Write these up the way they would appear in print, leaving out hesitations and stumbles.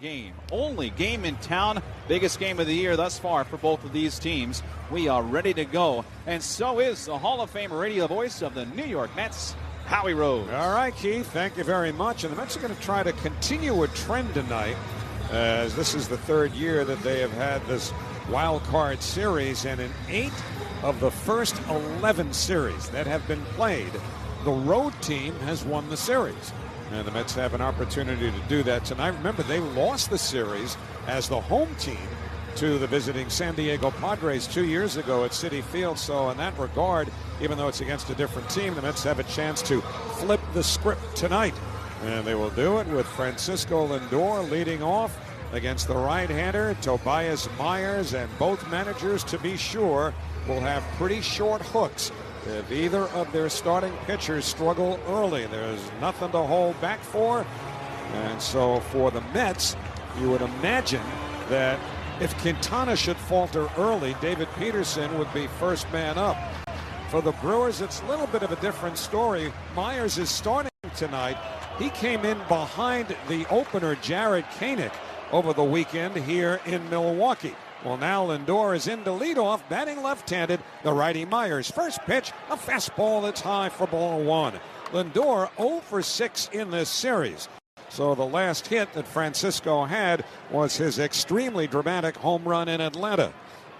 game. Only game in town. Biggest game of the year thus far for both of these teams. We are ready to go. And so is the Hall of Fame radio voice of the New York Mets, Howie Rose. All right, Keith, thank you very much. And the Mets are going to try to continue a trend tonight, as this is the third year that they have had this wild card series. And in 8 of the first 11 series that have been played, the road team has won the series. And the Mets have an opportunity to do that tonight. Remember, they lost the series as the home team to the visiting San Diego Padres 2 years ago at Citi Field. So in that regard, even though it's against a different team, the Mets have a chance to flip the script tonight. And they will do it with Francisco Lindor leading off against the right-hander Tobias Myers. And both managers, to be sure, will have pretty short hooks if either of their starting pitchers struggle early. There's nothing to hold back for. And so for the Mets, you would imagine that if Quintana should falter early, David Peterson would be first man up. For the Brewers, it's a little bit of a different story. Myers is starting tonight. He came in behind the opener, Jared Koenig, over the weekend here in Milwaukee. Well, now Lindor is in to lead off, batting left-handed, the righty Myers. First pitch, a fastball that's high for ball one. Lindor 0 for 6 in this series. So the last hit that Francisco had was his extremely dramatic home run in Atlanta.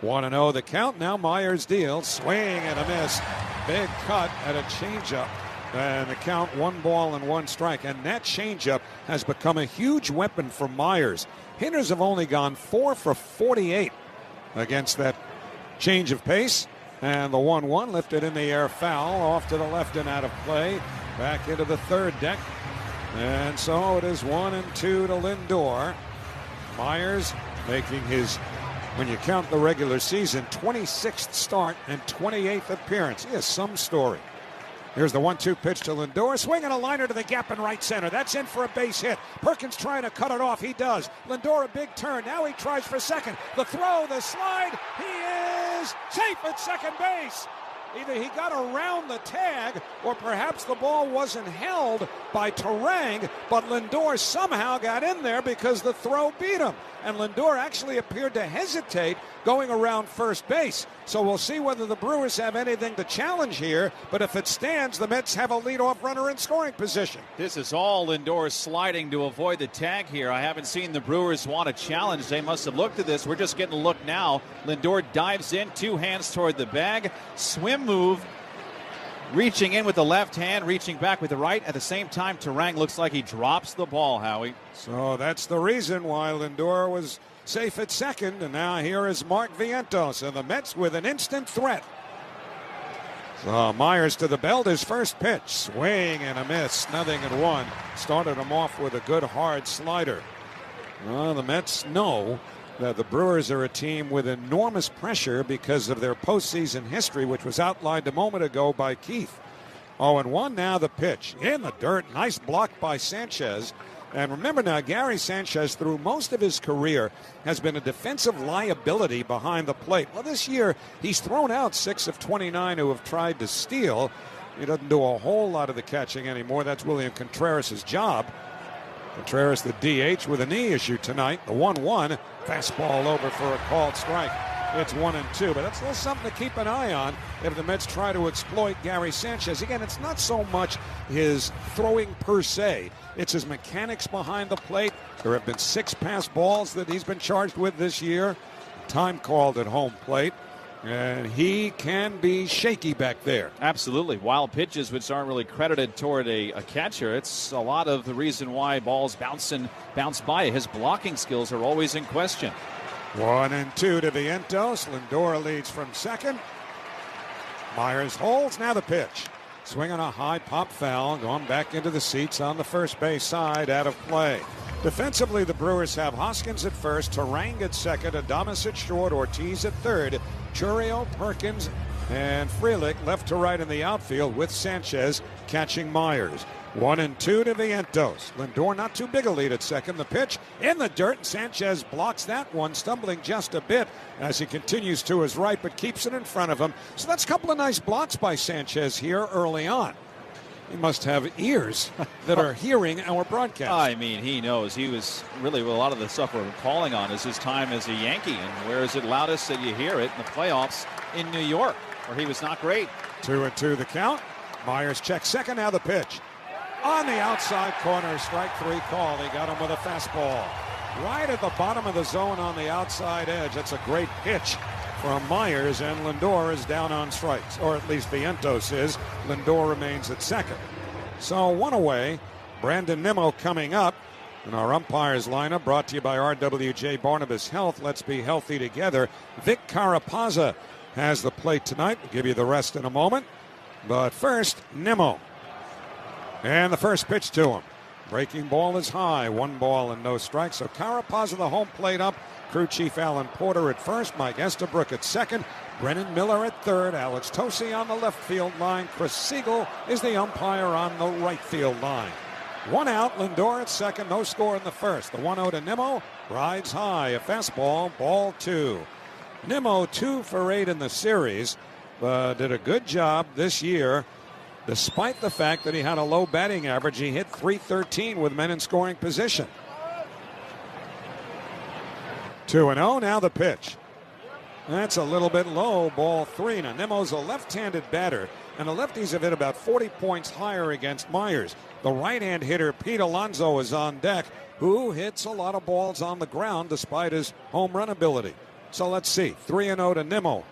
1-0 the count. Now Myers deals, swing and a miss. Big cut at a changeup. And the count 1 ball and 1 strike. And that changeup has become a huge weapon for Myers. Hitters have only gone 4 for 48 against that change of pace. And the 1-1 lifted in the air, foul off to the left and out of play. Back into the third deck. And so it is 1-2 to Lindor. Myers making his, when you count the regular season, 26th start and 28th appearance. He has some story. Here's the 1-2 pitch to Lindor. Swinging a liner to the gap in right center. That's in for a base hit. Perkins trying to cut it off. He does. Lindor a big turn. Now he tries for second. The throw, the slide. He is safe at second base. Either he got around the tag or perhaps the ball wasn't held by Terang, but Lindor somehow got in there because the throw beat him. And Lindor actually appeared to hesitate going around first base. So we'll see whether the Brewers have anything to challenge here. But if it stands, the Mets have a leadoff runner in scoring position. This is all Lindor sliding to avoid the tag here. I haven't seen the Brewers want a challenge. They must have looked at this. We're just getting a look now. Lindor dives in, 2 hands toward the bag. Swim move. Reaching in with the left hand, reaching back with the right. At the same time, Terang looks like he drops the ball, Howie. So that's the reason why Lindor was safe at second. And now here is Mark Vientos, and the Mets with an instant threat. So Myers to the belt, his first pitch. Swing and a miss, 0-1. Started him off with a good hard slider. Well, the Mets know that the Brewers are a team with enormous pressure because of their postseason history, which was outlined a moment ago by Keith. 0-1 now the pitch. In the dirt, nice block by Sanchez. And remember now, Gary Sanchez, through most of his career, has been a defensive liability behind the plate. Well, this year, he's thrown out 6 of 29 who have tried to steal. He doesn't do a whole lot of the catching anymore. That's William Contreras' job. Contreras, the DH, with a knee issue tonight. The 1-1, fastball over for a called strike. It's 1-2, but that's a little something to keep an eye on if the Mets try to exploit Gary Sanchez. Again, it's not so much his throwing per se. It's his mechanics behind the plate. There have been 6 pass balls that he's been charged with this year. Time called at home plate. And he can be shaky back there. Absolutely. Wild pitches, which aren't really credited toward a catcher. It's a lot of the reason why balls bounce by. His blocking skills are always in question. 1-2 to Vientos. Lindor leads from second. Myers holds. Now the pitch. Swinging a high pop foul. Going back into the seats on the first base side. Out of play. Defensively, the Brewers have Hoskins at first, Terang at second, Adames at short, Ortiz at third, Churio, Perkins, and Frelick left to right in the outfield with Sanchez catching Myers. 1-2 to Vientos. Lindor not too big a lead at second. The pitch in the dirt. Sanchez blocks that one, stumbling just a bit as he continues to his right, but keeps it in front of him. So that's a couple of nice blocks by Sanchez here early on. He must have ears that are hearing our broadcast. I mean, he knows. He was really, a lot of the stuff we're calling on is his time as a Yankee. And where is it loudest that you hear it? In the playoffs in New York, where he was not great. 2-2 the count. Myers checks second. Now the pitch. On the outside corner, strike three call. He got him with a fastball. Right at the bottom of the zone on the outside edge. That's a great pitch from Myers, and Lindor is down on strikes, or at least Vientos is. Lindor remains at second. So one away. Brandon Nimmo coming up. And our umpires lineup brought to you by RWJ Barnabas Health. Let's be healthy together. Vic Carapazza has the plate tonight. We'll give you the rest in a moment. But first, Nimmo. And the first pitch to him. Breaking ball is high. 1 ball and no strikes. So Carapazza, the home plate up. Crew chief Alan Porter at first. Mike Estabrook at second. Brennan Miller at third. Alex Tosi on the left field line. Chris Siegel is the umpire on the right field line. 1 out. Lindor at second. No score in the first. The 1-0 to Nimmo. Rides high. A fastball. Ball 2. Nimmo 2 for 8 in the series. Did a good job this year. Despite the fact that he had a low batting average, he hit .313 with men in scoring position. 2-0, now the pitch. That's a little bit low, ball 3. Now Nimmo's a left-handed batter, and the lefties have hit about 40 points higher against Myers. The right-hand hitter, Pete Alonso, is on deck, who hits a lot of balls on the ground despite his home run ability. So let's see, 3-0 to Nimmo.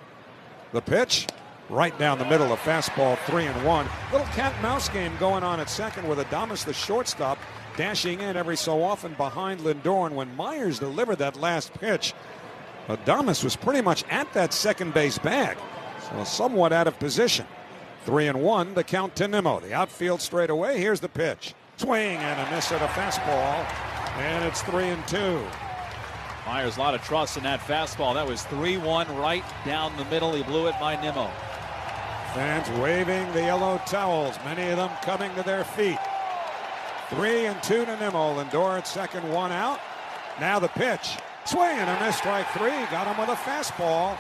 The pitch. Right down the middle, a fastball, 3-1. Little cat-and-mouse game going on at second with Adames, the shortstop, dashing in every so often behind Lindor. And when Myers delivered that last pitch, Adames was pretty much at that second base bag, so somewhat out of position. 3-1, the count to Nimmo. The outfield straight away. Here's the pitch. Swing and a miss at a fastball, and it's 3-2. Myers, a lot of trust in that fastball. That was 3-1 right down the middle. He blew it by Nimmo. Fans waving the yellow towels, many of them coming to their feet. 3-2 to Nimmo. Lindor at second, 1 out. Now the pitch. Swing and a miss, strike 3. Got him with a fastball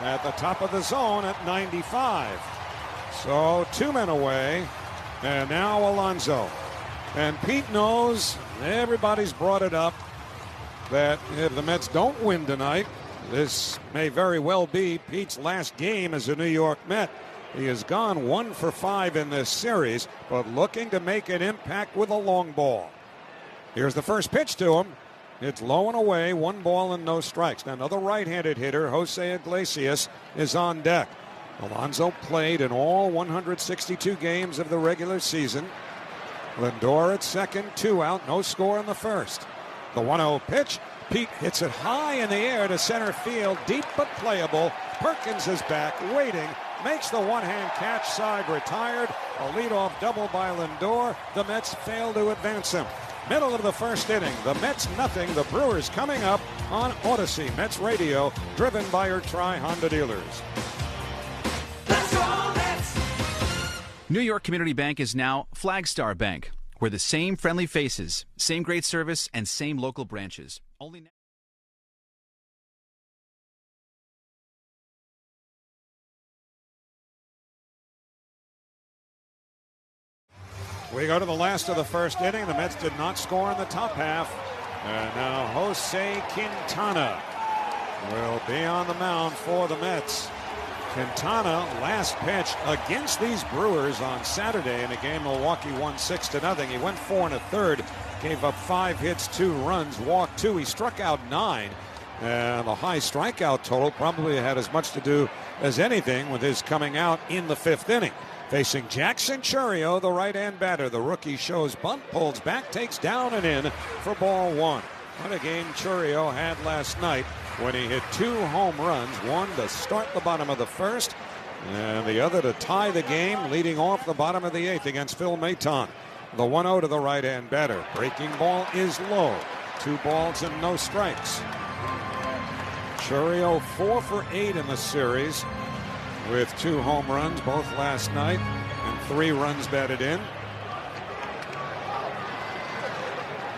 at the top of the zone at 95. So 2 men away. And now Alonso. And Pete knows, everybody's brought it up, that if the Mets don't win tonight, this may very well be Pete's last game as a New York Met. He has gone 1 for 5 in this series, but looking to make an impact with a long ball. Here's the first pitch to him. It's low and away, 1 ball and no strikes. Now another right-handed hitter, Jose Iglesias, is on deck. Alonso played in all 162 games of the regular season. Lindor at second, 2 out, no score in the first. The 1-0 pitch. Pete hits it high in the air to center field, deep but playable. Perkins is back, waiting, makes the one-hand catch, side retired. A leadoff double by Lindor. The Mets fail to advance him. Middle of the first inning, the Mets nothing. The Brewers coming up on Odyssey Mets Radio, driven by your Tri-Honda dealers. Let's go Mets! New York Community Bank is now Flagstar Bank. We're the same friendly faces, same great service, and same local branches. Only now. We go to the last of the first inning. The Mets did not score in the top half. And now Jose Quintana will be on the mound for the Mets. Quintana, last pitch against these Brewers on Saturday in a game Milwaukee won 6-0. He went 4 1/3, gave up 5 hits, 2 runs, walked 2. He struck out 9. And the high strikeout total probably had as much to do as anything with his coming out in the 5th inning. Facing Jackson Chourio, the right-hand batter. The rookie shows bunt, pulls back, takes down and in for ball 1. What a game Chourio had last night when he hit 2 home runs, one to start the bottom of the first, and the other to tie the game, leading off the bottom of the 8th against Phil Maton. The 1-0 to the right-hand batter. Breaking ball is low. 2 balls and no strikes. Chourio 4 for 8 in the series with 2 home runs, both last night, and 3 runs batted in.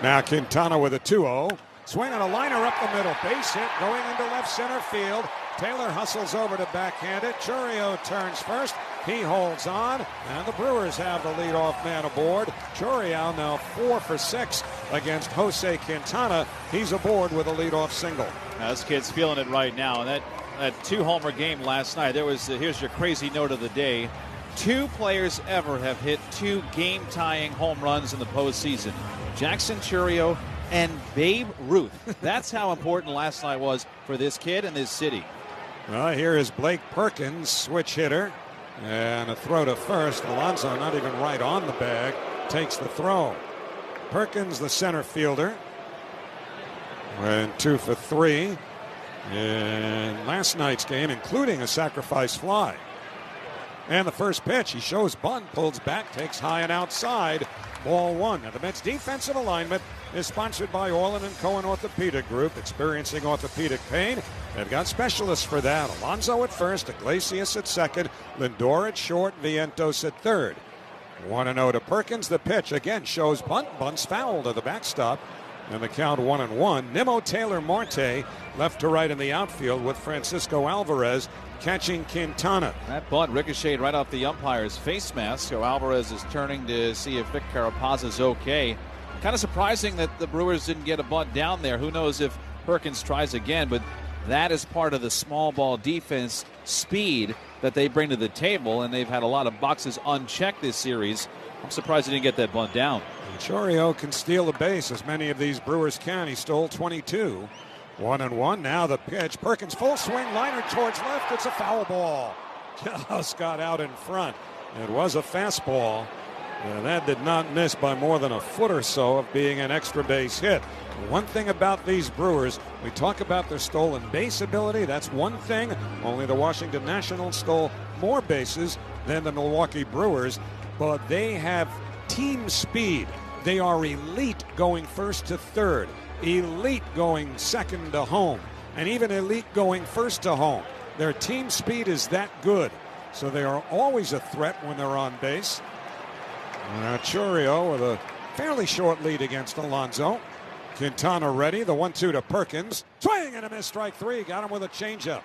Now Quintana with a 2-0. Swing on a liner up the middle. Base hit going into left center field. Taylor hustles over to backhand it. Chourio turns first. He holds on, and the Brewers have the leadoff man aboard. Chourio now 4 for 6 against Jose Quintana. He's aboard with a leadoff single. This kid's feeling it right now. And that 2-homer game last night, here's your crazy note of the day. 2 players ever have hit 2 game-tying home runs in the postseason. Jackson Chourio and Babe Ruth. That's how important last night was for this kid and this city. Well, here is Blake Perkins, switch hitter, and a throw to first. Alonso not even right on the bag, takes the throw. Perkins, the center fielder, went 2 for 3 in last night's game, including a sacrifice fly. And the first pitch, he shows bunt, pulls back, takes high and outside. Ball 1. Now the Mets defensive alignment is sponsored by Orland & Cohen Orthopedic Group. Experiencing orthopedic pain, they've got specialists for that. Alonso at first, Iglesias at second, Lindor at short, Vientos at third. 1-0 to Perkins. The pitch again shows bunt, bunts foul to the backstop, and the count 1-1. Nimmo Taylor Marte left to right in the outfield with Francisco Alvarez catching Quintana. That bunt ricocheted right off the umpire's face mask, so Alvarez is turning to see if Vic Carapaza's okay. Kind of surprising that the Brewers didn't get a bunt down there. Who knows if Perkins tries again, but that is part of the small ball defense speed that they bring to the table, and they've had a lot of boxes unchecked this series. I'm surprised he didn't get that bunt down. Chourio can steal a base, as many of these Brewers can. He stole 22. 1-1. Now the pitch. Perkins full swing, liner towards left. It's a foul ball. Just got out in front. It was a fastball. And that did not miss by more than a foot or so of being an extra base hit. One thing about these Brewers, we talk about their stolen base ability. That's one thing. Only the Washington Nationals stole more bases than the Milwaukee Brewers. But they have team speed. They are elite going first to third, elite going second to home, and even elite going first to home. Their team speed is that good, so they are always a threat when they're on base. Now Chourio with a fairly short lead against Alonso. Quintana ready, the 1-2 to Perkins. Swing and a miss, strike 3. Got him with a changeup.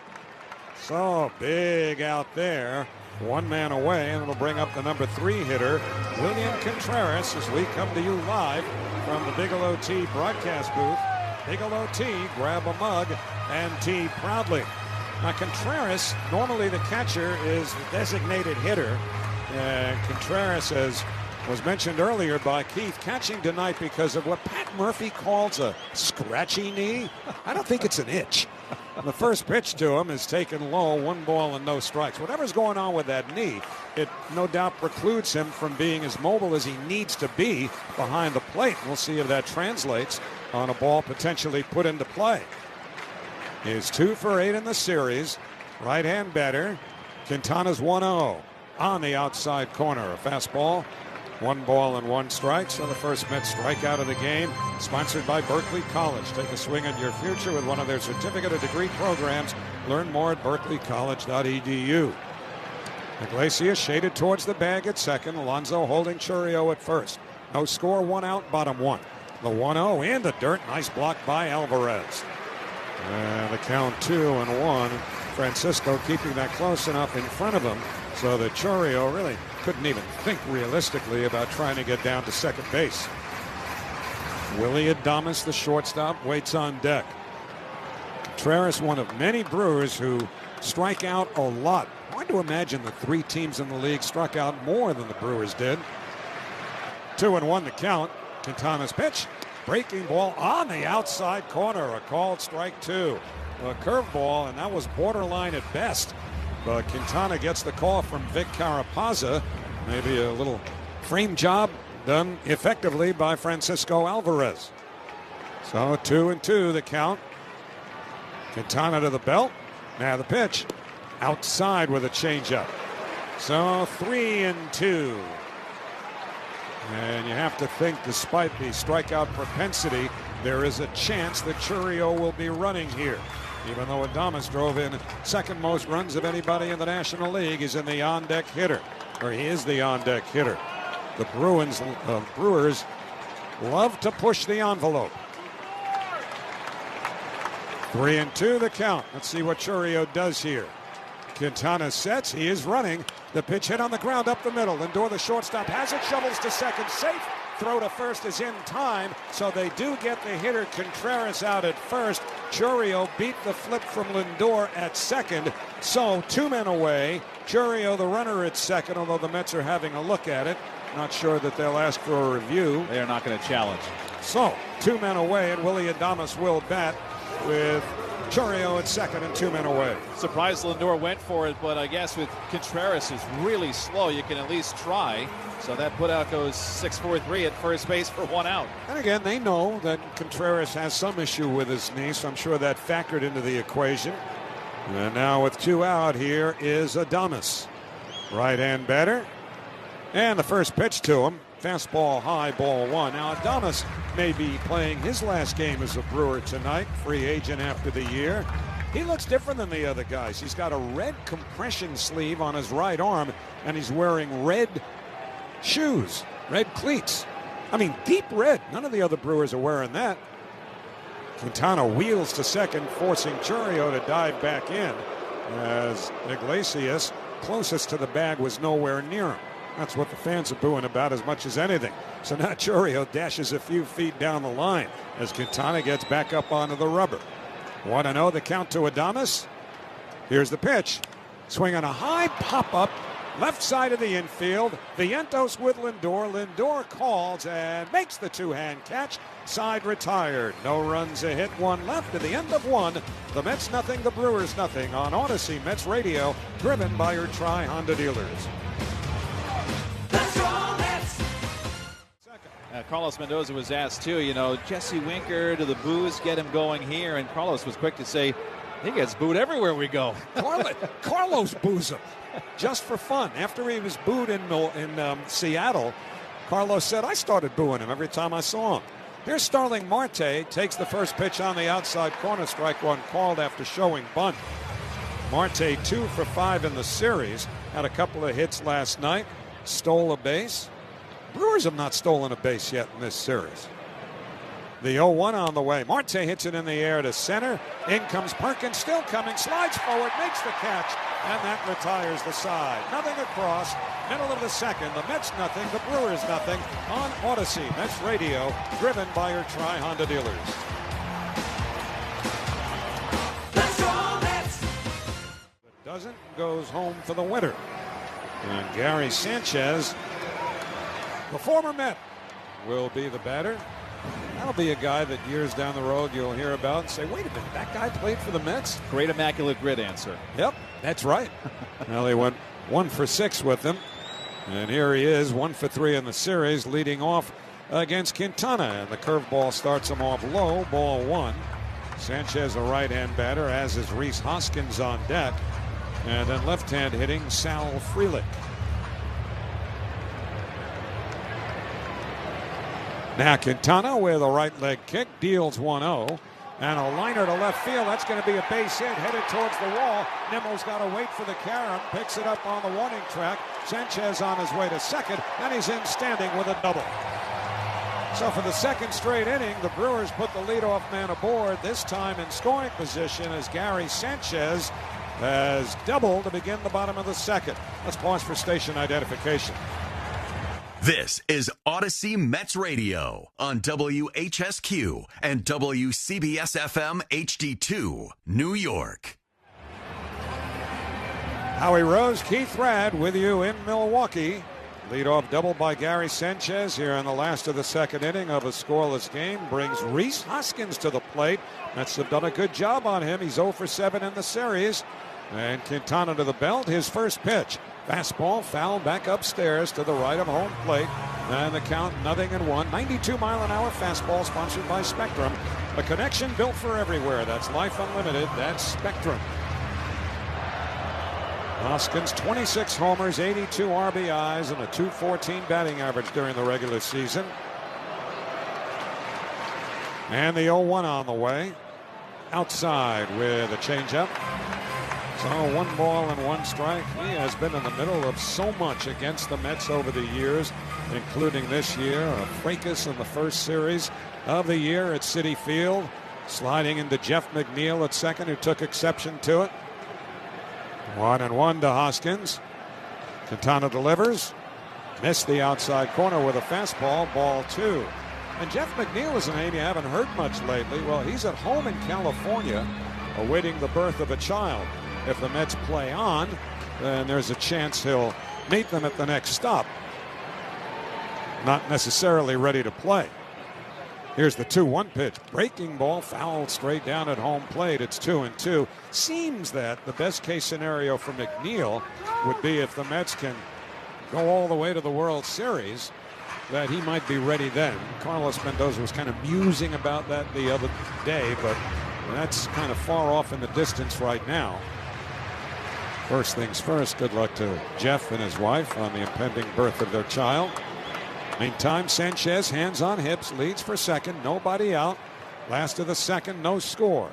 So big out there. One man away, and it'll bring up the number 3 hitter, William Contreras, as we come to you live from the Bigelow Tea broadcast booth. Bigelow Tea, grab a mug and tea proudly. Now Contreras, normally the catcher, is the designated hitter. Contreras, as was mentioned earlier by Keith, catching tonight because of what Pat Murphy calls a scratchy knee. I don't think it's an itch. The first pitch to him is taken low, 1 ball and no strikes. Whatever's going on with that knee, it no doubt precludes him from being as mobile as he needs to be behind the plate. We'll see if that translates on a ball potentially put into play. He's 2 for 8 in the series. Right-hand batter. Quintana's 1-0 on the outside corner. A fastball. 1 ball and 1 strike. So the first Mets strikeout of the game, sponsored by Berkeley College. Take a swing at your future with one of their certificate of degree programs. Learn more at berkeleycollege.edu. Iglesias shaded towards the bag at second. Alonso holding Chourio at first. No score, 1 out, bottom 1. The 1-0 in the dirt. Nice block by Alvarez. And the count 2-1. Francisco keeping that close enough in front of him so that Chourio really couldn't even think realistically about trying to get down to second base. Willie Adames, the shortstop, waits on deck. Contreras, one of many Brewers who strike out a lot. Hard to imagine the 3 teams in the league struck out more than the Brewers did. 2-1 the count. Quintana's pitch. Breaking ball on the outside corner. A called strike 2. A curveball, and that was borderline at best. But Quintana gets the call from Vic Carapaza. Maybe a little frame job done effectively by Francisco Alvarez. So 2-2 the count. Quintana to the belt. Now the pitch. Outside with a changeup. So 3-2. And you have to think, despite the strikeout propensity, there is a chance that Chourio will be running here. Even though Adames drove in second most runs of anybody in the National League, he's in the on-deck hitter, or he is the on-deck hitter. The Brewers love to push the envelope. 3-2 the count. Let's see what Chourio does here. Quintana sets. He is running. The pitch hit on the ground up the middle. Lindor, the shortstop, has it. Shovels to second. Safe. Throw to first is in time. So they do get the hitter Contreras out at first. Chourio beat the flip from Lindor at second. So 2 men away. Chourio, the runner, at second, although the Mets are having a look at it. Not sure that they'll ask for a review. They are not going to challenge. So 2 men away, and Willie Adames will bat with Chourio at second and 2 men away. Surprised Lindor went for it, but I guess with Contreras is really slow, you can at least try. So that putout goes 6-4-3 at first base for 1 out. And again, they know that Contreras has some issue with his knee, so I'm sure that factored into the equation. And now with 2 out, here is Adames. Right-hand batter. And the first pitch to him. Fastball high, ball 1. Now Adames may be playing his last game as a Brewer tonight, free agent after the year. He looks different than the other guys. He's got a red compression sleeve on his right arm, and he's wearing red shoes, red cleats. I mean, deep red. None of the other Brewers are wearing that. Quintana wheels to second, forcing Chourio to dive back in, as Iglesias, closest to the bag, was nowhere near him. That's what the fans are booing about as much as anything. So now Chourio dashes a few feet down the line as Quintana gets back up onto the rubber. 1-0 the count to Adames. Here's the pitch. Swing on a high pop-up, left side of the infield. Vientos with Lindor. Lindor calls and makes the 2-hand catch. Side retired. No runs, a hit, 1 left. At the end of 1, the Mets nothing, the Brewers nothing on Odyssey Mets Radio, driven by your Tri-Honda dealers. Let's go Mets! Carlos Mendoza was asked too, Jesse Winker, do the boos get him going here? And Carlos was quick to say, he gets booed everywhere we go. Carlos boos him just for fun. After he was booed in Seattle, Carlos said, I started booing him every time I saw him. Here's Starling Marte, takes the first pitch on the outside corner, strike 1 called after showing bunt. Marte 2 for 5 in the series, had a couple of hits last night, stole a base. Brewers have not stolen a base yet in this series. The 0-1 on the way. Marte hits it in the air to center. In comes Perkins, still coming, slides forward, makes the catch, and that retires the side. Nothing across, middle of the second. The Mets nothing, the Brewers nothing on Odyssey Mets Radio, driven by your Tri-Honda dealers. Let's go Mets! Doesn't, goes home for the winner. And Gary Sanchez, the former Met, will be the batter. That'll be a guy that years down the road you'll hear about and say, wait a minute, that guy played for the Mets? Great immaculate grid answer. Yep, that's right. Well, they went 1 for 6 with him. And here he is, 1 for 3 in the series, leading off against Quintana. And the curveball starts him off low, ball 1. Sanchez, a right-hand batter, as is Rhys Hoskins on deck. And then left-hand hitting Sal Frelick. Now Quintana with a right leg kick, deals 1-0. And a liner to left field. That's going to be a base hit, headed towards the wall. Nimmo's got to wait for the carom, picks it up on the warning track. Sanchez on his way to second, and he's in standing with a double. So for the second straight inning, the Brewers put the leadoff man aboard, this time in scoring position as Gary Sanchez has doubled to begin the bottom of the second. Let's pause for station identification. This is Odyssey Mets Radio on WHSQ and WCBS-FM HD2, New York. Howie Rose, Keith Radd with you in Milwaukee. Leadoff double by Gary Sanchez here in the last of the second inning of a scoreless game brings Rhys Hoskins to the plate. Mets have done a good job on him. He's 0 for 7 in the series. And Quintana to the belt, his first pitch. Fastball foul back upstairs to the right of home plate. And the count 0-1. 92-mile-an-hour fastball sponsored by Spectrum. A connection built for everywhere. That's Life Unlimited. That's Spectrum. Hoskins, 26 homers, 82 RBIs, and a .214 batting average during the regular season. And the 0-1 on the way. Outside with a changeup. So 1 ball and 1 strike. He has been in the middle of so much against the Mets over the years, including this year. A fracas in the first series of the year at Citi Field. Sliding into Jeff McNeil at second, who took exception to it. 1-1 to Hoskins. Quintana delivers. Missed the outside corner with a fastball, ball 2. And Jeff McNeil is a name you haven't heard much lately. Well, he's at home in California awaiting the birth of a child. If the Mets play on, then there's a chance he'll meet them at the next stop. Not necessarily ready to play. Here's the 2-1 pitch. Breaking ball, fouled straight down at home plate. It's 2-2. Seems that the best case scenario for McNeil would be if the Mets can go all the way to the World Series, that he might be ready then. Carlos Mendoza was kind of musing about that the other day, but that's kind of far off in the distance right now. First things first, good luck to Jeff and his wife on the impending birth of their child. Meantime, Sanchez, hands on hips, leads for second, nobody out. Last of the second, no score.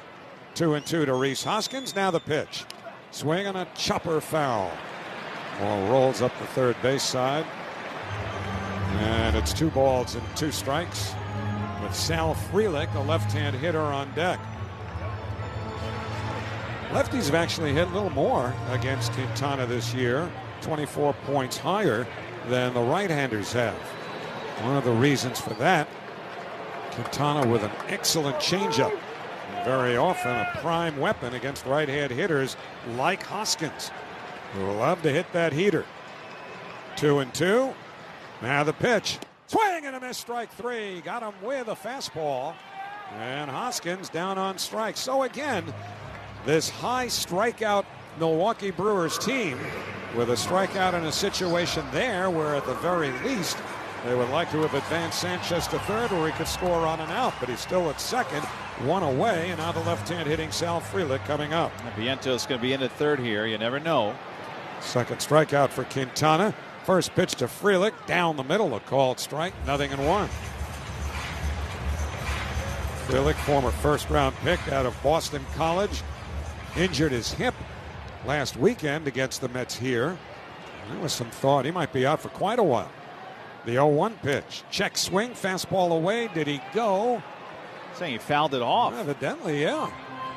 2-2 to Rhys Hoskins. Now the pitch. Swing and a chopper foul. Ball rolls up the third base side. And it's 2 balls and 2 strikes with Sal Frelick, a left-hand hitter, on deck. Lefties have actually hit a little more against Quintana this year, 24 points higher than the right-handers have. One of the reasons for that, Quintana with an excellent changeup. Very often a prime weapon against right-hand hitters like Hoskins, who love to hit that heater. 2-2. Now the pitch. Swing and a miss, strike 3. Got him with a fastball. And Hoskins down on strike. So again, this high strikeout Milwaukee Brewers team with a strikeout in a situation there where at the very least they would like to have advanced Sanchez to third where he could score on and out, but he's still at second, 1 away, and now the left-hand hitting Sal Frelick coming up. Viento's going to be in at third here. You never know. Second strikeout for Quintana. First pitch to Frelick, down the middle, a called strike, 0-1. Frelick, former first-round pick out of Boston College, injured his hip last weekend against the Mets here. There was some thought he might be out for quite a while. The 0-1 pitch. Check swing, fastball away. Did he go? Saying he fouled it off. Evidently, yeah.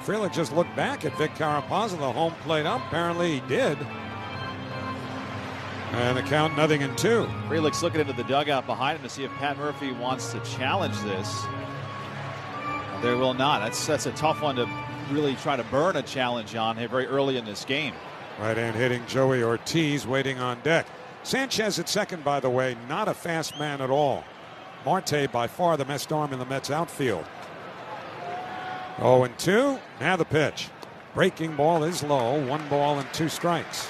Frelick just looked back at Vic Carapazza, the home plate ump. Apparently he did. And the count 0-2. Frelick's looking into the dugout behind him to see if Pat Murphy wants to challenge this. There will not. That's a tough one to really try to burn a challenge on very early in this game. Right-hand hitting Joey Ortiz waiting on deck. Sanchez at second, by the way, not a fast man at all. Marte by far the best arm in the Mets outfield. 0-2. Now the pitch. Breaking ball is low. 1 ball and 2 strikes.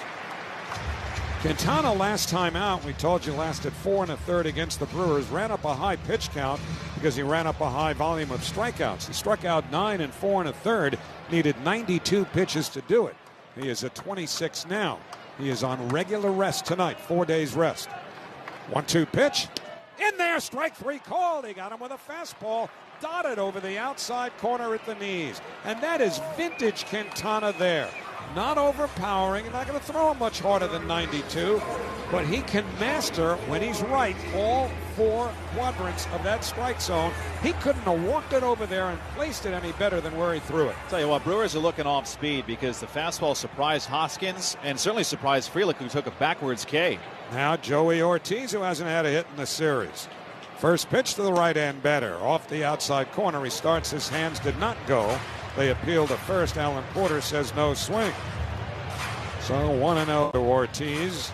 Quintana last time out, we told you, lasted 4 1/3 against the Brewers. Ran up a high pitch count because he ran up a high volume of strikeouts. He struck out 9 in 4 1/3. Needed 92 pitches to do it. He is at 26 now. He is on regular rest tonight, 4 days rest. 1-2 pitch. In there, strike 3 called. He got him with a fastball, dotted over the outside corner at the knees. And that is vintage Quintana there. Not overpowering, not going to throw him much harder than 92, but he can master, when he's right, all 4 quadrants of that strike zone. He couldn't have walked it over there and placed it any better than where he threw it. Tell you what, Brewers are looking off speed because the fastball surprised Hoskins and certainly surprised Frelick, who took a backwards K. Now Joey Ortiz, who hasn't had a hit in the series. First pitch to the right-hand batter. Off the outside corner, he starts. His hands did not go. They appeal to first. Alan Porter says no swing. So 1-0 to Ortiz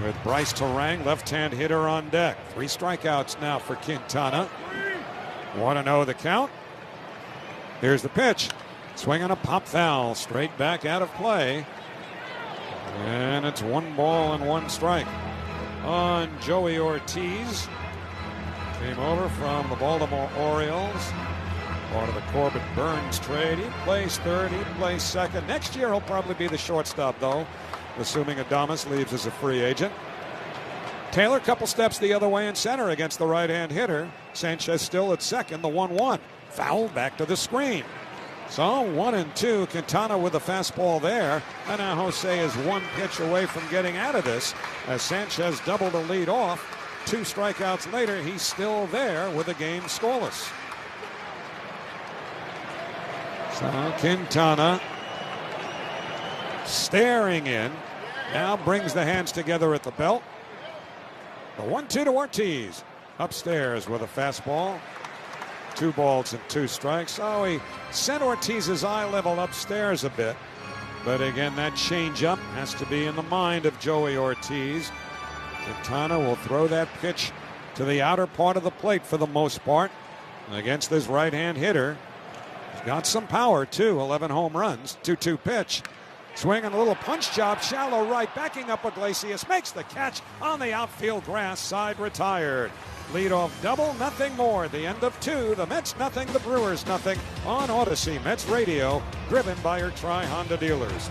with Bryce Terang, left-hand hitter, on deck. 3 strikeouts now for Quintana. 1-0 the count. Here's the pitch. Swing on a pop foul. Straight back out of play. And it's 1 ball and 1 strike on Joey Ortiz. Came over from the Baltimore Orioles. Part of the Corbett Burns trade. He plays third, he plays second. Next year he'll probably be the shortstop, though, assuming Adames leaves as a free agent. Taylor, couple steps the other way in center against the right-hand hitter. Sanchez still at second, the 1-1. Foul back to the screen. So 1-2, Quintana with a fastball there. And now Jose is 1 pitch away from getting out of this as Sanchez doubled the lead off. 2 strikeouts later, he's still there with the game scoreless. So Quintana staring in. Now brings the hands together at the belt. The 1-2 to Ortiz. Upstairs with a fastball. 2 balls and 2 strikes. Oh, he sent Ortiz's eye level upstairs a bit. But again, that changeup has to be in the mind of Joey Ortiz. Quintana will throw that pitch to the outer part of the plate for the most part. Against this right-hand hitter. He's got some power, too. 11 home runs. 2-2 pitch. Swinging a little punch job, shallow right, backing up Iglesias, makes the catch on the outfield grass, side retired. Leadoff double, nothing more. The end of 2, the Mets nothing, the Brewers nothing. On Odyssey Mets Radio, driven by your Tri-Honda dealers.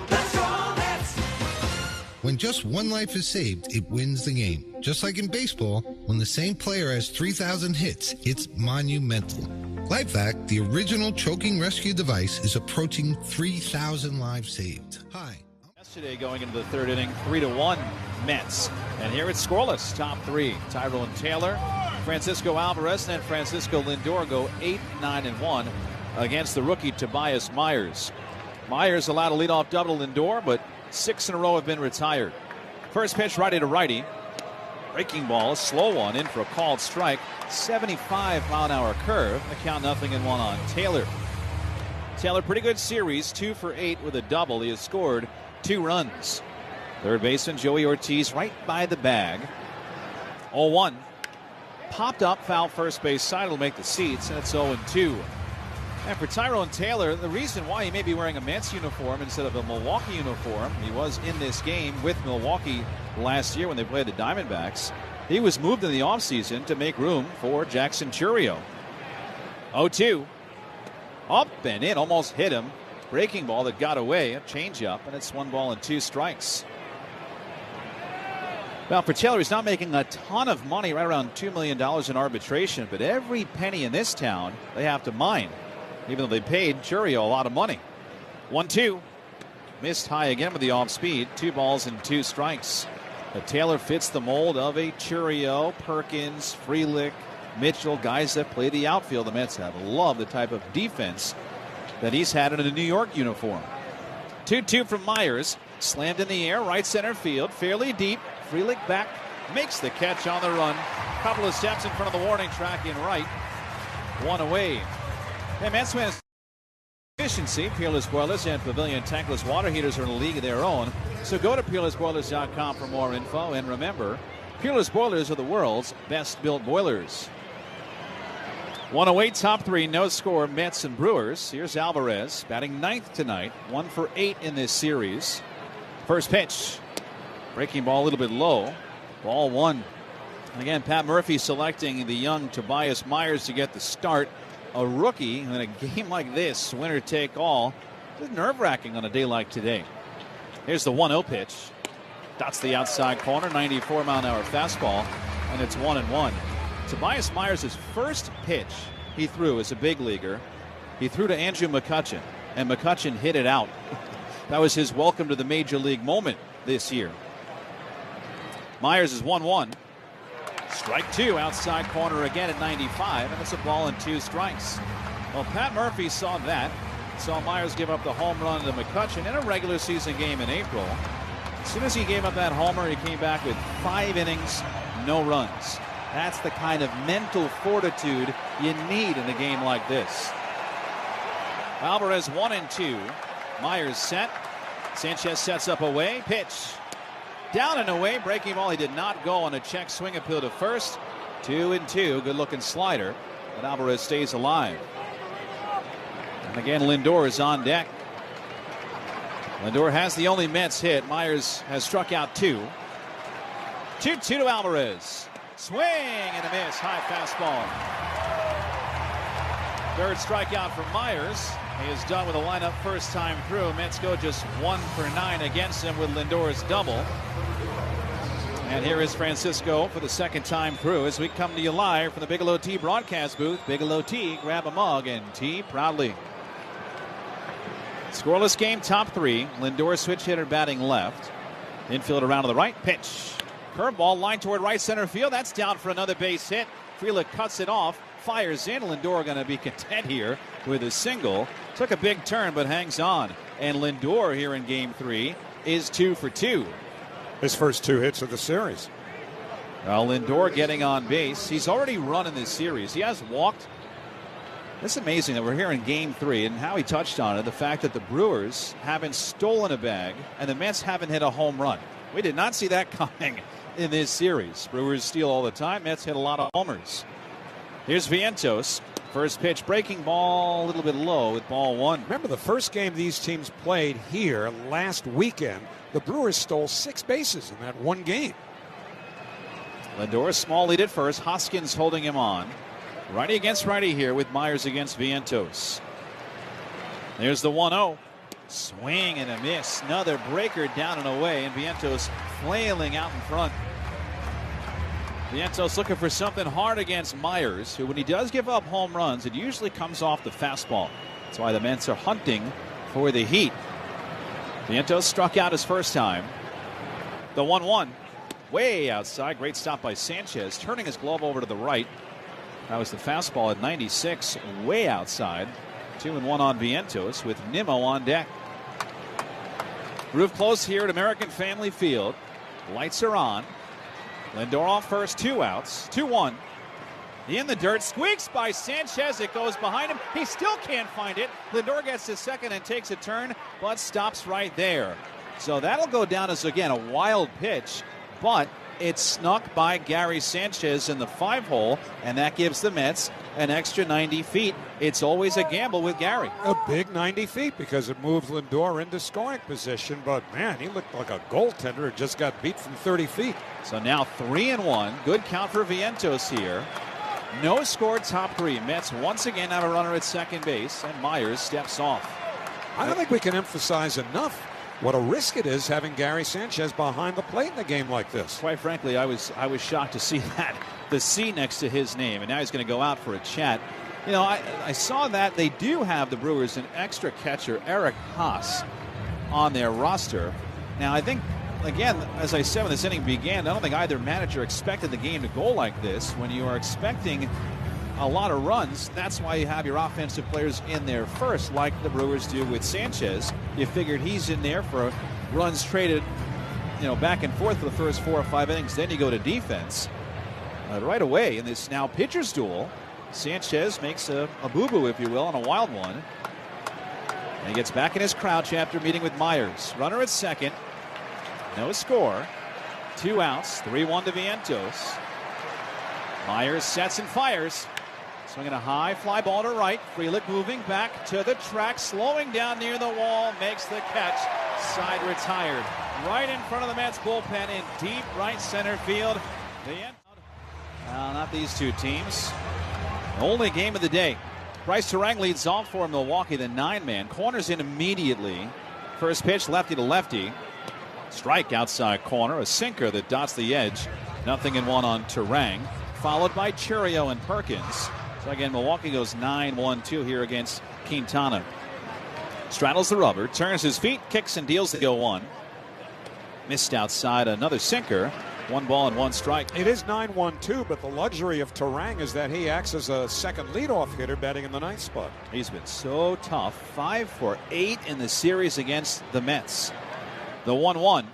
Let's go Mets! When just one life is saved, it wins the game. Just like in baseball, when the same player has 3,000 hits, it's monumental. LifeVac, the original choking rescue device, is approaching 3,000 lives saved. Hi. Yesterday going into the 3rd inning, 3-1 Mets. And here it's scoreless. Top 3, Tyrone Taylor, Francisco Alvarez, and Francisco Lindor go 8-9-1 against the rookie Tobias Myers. Myers allowed a leadoff double to Lindor, but 6 in a row have been retired. First pitch righty to righty. Breaking ball, a slow one, in for a called strike. 75-mile-an-hour curve. The count 0-1 on Taylor. Taylor, pretty good series, 2 for 8 with a double. He has scored 2 runs. Third baseman Joey Ortiz right by the bag. 0-1. Popped up, foul first base side will make the seats, and it's 0-2. And for Tyrone Taylor, the reason why he may be wearing a Mets uniform instead of a Milwaukee uniform, he was in this game with Milwaukee last year when they played the Diamondbacks. He was moved in the offseason to make room for Jackson Chourio. 0-2. Up and in, almost hit him. Breaking ball that got away, a changeup, and it's 1 ball and 2 strikes. Now for Taylor, he's not making a ton of money, right around $2 million in arbitration, but every penny in this town they have to mine, even though they paid Chourio a lot of money. 1-2. Missed high again with the off speed. 2 balls and 2 strikes. But Taylor fits the mold of a Chourio, Perkins, Frelick, Mitchell, guys that play the outfield. The Mets have loved the type of defense that he's had in a New York uniform. 2-2 from Myers. Slammed in the air, right center field, fairly deep. Frelick back, makes the catch on the run. Couple of steps in front of the warning track in right. 1 away. And Mets win efficiency. Peerless Boilers and Pavilion tankless water heaters are in a league of their own. So go to peerlessboilers.com for more info. And remember, Peerless Boilers are the world's best built boilers. 108 top 3, no score, Mets and Brewers. Here's Alvarez batting 9th tonight, 1 for 8 in this series. First pitch, breaking ball a little bit low, ball 1. And again, Pat Murphy selecting the young Tobias Myers to get the start. A rookie in a game like this, winner take all. It's nerve-wracking on a day like today. Here's the 1-0 pitch. Dots the outside corner, 94-mile-an-hour fastball, and it's 1-1. Tobias Myers' first pitch he threw as a big leaguer, he threw to Andrew McCutchen, and McCutchen hit it out. That was his welcome to the major league moment this year. Myers is 1-1. Strike 2, outside corner again at 95, and it's a ball and 2 strikes. Well, Pat Murphy saw that. Saw Myers give up the home run to McCutchen in a regular season game in April. As soon as he gave up that homer, he came back with 5 innings, no runs. That's the kind of mental fortitude you need in a game like this. Alvarez 1-2. Myers set. Sanchez sets up away. Pitch. Down and away. Breaking ball. He did not go on a check swing appeal to first. 2-2. Good looking slider. But Alvarez stays alive. And again, Lindor is on deck. Lindor has the only Mets hit. Myers has struck out 2. 2-2 to Alvarez. Swing and a miss. High fastball. Third strikeout for Myers. He is done with the lineup first time through. Mets go just 1 for 9 against him with Lindor's double. And here is Francisco for the second time through as we come to you live from the Bigelow Tea broadcast booth. Bigelow Tea, grab a mug and tea proudly. Scoreless game, top 3. Lindor switch hitter batting left. Infield around to the right. Pitch. Curveball line toward right center field. That's down for another base hit. Frelick cuts it off. fires in. Lindor going to be content here with a single. Took a big turn, but hangs on. And Lindor here in Game 3 is 2 for 2. His first 2 hits of the series. Well, Lindor getting on base. He's already run in this series. He has walked. It's amazing that we're here in Game 3, and Howie touched on it, the fact that the Brewers haven't stolen a bag and the Mets haven't hit a home run. We did not see that coming in this series. Brewers steal all the time. Mets hit a lot of homers. Here's Vientos. First pitch, breaking ball, a little bit low with ball 1. Remember the first game these teams played here last weekend, the Brewers stole 6 bases in that one game. Lindor, small lead at first. Hoskins holding him on. Righty against righty here with Myers against Vientos. There's the 1-0. Swing and a miss. Another breaker down and away, and Vientos flailing out in front. Vientos looking for something hard against Myers, who when he does give up home runs, it usually comes off the fastball. That's why the Mets are hunting for the heat. Vientos struck out his first time. The 1-1. Way outside. Great stop by Sanchez, turning his glove over to the right. That was the fastball at 96, way outside. 2-1 on Vientos with Nimmo on deck. Roof close here at American Family Field. Lights are on. Lindor off first, 2 outs, 2-1. In the dirt, squeaks by Sanchez. It goes behind him. He still can't find it. Lindor gets to second and takes a turn, but stops right there. So that'll go down as, again, a wild pitch, but it's snuck by Gary Sanchez in the 5-hole, and that gives the Mets an extra 90 feet. It's always a gamble with Gary. A big 90 feet because it moves Lindor into scoring position, but man, he looked like a goaltender who just got beat from 30 feet. So now 3-1. Good count for Vientos here. No score, top 3. Mets once again have a runner at second base, and Myers steps off. I don't think we can emphasize enough what a risk it is having Gary Sanchez behind the plate in a game like this. Quite frankly, I was shocked to see that, the C next to his name, and now he's going to go out for a chat. You know, I saw that they do have the Brewers an extra catcher, Eric Haas, on their roster. Now, I think, again, as I said when this inning began, I don't think either manager expected the game to go like this. When you are expecting a lot of runs, that's why you have your offensive players in there first, like the Brewers do with Sanchez. You figured he's in there for runs traded, you know, back and forth for the first 4 or 5 innings. Then you go to defense. Right away in this now pitcher's duel, Sanchez makes a boo-boo, if you will, on a wild one. And he gets back in his crouch after meeting with Myers. Runner at second. No score. 2 outs. 3-1 to Vientos. Myers sets and fires. Swinging a high fly ball to right. Frelick moving back to the track, slowing down near the wall, makes the catch. Side retired. Right in front of the Mets bullpen in deep right center field. The end. Not these two teams. Only game of the day. Bryce Terang leads off for Milwaukee, the 9-man. Corners in immediately. First pitch, lefty to lefty. Strike outside corner. A sinker that dots the edge. 0-1 on Terang. Followed by Churio and Perkins. So again, Milwaukee goes 9-1-2 here against Quintana. Straddles the rubber, turns his feet, kicks and deals the 0-1. Missed outside another sinker. 1 ball and 1 strike. It is 9-1-2, but the luxury of Terang is that he acts as a second leadoff hitter batting in the 9th spot. He's been so tough. 5 for 8 in the series against the Mets. The 1-1.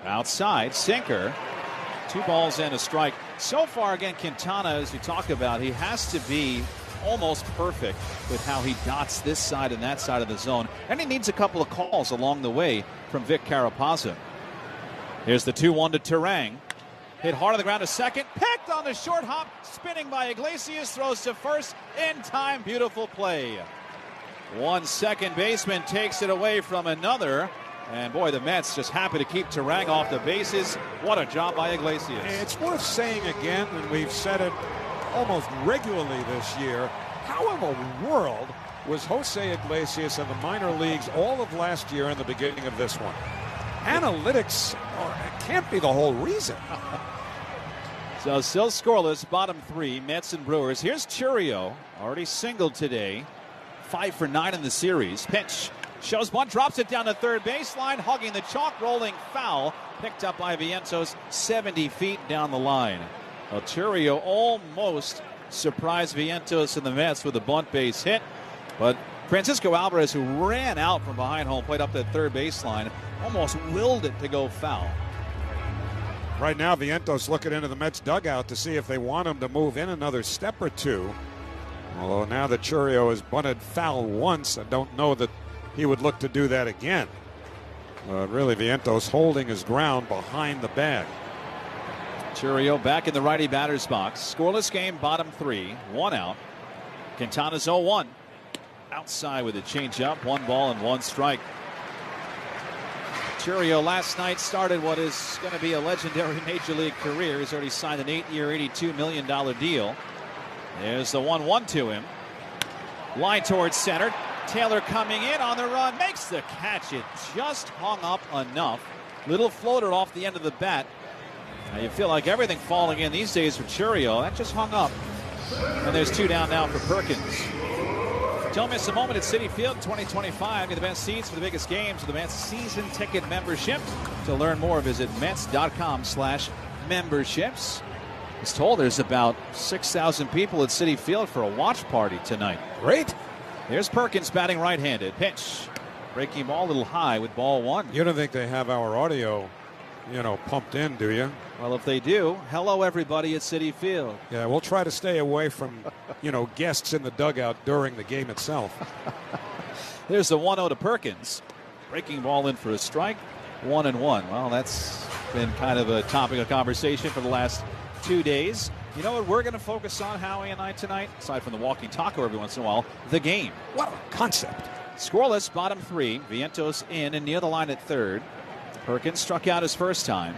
Outside, sinker. 2 balls and a strike. So far, again, Quintana, as we talk about, he has to be almost perfect with how he dots this side and that side of the zone. And he needs a couple of calls along the way from Vic Carapazza. Here's the 2-1 to Terang. Hit hard on the ground to second. Picked on the short hop. Spinning by Iglesias. Throws to first. In time. Beautiful play. One second baseman takes it away from another. And boy, the Mets just happy to keep Terang off the bases. What a job by Iglesias. It's worth saying again, and we've said it almost regularly this year, how in the world was Jose Iglesias in the minor leagues all of last year and the beginning of this one? Analytics can't be the whole reason. So still scoreless, bottom 3, Mets and Brewers. Here's Churio, already singled today. 5 for 9 in the series. Pitch. Shows one, drops it down the third baseline, hugging the chalk, rolling foul. Picked up by Vientos 70 feet down the line. Churio almost surprise Vientos and the Mets with a bunt base hit. But Francisco Alvarez, who ran out from behind home plate up that third baseline, almost willed it to go foul. Right now, Vientos looking into the Mets dugout to see if they want him to move in another step or two. Although now that Chourio has bunted foul once, I don't know that he would look to do that again. Really, Vientos holding his ground behind the bag. Chourio back in the righty batter's box. Scoreless game, bottom 3, 1 out. Quintana's 0-1. Outside with a changeup, 1 ball and 1 strike. Chourio last night started what is going to be a legendary Major League career. He's already signed an 8-year, $82 million deal. There's the 1-1 to him. Line towards center. Taylor coming in on the run, makes the catch. It just hung up enough. Little floater off the end of the bat. Now you feel like everything falling in these days for Chourio. That just hung up. And there's 2 down now for Perkins. Don't miss a moment at Citi Field 2025. Get the best seats for the biggest games with the Mets season ticket membership. To learn more, visit Mets.com/memberships. It's told there's about 6,000 people at Citi Field for a watch party tonight. Great. Here's Perkins batting right-handed. Pitch. Breaking ball a little high with ball 1. You don't think they have our audio, pumped in, do you? Well, if they do, hello everybody at Citi Field. Yeah, we'll try to stay away from, guests in the dugout during the game itself. There's the 1-0 to Perkins. Breaking ball in for a strike. 1-1. Well, that's been kind of a topic of conversation for the last 2 days. You know what we're going to focus on, Howie and I, tonight? Aside from the walking taco every once in a while, the game. What a concept. Scoreless, bottom 3. Vientos in and near the line at third. Perkins struck out his first time.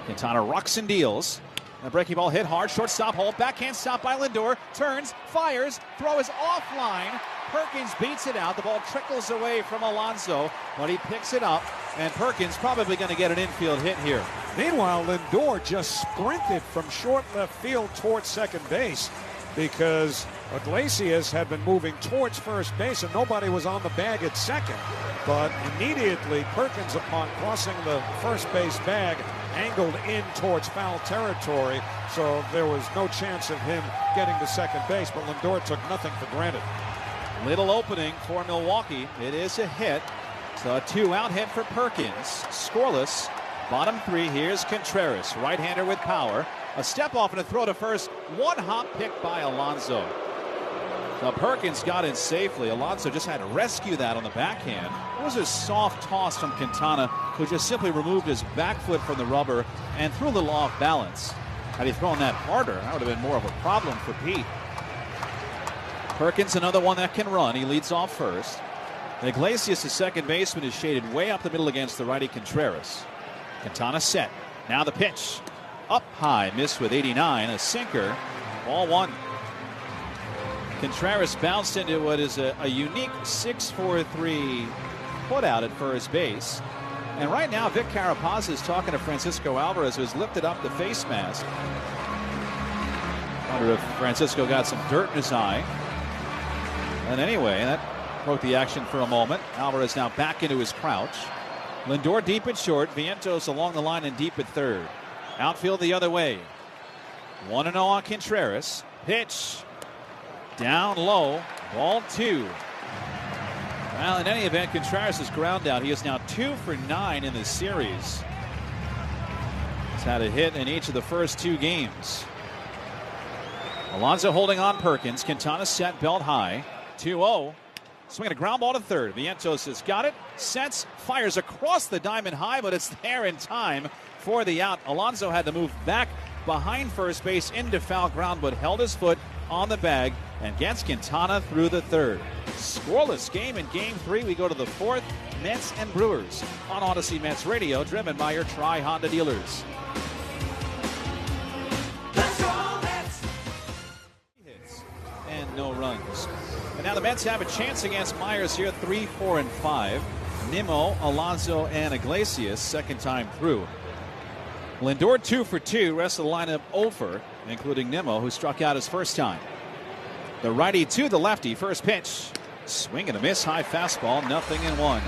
Quintana rocks and deals. A breaking ball hit hard. Shortstop hole. Backhand stop by Lindor. Turns, fires. Throw is offline. Perkins beats it out. The ball trickles away from Alonso, but he picks it up. And Perkins probably going to get an infield hit here. Meanwhile, Lindor just sprinted from short left field towards second base because Iglesias had been moving towards first base and nobody was on the bag at second. But immediately, Perkins, upon crossing the first base bag, angled in towards foul territory. So there was no chance of him getting to second base, but Lindor took nothing for granted. Little opening for Milwaukee. It is a hit. So a 2-out hit for Perkins. Scoreless. Bottom 3. Here's Contreras. Right-hander with power. A step off and a throw to first. 1-hop pick by Alonso. So Perkins got in safely. Alonso just had to rescue that on the backhand. It was a soft toss from Quintana, who just simply removed his back foot from the rubber and threw a little off balance. Had he thrown that harder, that would have been more of a problem for Pete. Perkins, another one that can run. He leads off first. Iglesias, the second baseman, is shaded way up the middle against the righty Contreras. Quintana set. Now the pitch. Up high, missed with 89. A sinker. Ball 1. Contreras bounced into what is a unique 6-4-3 put out at first base. And right now, Vic Carapaz is talking to Francisco Alvarez, who's lifted up the face mask. Wonder if Francisco got some dirt in his eye. And anyway, that broke the action for a moment. Alvarez now back into his crouch. Lindor deep at short. Vientos along the line and deep at third. Outfield the other way. 1-0 on Contreras. Pitch. Down low. Ball 2. Well, in any event, Contreras' ground out. He is now 2 for 9 in this series. He's had a hit in each of the first 2 games. Alonso holding on Perkins. Quintana set, belt high. 2-0. Swinging a ground ball to third. Vientos has got it. Sets, fires across the diamond high, but it's there in time for the out. Alonso had to move back behind first base into foul ground, but held his foot on the bag and gets Quintana through the third. Scoreless game in Game 3. We go to the 4th. Mets and Brewers on Odyssey Mets Radio, driven by your Tri-Honda dealers. Let's go, Mets! Hits and no runs. And now the Mets have a chance against Myers here, 3, 4, and 5. Nimmo, Alonso, and Iglesias, second time through. Lindor 2 for 2, rest of the lineup over, including Nimmo, who struck out his first time. The righty to the lefty, first pitch. Swing and a miss, high fastball, 0-1.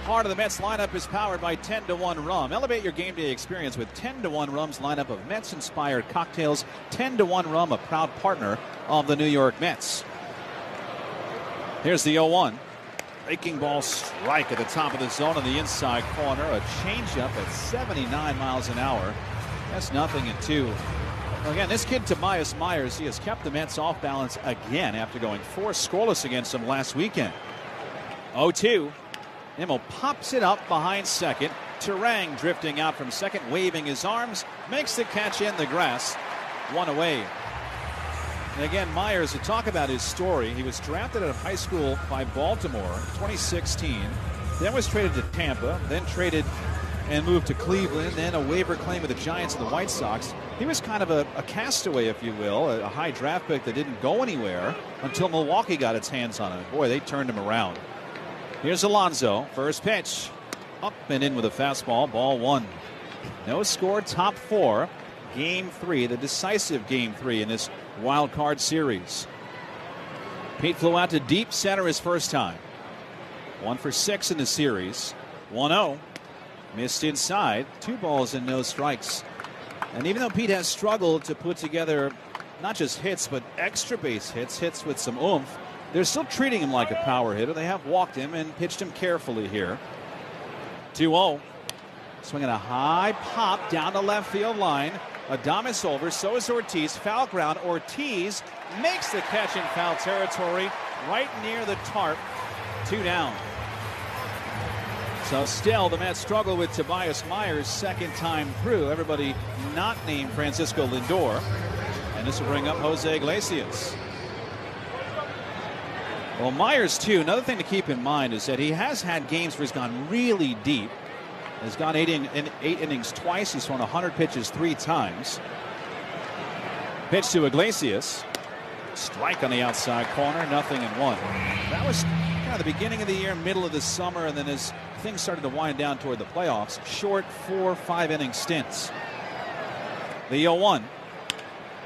part of the Mets lineup is powered by 10-to-1 Rum. Elevate your game day experience with 10-to-1 Rum's lineup of Mets-inspired cocktails. 10-to-1 Rum, a proud partner of the New York Mets. Here's the 0-1. Breaking ball strike at the top of the zone on the inside corner. A changeup at 79 miles an hour. That's 0-2. Well, again, this kid Tobias Myers, he has kept the Mets off balance again after going 4 scoreless against them last weekend. 0-2. Nimmo pops it up behind second. Terang drifting out from second, waving his arms, makes the catch in the grass. 1 away. And again, Myers, to talk about his story, he was drafted out of high school by Baltimore in 2016, then was traded to Tampa, then traded and moved to Cleveland, then a waiver claim with the Giants and the White Sox. He was kind of a castaway, if you will, a high draft pick that didn't go anywhere until Milwaukee got its hands on him. Boy, they turned him around. Here's Alonso, first pitch. Up and in with a fastball, ball 1. No score, top 4. Game 3, the decisive Game 3 in this wild card series. Pete flew out to deep center his first time. 1 for 6 in the series. 1-0. Missed inside. 2 balls and no strikes. And even though Pete has struggled to put together not just hits, but extra base hits with some oomph, they're still treating him like a power hitter. They have walked him and pitched him carefully here. 2-0. Swinging a high pop down the left field line. Adames over, so is Ortiz. Foul ground. Ortiz makes the catch in foul territory right near the tarp. 2 down. So still the Mets struggle with Tobias Myers second time through. Everybody not named Francisco Lindor. And this will bring up Jose Iglesias. Well, Myers, too, another thing to keep in mind is that he has had games where he's gone really deep. Has gone 8 innings twice. He's thrown 100 pitches 3 times. Pitch to Iglesias. Strike on the outside corner, 0-1. That was kind of the beginning of the year, middle of the summer, and then as things started to wind down toward the playoffs, short 4-5 inning stints. The 0-1.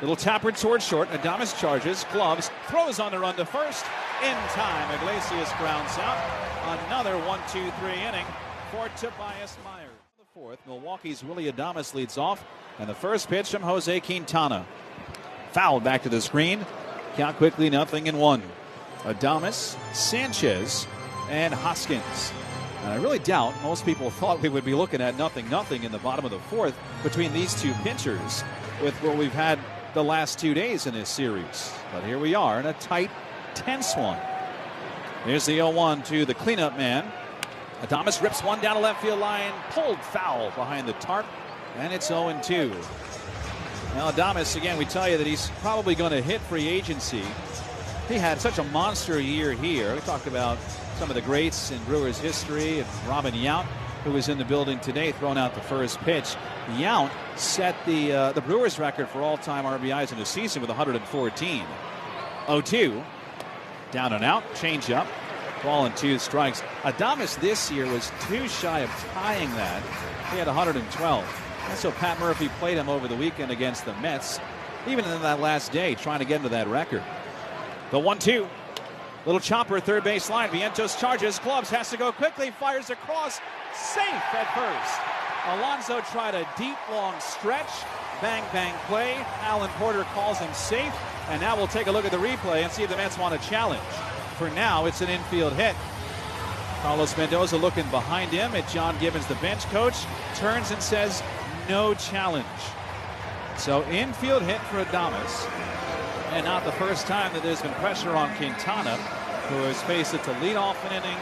Little tapper toward short. Adames charges, gloves, throws on the run to first. In time, Iglesias grounds out. Another 1-2-3 inning for Tobias Myers. The 4th, Milwaukee's Willy Adames leads off, and the first pitch from Jose Quintana. Fouled back to the screen. Count quickly, 0-1. Adames, Sanchez, and Hoskins. And I really doubt most people thought we would be looking at 0-0 in the bottom of the 4th between these 2 pitchers with what we've had the last 2 days in this series. But here we are in a tight, tense one. Here's the 0-1 to the cleanup man. Adames rips one down the left field line, pulled foul behind the tarp, and it's 0-2. Now Adames, again, we tell you that he's probably going to hit free agency. He had such a monster year here. We talked about some of the greats in Brewers history, and Robin Yount, who was in the building today, throwing out the first pitch. Yount set the Brewers record for all-time RBIs in a season with 114. 0-2. Down and out, changeup. Ball and 2 strikes. Adames this year was 2 shy of tying that. He had 112. And so Pat Murphy played him over the weekend against the Mets, even in that last day, trying to get into that record. The 1-2. Little chopper, third base line. Vientos charges, gloves, has to go quickly, fires across. Safe at first. Alonso tried a deep, long stretch. Bang, bang play. Alan Porter calls him safe. And now we'll take a look at the replay and see if the Mets want a challenge. For now, it's an infield hit. Carlos Mendoza looking behind him at John Gibbons, the bench coach. Turns and says, no challenge. So infield hit for Adames. And not the first time that there's been pressure on Quintana, who has faced it to lead off an inning,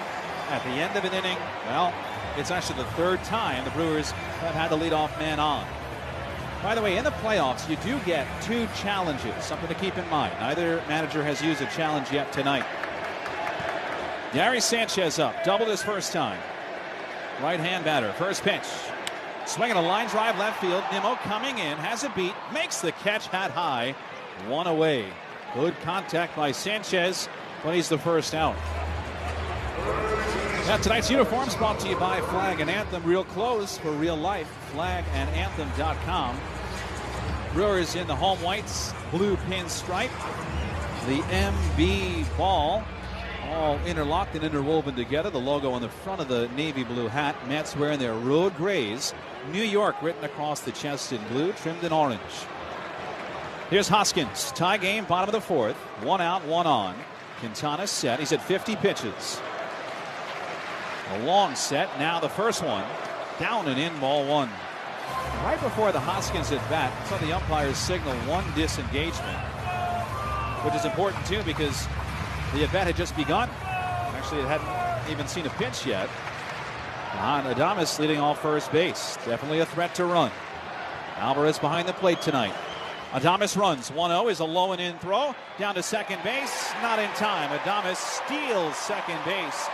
at the end of an inning. Well, it's actually the 3rd time the Brewers have had the leadoff man on. By the way, in the playoffs, you do get 2 challenges, something to keep in mind. Neither manager has used a challenge yet tonight. Gary Sanchez up, doubled his first time. Right-hand batter, first pitch. Swinging a line drive left field. Nimmo coming in, has a beat, makes the catch, hat high. 1 away. Good contact by Sanchez, but he's the first out. Now tonight's uniforms brought to you by Flag and Anthem. Real clothes for real life. FlagandAnthem.com. Brewers in the home whites, blue pinstripe. The MB ball all interlocked and interwoven together. The logo on the front of the navy blue hat. Mets wearing their road grays. New York written across the chest in blue, trimmed in orange. Here's Hoskins. Tie game, bottom of the fourth. 1 out, 1 on. Quintana set. He's at 50 pitches. A long set. Now the first one. Down and in, ball 1. Right before the Hoskins at bat, saw the umpires signal 1 disengagement, which is important too because the at bat had just begun. Actually, it hadn't even seen a pitch yet. Adames leading off first base. Definitely a threat to run. Alvarez behind the plate tonight. Adames runs. 1-0 is a low and in throw. Down to second base. Not in time. Adames steals second base.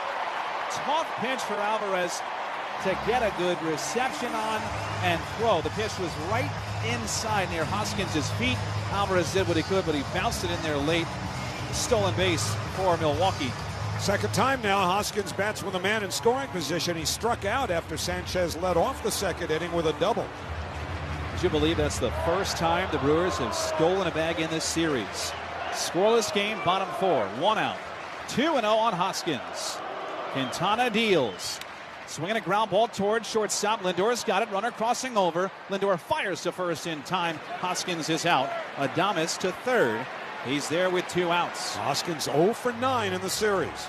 Tough pitch for Alvarez to get a good reception on and throw. The pitch was right inside near Hoskins' feet. Alvarez did what he could, but he bounced it in there late. Stolen base for Milwaukee. Second time now, Hoskins bats with a man in scoring position. He struck out after Sanchez led off the second inning with a double. Would you believe that's the first time the Brewers have stolen a bag in this series? Scoreless game, bottom 4, 1 out. 2-0 on Hoskins. Quintana deals. Swinging a ground ball towards shortstop. Lindor's got it. Runner crossing over. Lindor fires to first in time. Hoskins is out. Adames to third. He's there with 2 outs. Hoskins 0 for 9 in the series.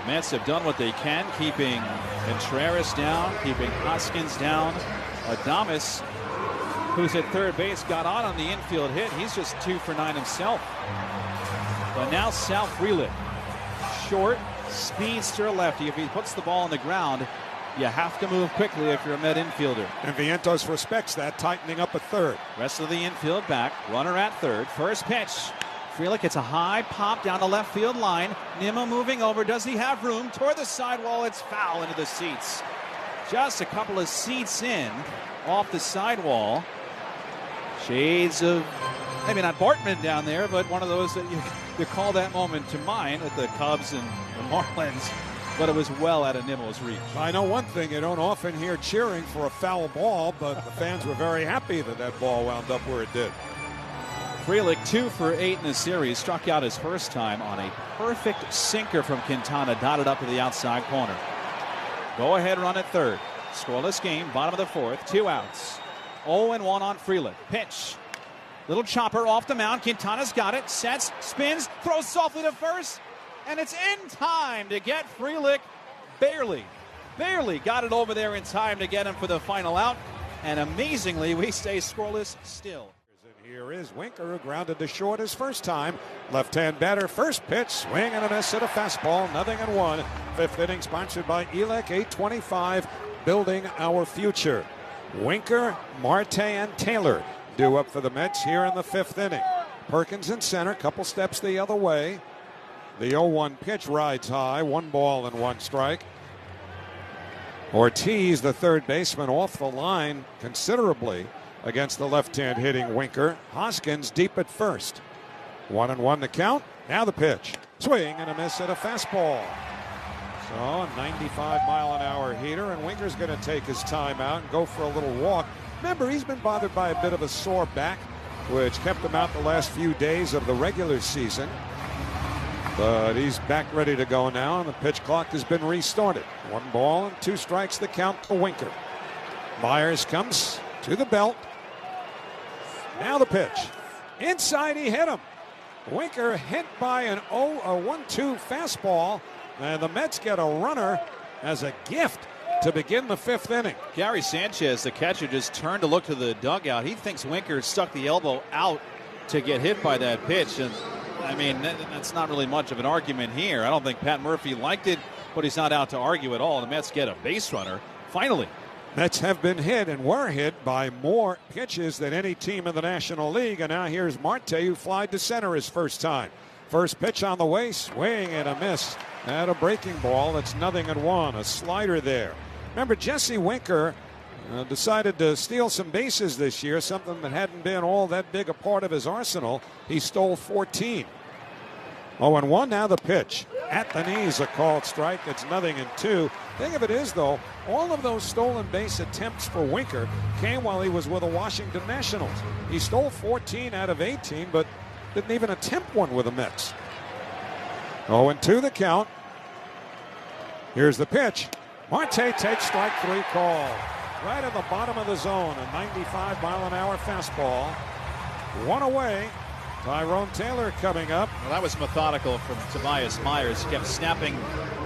The Mets have done what they can, keeping Contreras down, keeping Hoskins down. Adames, who's at third base, got on the infield hit. He's just 2 for 9 himself. But now Sal Frelick, short, speedster lefty. If he puts the ball on the ground, you have to move quickly if you're a Met infielder. And Vientos respects that, tightening up at third. Rest of the infield back. Runner at third. First pitch. Frelick gets a high pop down the left field line. Nimmo moving over. Does he have room? Toward the sidewall. It's foul into the seats. Just a couple of seats in off the sidewall. Shades of, maybe not Bartman down there, but one of those that you call that moment to mind at the Cubs and the Marlins. But it was well out of Nimmo's reach. I know one thing, you don't often hear cheering for a foul ball, but the fans were very happy that that ball wound up where it did. Frelick 2 for 8 in the series, struck out his first time on a perfect sinker from Quintana, dotted up to the outside corner. Go ahead run at third. Scoreless game, bottom of the fourth, 2 outs. 0-1 on Frelick. Pitch. Little chopper off the mound. Quintana's got it. Sets, spins, throws softly to first. And it's in time to get Frelick. Barely got it over there in time to get him for the final out. And amazingly, we stay scoreless still. And here is Winker, who grounded to short his first time. Left-hand batter, first pitch, swing and a miss at a fastball, 0-1. Fifth inning sponsored by Elec, 825, building our future. Winker, Marte, and Taylor due up for the Mets here in the fifth inning. Perkins in center, couple steps the other way. The 0-1 pitch rides high, 1 ball and 1 strike. Ortiz, the third baseman, off the line considerably against the left-hand hitting Winker. Hoskins deep at first. 1-1 the count. Now the pitch. Swing and a miss at a fastball. So a 95-mile-an-hour heater, and Winker's going to take his time out and go for a little walk. Remember, he's been bothered by a bit of a sore back, which kept him out the last few days of the regular season. But he's back ready to go now, and the pitch clock has been restarted. 1 ball and 2 strikes the count for Winker. Myers comes to the belt. Now the pitch. Inside, he hit him. Winker hit by a 1-2 fastball, and the Mets get a runner as a gift to begin the fifth inning. Gary Sanchez, the catcher, just turned to look to the dugout. He thinks Winker stuck the elbow out to get hit by that pitch, and I mean, that's not really much of an argument here. I don't think Pat Murphy liked it, but he's not out to argue at all. The Mets get a base runner, finally. Mets have been hit and were hit by more pitches than any team in the National League, and now here's Marte, who flied to center his first time. First pitch on the way, swing and a miss at a breaking ball. It's 0-1, a slider there. Remember, Jesse Winker decided to steal some bases this year, something that hadn't been all that big a part of his arsenal. He stole 14. 0-1, now the pitch. At the knees, a called strike. It's 0-2. Thing of it is, though, all of those stolen base attempts for Winker came while he was with the Washington Nationals. He stole 14 out of 18, but didn't even attempt one with the Mets. 0-2 the count. Here's the pitch. Marte takes strike 3 call. Right at the bottom of the zone. A 95-mile-an-hour fastball. 1 away. Tyrone Taylor coming up. Well, that was methodical from Tobias Myers. He kept snapping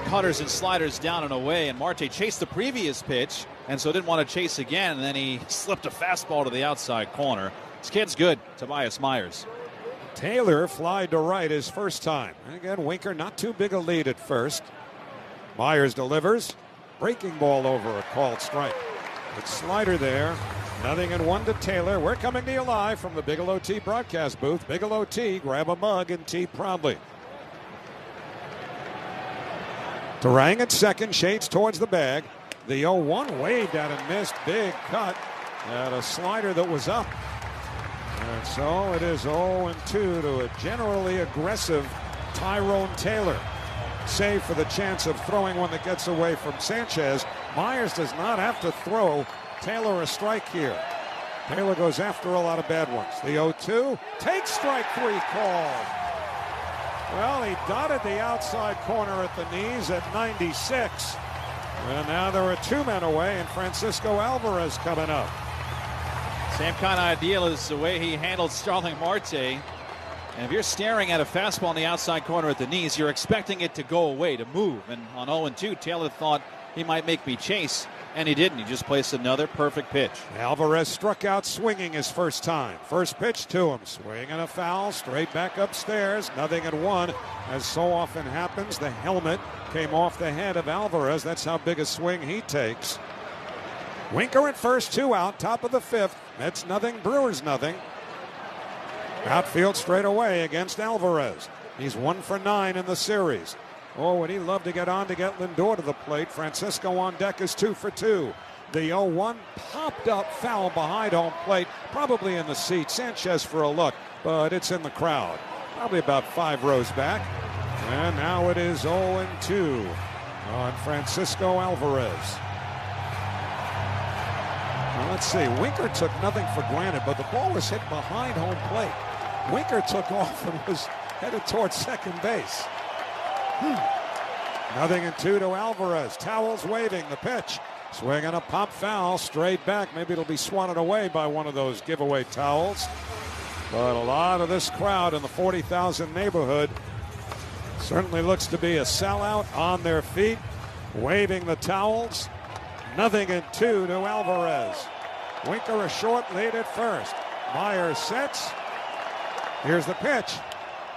cutters and sliders down and away, and Marte chased the previous pitch, and so didn't want to chase again, and then he slipped a fastball to the outside corner. This kid's good, Tobias Myers. Taylor flied to right his first time. And again, Winker not too big a lead at first. Myers delivers. Breaking ball over a called strike. It's slider there. 0-1 to Taylor. We're coming to you live from the Bigelow Tea broadcast booth. Bigelow Tea, grab a mug and tea proudly. Turang at second, shades towards the bag. The 0-1 waved at and missed. Big cut at a slider that was up. And so it is 0-2 to a generally aggressive Tyrone Taylor. Save for the chance of throwing one that gets away from Sanchez. Myers does not have to throw Taylor a strike here. Taylor goes after a lot of bad ones. The 0-2 takes strike 3 call. Well, he dotted the outside corner at the knees at 96. And now there are 2 men away, and Francisco Alvarez coming up. Same kind of ideal as the way he handled Starling Marte. And if you're staring at a fastball on the outside corner at the knees, you're expecting it to go away, to move. And on 0-2, Taylor thought he might make me chase, and he didn't. He just placed another perfect pitch. Alvarez struck out swinging his first time. First pitch to him. Swing and a foul, straight back upstairs. 0-1. As so often happens, the helmet came off the head of Alvarez. That's how big a swing he takes. Winker at first, 2 out, top of the 5th. Mets 0, Brewers 0. Outfield straight away against Alvarez. He's 1 for 9 in the series. Oh, would he love to get on to get Lindor to the plate. Francisco on deck is 2 for 2. The 0-1 popped up foul behind home plate, probably in the seat. Sanchez for a look, but it's in the crowd. Probably about 5 rows back. And now it is 0-2 on Francisco Alvarez. Now let's see. Winker took nothing for granted, but the ball was hit behind home plate. Winker took off and was headed towards second base. 0-2 to Alvarez. Towels waving. The pitch. Swing and a pop foul. Straight back. Maybe it'll be swatted away by one of those giveaway towels. But a lot of this crowd in the 40,000 neighborhood certainly looks to be a sellout, on their feet, waving the towels. 0-2 to Alvarez. Winker a short lead at first. Myers sets. Here's the pitch.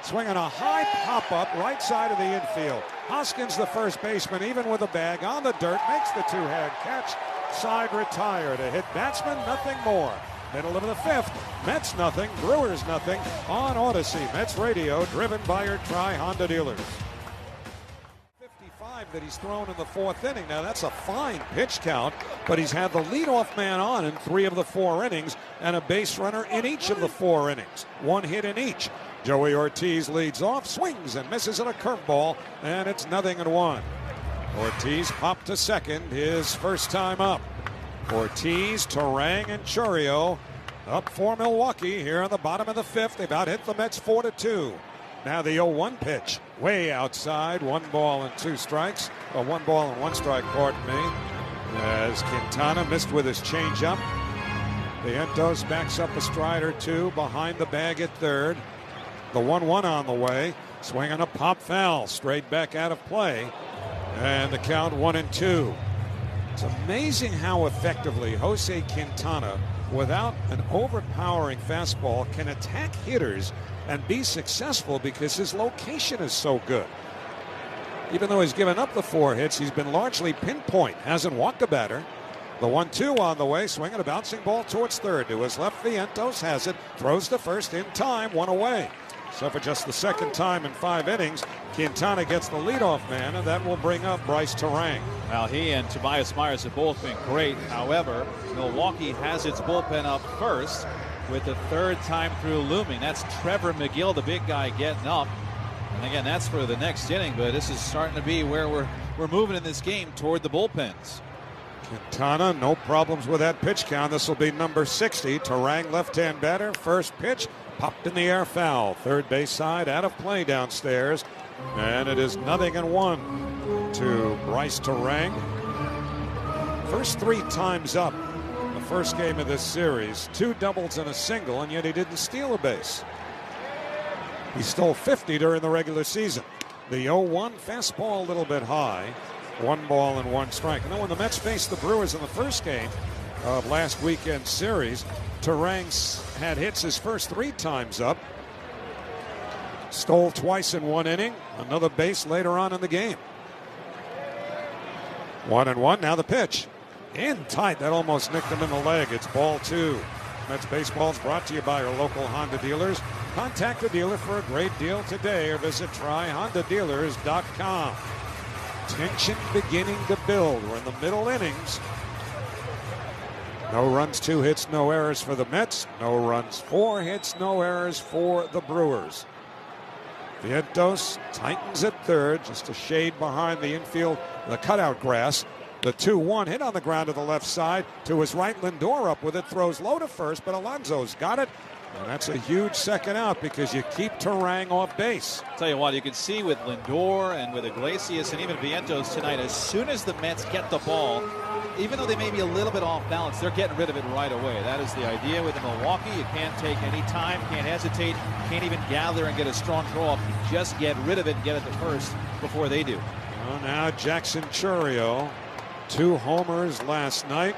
Swinging a high pop-up right side of the infield. Hoskins, the first baseman, even with a bag on the dirt, makes the 2-hand catch. Side retired. A hit batsman, nothing more. Middle of the 5th. Mets 0, Brewers 0 on Odyssey. Mets Radio, driven by your Tri-Honda dealers. 55 that he's thrown in the 4th inning. Now that's a fine pitch count, but he's had the leadoff man on in 3 of the 4 innings and a base runner in each of the 4 innings. 1 hit in each. Joey Ortiz leads off, swings and misses at a curveball, and it's 0-1. Ortiz popped to second, his first time up. Ortiz, Turang, and Chourio up for Milwaukee here on the bottom of the 5th. They've out hit the Mets 4-2. Now the 0-1 pitch, way outside, 1 ball and 2 strikes. 1 ball and 1 strike, pardon me. As Quintana missed with his changeup. Vientos backs up a stride or 2 behind the bag at third. The 1-1 on the way. Swinging a pop foul, straight back out of play. And the count 1-2. It's amazing how effectively Jose Quintana, without an overpowering fastball, can attack hitters and be successful because his location is so good. Even though he's given up the 4 hits, he's been largely pinpoint, hasn't walked a batter. The 1-2 on the way, swinging a bouncing ball towards third. To his left, Vientos has it, throws to first in time, 1 away. So for just the 2nd time in 5 innings, Quintana gets the leadoff man, and that will bring up Bryce Turang. Well, he and Tobias Myers have both been great. However, Milwaukee has its bullpen up first with the 3rd time through looming. That's Trevor McGill, the big guy, getting up. And again, that's for the next inning, but this is starting to be where we're moving in this game toward the bullpens. Quintana, no problems with that pitch count. This will be number 60. Turang, left-hand batter. First pitch, popped in the air, foul. Third base side, out of play downstairs. And it is 0-1 to Bryce Terang. First 3 times up the first game of this series. 2 doubles and a single, and yet he didn't steal a base. He stole 50 during the regular season. The 0-1 fastball a little bit high. 1 ball and 1 strike. And then when the Mets faced the Brewers in the first game of last weekend's series, Terang had hits his first 3 times up. Stole twice in 1 inning. Another base later on in the game. 1-1. Now the pitch. In tight. That almost nicked him in the leg. It's ball 2. Mets baseball is brought to you by our local Honda dealers. Contact the dealer for a great deal today or visit tryhondadealers.com. Tension beginning to build. We're in the middle innings. No runs, 2 hits, no errors for the Mets. No runs, 4 hits, no errors for the Brewers. Vientos tightens at third, just a shade behind the infield, the cutout grass. The 2-1 hit on the ground to the left side. To his right, Lindor up with it, throws low to first, but Alonso's got it. And that's a huge second out because you keep Terang off base. Tell you what, you can see with Lindor and with Iglesias and even Vientos tonight, as soon as the Mets get the ball, even though they may be a little bit off balance, they're getting rid of it right away. That is the idea with Milwaukee. You can't take any time, can't hesitate, can't even gather and get a strong throw up. Just get rid of it and get it to first before they do. Well, now Jackson Chourio, 2 homers last night.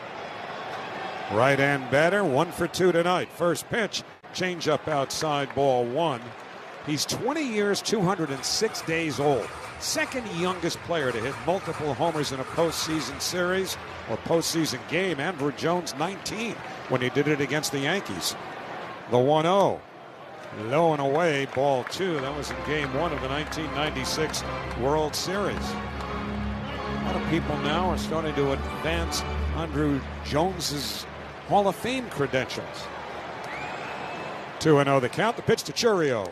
Right-hand batter, 1 for 2 tonight. First pitch, change-up outside, ball 1. He's 20 years, 206 days old. Second youngest player to hit multiple homers in a postseason series or postseason game. Andrew Jones, 19, when he did it against the Yankees. The 1-0. Low and away, ball 2. That was in game 1 of the 1996 World Series. A lot of people now are starting to advance Andrew Jones's Hall of Fame credentials. 2-0 the count. The pitch to Chourio.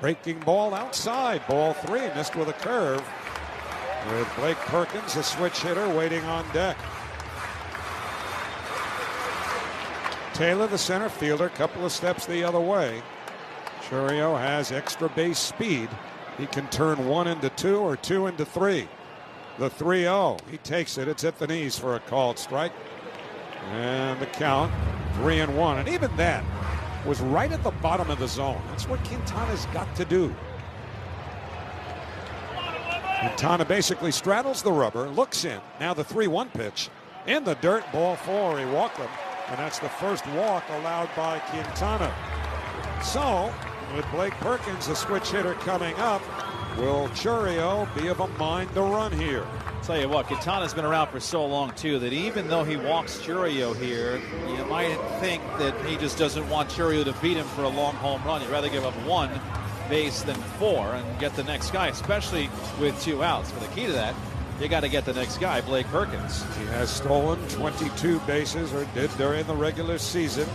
Breaking ball outside. Ball 3. Missed with a curve. With Blake Perkins, a switch hitter, waiting on deck. Taylor, the center fielder, couple of steps the other way. Chourio has extra base speed. He can turn 1 into 2 or 2 into 3. The 3-0. He takes it. It's at the knees for a called strike. And the count, 3-1. And even that was right at the bottom of the zone. That's what Quintana's got to do. Quintana basically straddles the rubber, looks in. Now the 3-1 pitch. In the dirt, ball 4. He walked him. And that's the first walk allowed by Quintana. So, with Blake Perkins, the switch hitter, coming up, will Chourio be of a mind to run here? Tell you what, Quintana's been around for so long, too, that even though he walks Chourio here, you might think that he just doesn't want Chourio to beat him for a long home run. He'd rather give up 1 base than 4 and get the next guy, especially with 2 outs. But the key to that, you got to get the next guy, Blake Perkins. He has stolen 22 bases, or did during the regular season.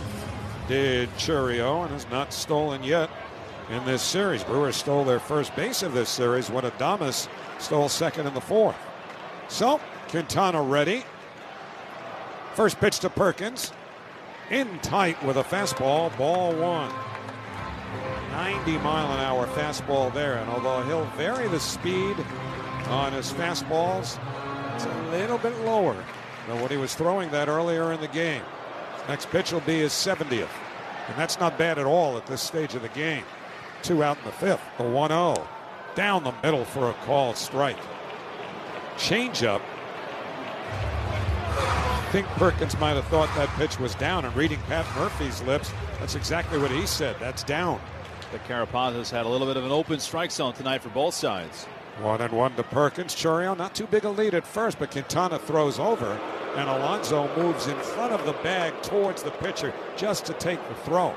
Did Chourio, and has not stolen yet in this series. Brewers stole their first base of this series when Adames stole second in the 4th. So, Quintana ready. First pitch to Perkins. In tight with a fastball, ball 1. 90-mile-an-hour fastball there. And although he'll vary the speed on his fastballs, it's a little bit lower than what he was throwing that earlier in the game. Next pitch will be his 70th. And that's not bad at all at this stage of the game. 2 out in the 5th. The 1-0. Down the middle for a called strike. Changeup. I think Perkins might have thought that pitch was down, and reading Pat Murphy's lips, that's exactly what he said. That's down. The Carapazos had a little bit of an open strike zone tonight for both sides. 1-1 to Perkins. Chourio, not too big a lead at first, but Quintana throws over, and Alonso moves in front of the bag towards the pitcher just to take the throw.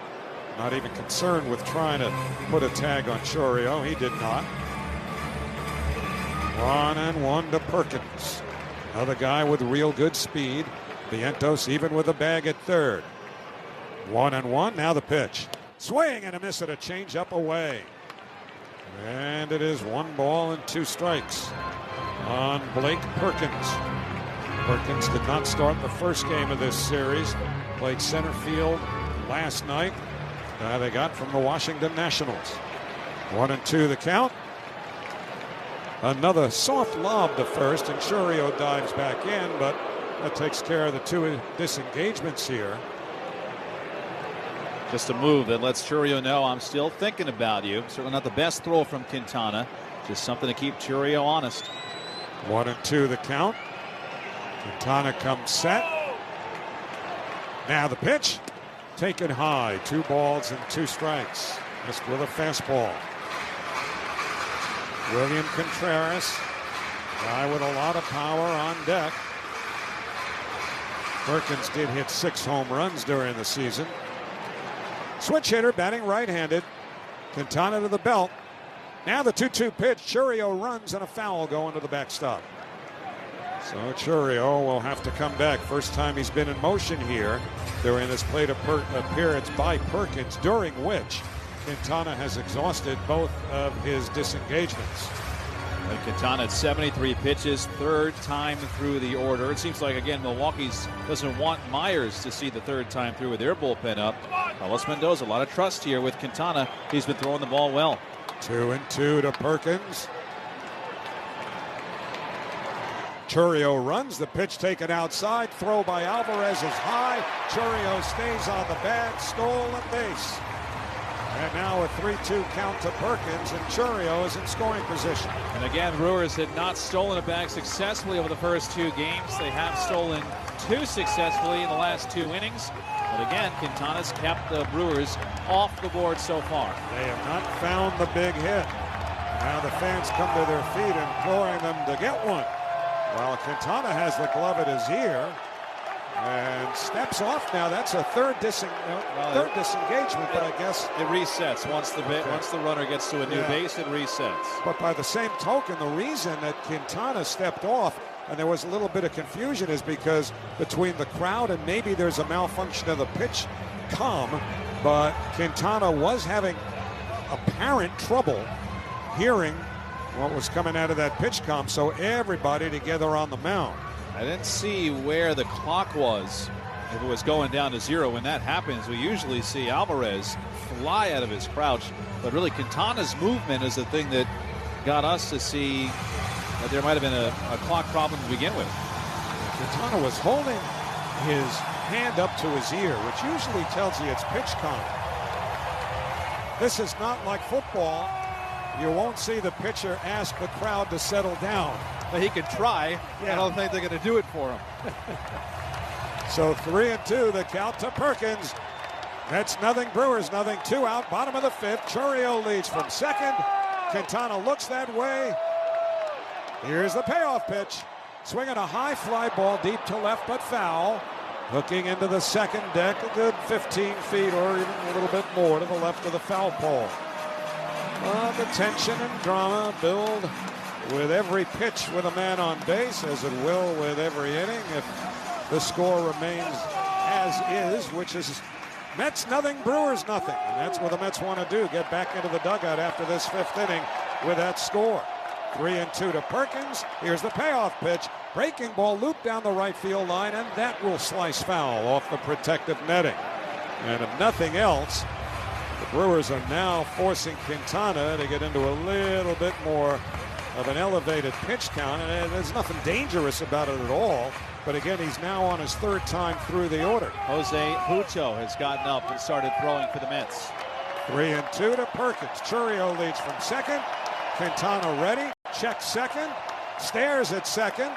Not even concerned with trying to put a tag on Chourio. He did not. 1-1 to Perkins. Another guy with real good speed. Vientos even with a bag at third. 1-1. Now the pitch. Swing and a miss at a changeup away. And it is 1 ball and 2 strikes on Blake Perkins. Perkins did not start the first game of this series. Played center field last night. They got from the Washington Nationals. 1-2 the count. Another soft lob to first, and Chourio dives back in, but that takes care of the two disengagements here. Just a move that lets Chourio know I'm still thinking about you. Certainly not the best throw from Quintana. Just something to keep Chourio honest. 1-2 the count. Quintana comes set. Now the pitch. Taken high. 2 balls and 2 strikes. Missed with a fastball. William Contreras, guy with a lot of power on deck. Perkins did hit 6 home runs during the season. Switch hitter batting right-handed. Quintana to the belt. Now the 2-2 pitch. Chourio runs and a foul going to the backstop. So Chourio will have to come back. First time he's been in motion here during this plate appearance by Perkins, during which Quintana has exhausted both of his disengagements. And Quintana at 73 pitches, 3rd time through the order. It seems like, again, Milwaukee's doesn't want Myers to see the 3rd time through with their bullpen up. Carlos Mendoza, a lot of trust here with Quintana. He's been throwing the ball well. 2-2 to Perkins. Chourio runs, the pitch taken outside. Throw by Alvarez is high. Chourio stays on the bag, stolen base. And now a 3-2 count to Perkins, and Chourio is in scoring position. And again, Brewers had not stolen a bag successfully over the first 2 games. They have stolen 2 successfully in the last 2 innings. But again, Quintana's kept the Brewers off the board so far. They have not found the big hit. Now the fans come to their feet, imploring them to get one. While Quintana has the glove at his ear and steps off now. That's a third disengagement, but I guess it resets once the runner gets to a new base. It resets. But by the same token, the reason that Quintana stepped off, and there was a little bit of confusion, is because between the crowd and maybe there's a malfunction of the pitch comm, but Quintana was having apparent trouble hearing what was coming out of that pitch comm, so everybody together on the mound. I didn't see where the clock was, if it was going down to 0. When that happens, we usually see Alvarez fly out of his crouch, but really Quintana's movement is the thing that got us to see that there might have been a clock problem to begin with. Quintana was holding his hand up to his ear, which usually tells you it's pitch comm. This is not like football. You won't see the pitcher ask the crowd to settle down. But he could try. Yeah. I don't think they're going to do it for him. So 3-2 the count to Perkins. Mets nothing, Brewers nothing. 2 out, bottom of the 5th. Chourio leads from second. Quintana looks that way. Here's the payoff pitch. Swinging a high fly ball deep to left, but foul. Hooking into the second deck, a good 15 feet or even a little bit more to the left of the foul pole. The tension and drama build with every pitch with a man on base, as it will with every inning if the score remains as is, which is Mets nothing, Brewers nothing. And that's what the Mets want to do, get back into the dugout after this 5th inning with that score. 3-2 to Perkins. Here's the payoff pitch. Breaking ball looped down the right field line, and that will slice foul off the protective netting. And if nothing else, the Brewers are now forcing Quintana to get into a little bit more of an elevated pitch count, and there's nothing dangerous about it at all. But again, he's now on his 3rd time through the order. Jose Pucho has gotten up and started throwing for the Mets. 3-2 to Perkins. Chourio leads from second. Quintana ready. Checks second. Stares at second.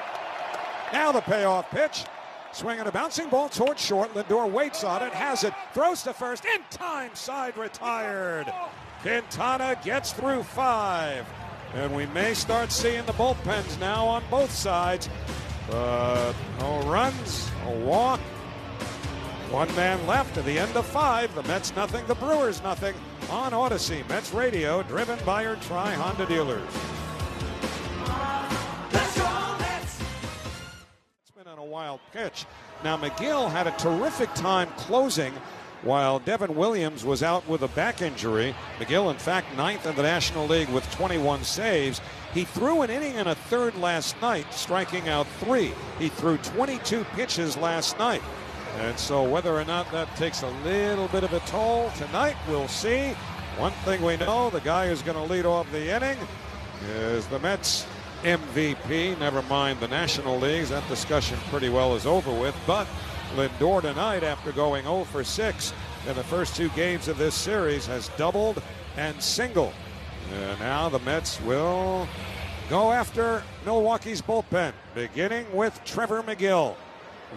Now the payoff pitch. Swinging a bouncing ball towards short. Lindor waits on it, has it, throws to first. In time, side retired. Quintana gets through 5. And we may start seeing the bullpens now on both sides. But no runs, a walk. 1 man left at the end of 5. The Mets nothing, the Brewers nothing. On Odyssey, Mets Radio, driven by your Tri-Honda dealers. Let's go, Mets! It's been on a wild pitch. Now McGill had a terrific time closing while Devin Williams was out with a back injury. McGill, in fact, 9th in the National League with 21 saves. He threw an inning and a third last night, striking out 3. He threw 22 pitches last night. And so whether or not that takes a little bit of a toll tonight, we'll see. One thing we know, the guy who's going to lead off the inning is the Mets MVP, never mind the National Leagues. That discussion pretty well is over with. But Lindor tonight, after going 0 for 6 in the first 2 games of this series, has doubled and singled. And now the Mets will go after Milwaukee's bullpen, beginning with Trevor McGill.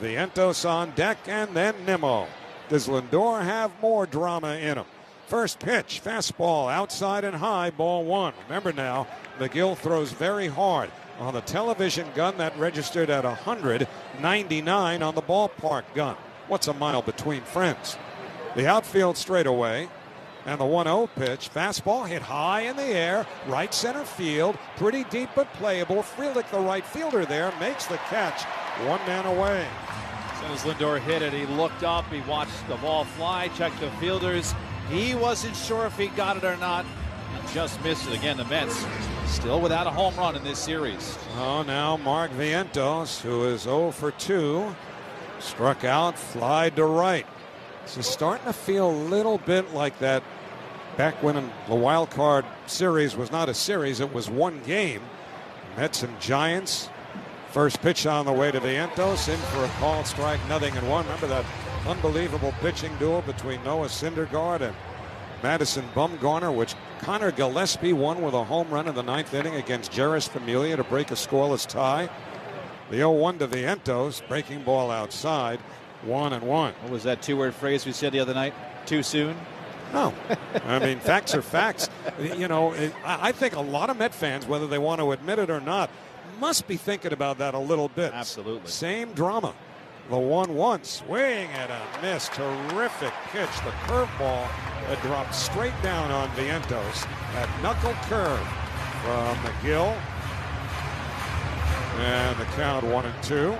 Vientos on deck, and then Nimmo. Does Lindor have more drama in him? First pitch, fastball, outside and high, ball 1. Remember now, McGill throws very hard. On the television gun, that registered at 199 on the ballpark gun. What's a mile between friends? The outfield straightaway, and the 1-0 pitch, fastball hit high in the air, right center field, pretty deep but playable. Frelick, the right fielder there, makes the catch, 1 man away. As soon as Lindor hit it, he looked up, he watched the ball fly, checked the fielders. He wasn't sure if he got it or not. He just missed it. Again, the Mets still without a home run in this series. Oh, now Mark Vientos, who is 0 for 2, struck out, flied to right. So starting to feel a little bit like that back when the wild card series was not a series, it was one game. Mets and Giants. First pitch on the way to Vientos, in for a called strike, 0-1. Remember that unbelievable pitching duel between Noah Syndergaard and Madison Bumgarner, which Connor Gillespie won with a home run in the 9th inning against Jeurys Familia to break a scoreless tie. The 0-1 to Vientos, breaking ball outside, 1-1. What was that 2-word phrase we said the other night? Too soon? No. I mean, facts are facts. You know, I think a lot of Met fans, whether they want to admit it or not, must be thinking about that a little bit. Absolutely. Same drama. The 1-1, swing and a miss. Terrific pitch. The curveball that dropped straight down on Vientos. That knuckle curve from McGill. And the count 1-2.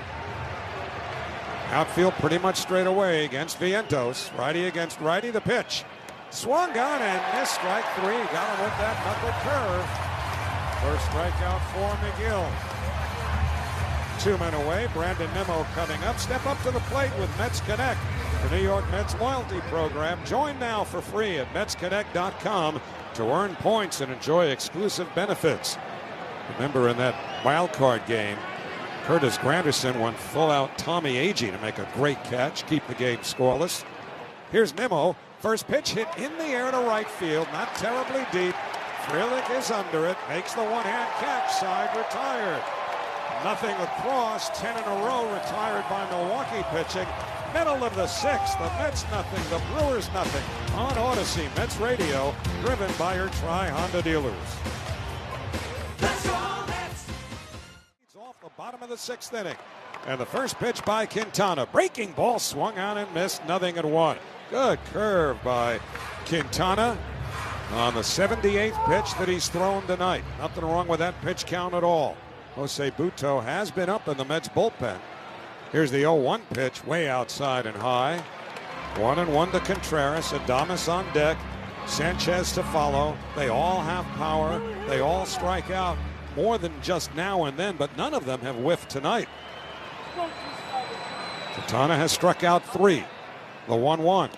Outfield pretty much straight away against Vientos. Righty against righty. The pitch. Swung on and missed, strike 3. Got him with that knuckle curve. First strikeout for McGill. 2 men away. Brandon Nimmo coming up. Step up to the plate with Mets Connect, the New York Mets loyalty program. Join now for free at MetsConnect.com to earn points and enjoy exclusive benefits. Remember, in that wild card game, Curtis Granderson went full out Tommy Agee to make a great catch, keep the game scoreless. Here's Nimmo. First pitch hit in the air to right field, not terribly deep. Frelick is under it, makes the one-hand catch, side retired. Nothing across, 10 in a row retired by Milwaukee pitching. Middle of the 6th, the Mets nothing, the Brewers nothing. On Odyssey, Mets Radio, driven by your Tri-Honda dealers. Let's go, Mets! It's off the bottom of the 6th inning. And the first pitch by Quintana. Breaking ball swung on and missed, 0-1. Good curve by Quintana on the 78th pitch that he's thrown tonight. Nothing wrong with that pitch count at all. Jose Butto has been up in the Mets bullpen. Here's the 0-1 pitch, way outside and high. 1-1 to Contreras. Adames on deck. Sanchez to follow. They all have power. They all strike out more than just now and then, but none of them have whiffed tonight. Quintana has struck out 3. The 1-1.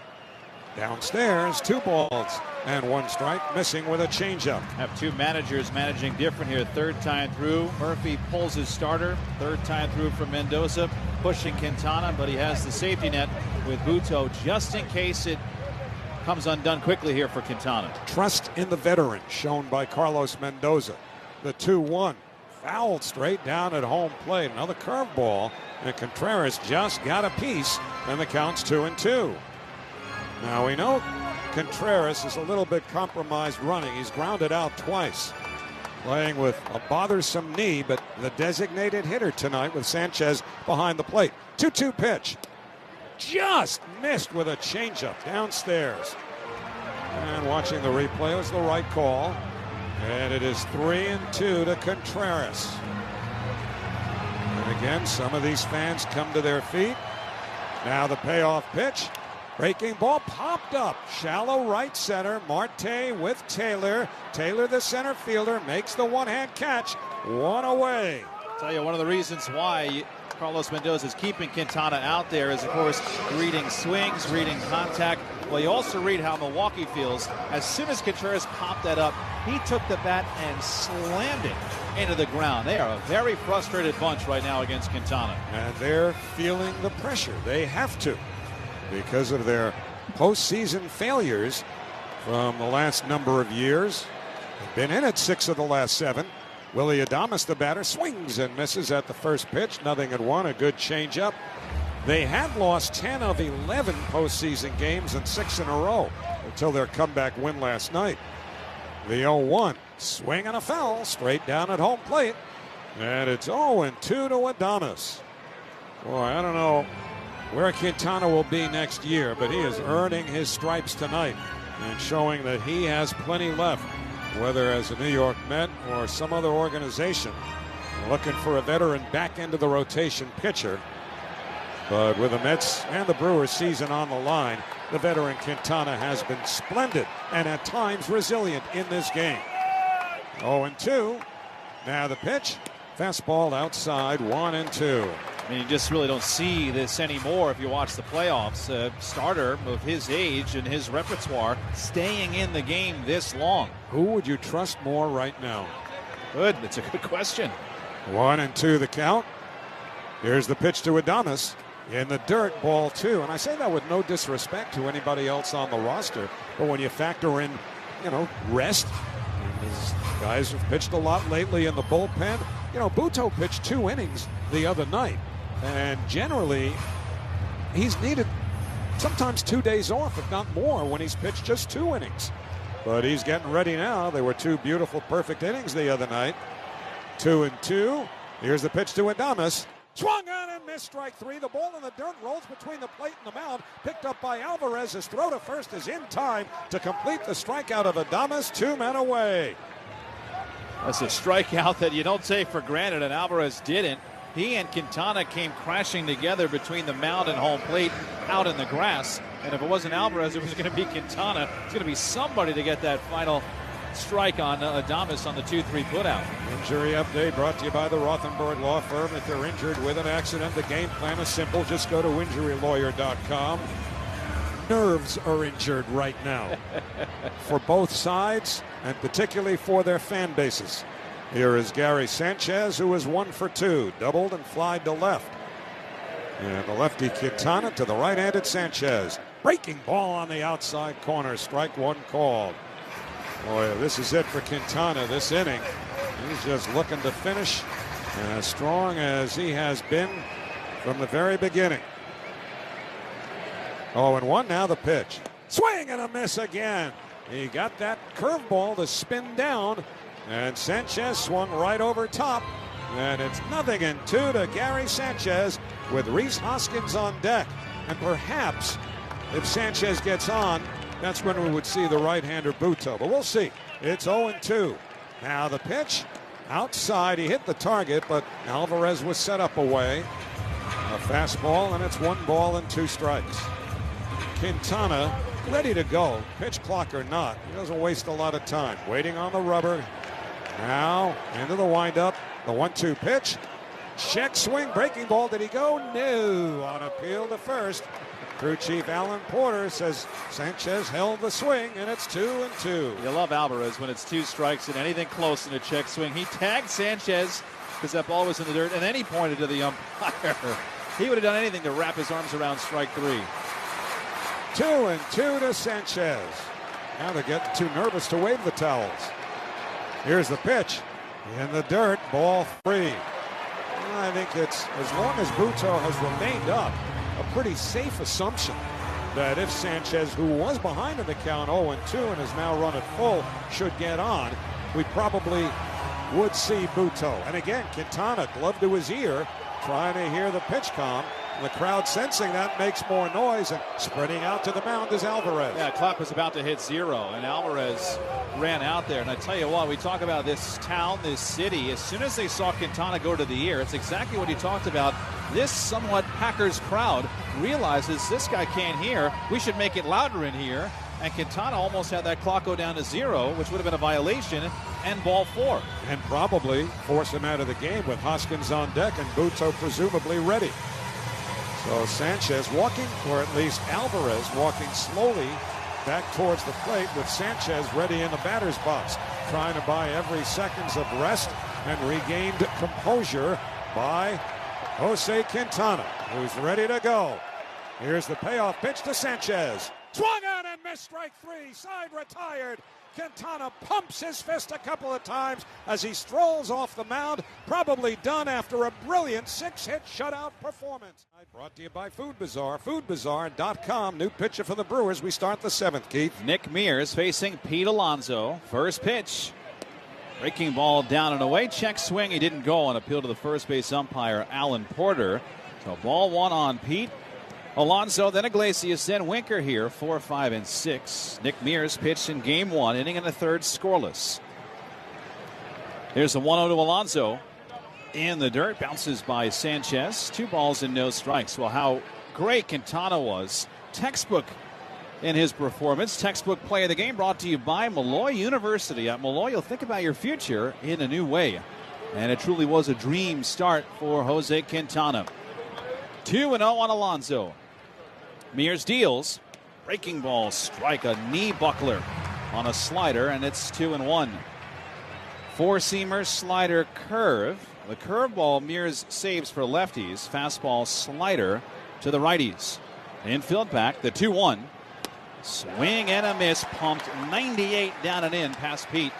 Downstairs, 2 balls and 1 strike, missing with a changeup. Have 2 managers managing different here. Third time through, Murphy pulls his starter. Third time through for Mendoza, pushing Quintana, but he has the safety net with Butto just in case it comes undone quickly here for Quintana. Trust in the veteran shown by Carlos Mendoza. The 2-1, fouled straight down at home plate. Another curveball, and Contreras just got a piece, and the count's 2-2. Now we know Contreras is a little bit compromised running. He's grounded out twice, playing with a bothersome knee, but the designated hitter tonight with Sanchez behind the plate. 2-2 pitch. Just missed with a changeup downstairs. And watching the replay, it was the right call. And it is 3-2 to Contreras. And again, some of these fans come to their feet. Now the payoff pitch. Breaking ball popped up. Shallow right center. Marte with Taylor. Taylor, the center fielder, makes the one-hand catch. 1 away. I'll tell you, one of the reasons why Carlos Mendoza is keeping Quintana out there is, of course, reading swings, reading contact. Well, you also read how Milwaukee feels. As soon as Contreras popped that up, he took the bat and slammed it into the ground. They are a very frustrated bunch right now against Quintana. And they're feeling the pressure. They have to because of their postseason failures from the last number of years. They've been in it 6 of the last 7. Willie Adames, the batter, swings and misses at the first pitch. 0-1, a good changeup. They had lost 10 of 11 postseason games and 6 in a row until their comeback win last night. The 0-1, swing and a foul straight down at home plate. And it's 0-2 to Adames. Boy, I don't know where Quintana will be next year, but he is earning his stripes tonight and showing that he has plenty left, whether as a New York Met or some other organization looking for a veteran back into the rotation pitcher. But with the Mets and the Brewers season on the line, the veteran Quintana has been splendid and at times resilient in this game. 0-2. Now the pitch. Fastball outside, 1-2. I mean, you just really don't see this anymore if you watch the playoffs. A starter of his age and his repertoire staying in the game this long. Who would you trust more right now? Good. That's a good question. 1-2 the count. Here's the pitch to Adames. In the dirt, ball 2. And I say that with no disrespect to anybody else on the roster. But when you factor in, rest, these guys have pitched a lot lately in the bullpen. Buto pitched 2 innings the other night. And generally, he's needed sometimes 2 days off, if not more, when he's pitched just 2 innings. But he's getting ready now. There were 2 beautiful, perfect innings the other night. 2-2. Here's the pitch to Adames. Swung on and missed, strike 3. The ball in the dirt rolls between the plate and the mound. Picked up by Alvarez. His throw to first is in time to complete the strikeout of Adames. 2 men away. That's a strikeout that you don't take for granted, and Alvarez didn't. He and Quintana came crashing together between the mound and home plate out in the grass. And if it wasn't Alvarez, it was going to be Quintana. It's going to be somebody to get that final strike on Adames on the 2-3 putout. Injury update brought to you by the Rothenberg Law Firm. If you're injured with an accident, the game plan is simple. Just go to injurylawyer.com. Nerves are injured right now for both sides and particularly for their fan bases. Here is Gary Sanchez, who is 1 for 2, doubled and flied to left. And the lefty Quintana to the right-handed Sanchez. Breaking ball on the outside corner, strike 1 called. Boy, this is it for Quintana this inning. He's just looking to finish as strong as he has been from the very beginning. 0-1 now the pitch. Swing and a miss again. He got that curveball to spin down, and Sanchez swung right over top. And it's 0-2 to Gary Sanchez with Rhys Hoskins on deck. And perhaps if Sanchez gets on, that's when we would see the right-hander Buto. But we'll see. It's 0-2. Now the pitch. Outside, he hit the target, but Alvarez was set up away. A fastball, and it's 1 ball and 2 strikes. Quintana ready to go, pitch clock or not. He doesn't waste a lot of time. Waiting on the rubber. Now into the windup. The 1-2 pitch. Check swing, breaking ball. Did he go? No. On appeal to first. Crew chief Alan Porter says Sanchez held the swing, and it's 2-2. You love Alvarez when it's 2 strikes and anything close in a check swing. He tagged Sanchez because that ball was in the dirt, and then he pointed to the umpire. He would have done anything to wrap his arms around strike 3. 2-2 to Sanchez. Now they're getting too nervous to wave the towels. Here's the pitch. In the dirt, ball 3. I think it's, as long as Buto has remained up, a pretty safe assumption that if Sanchez, who was behind in the count 0-2 and is now run at full, should get on, we probably would see Buto. And again, Quintana, glove to his ear, trying to hear the pitch com. The crowd sensing that makes more noise, and spreading out to the mound is Alvarez. Yeah, clock was about to hit 0, and Alvarez ran out there. And I tell you what, we talk about this town, this city. As soon as they saw Quintana go to the ear, it's exactly what he talked about. This somewhat Packers crowd realizes this guy can't hear. We should make it louder in here. And Quintana almost had that clock go down to 0, which would have been a violation, and ball 4. And probably force him out of the game with Hoskins on deck and Buto presumably ready. So Sanchez walking, or at least Alvarez walking slowly back towards the plate with Sanchez ready in the batter's box, trying to buy every seconds of rest and regained composure by Jose Quintana, who's ready to go. Here's the payoff pitch to Sanchez. Swung on and missed, strike three, side retired. Quintana pumps his fist a couple of times as he strolls off the mound, probably done after a brilliant 6-hit shutout performance. Brought to you by Food Bazaar, foodbazaar.com. New pitcher for the Brewers. We start the seventh, Keith. Nick Mears facing Pete Alonso. First pitch. Breaking ball down and away. Check swing. He didn't go on appeal to the first base umpire, Alan Porter. So ball one on Pete Alonso, then Iglesias, then Winker here, 4, 5, and 6. Nick Mears pitched in game one, inning and a third, scoreless. Here's the 1-0 to Alonso. In the dirt, bounces by Sanchez. 2 balls and no strikes. Well, how great Quintana was. Textbook in his performance. Textbook play of the game brought to you by Malloy University. At Malloy, you'll think about your future in a new way. And it truly was a dream start for Jose Quintana. 2-0 on Alonso. Mears deals. Breaking ball, strike, a knee buckler on a slider, and it's 2-1. Four-seamer, slider, curve. The curveball Mears saves for lefties. Fastball, slider to the righties. Infield back, the 2-1. Swing and a miss, pumped 98 down and in past Pete.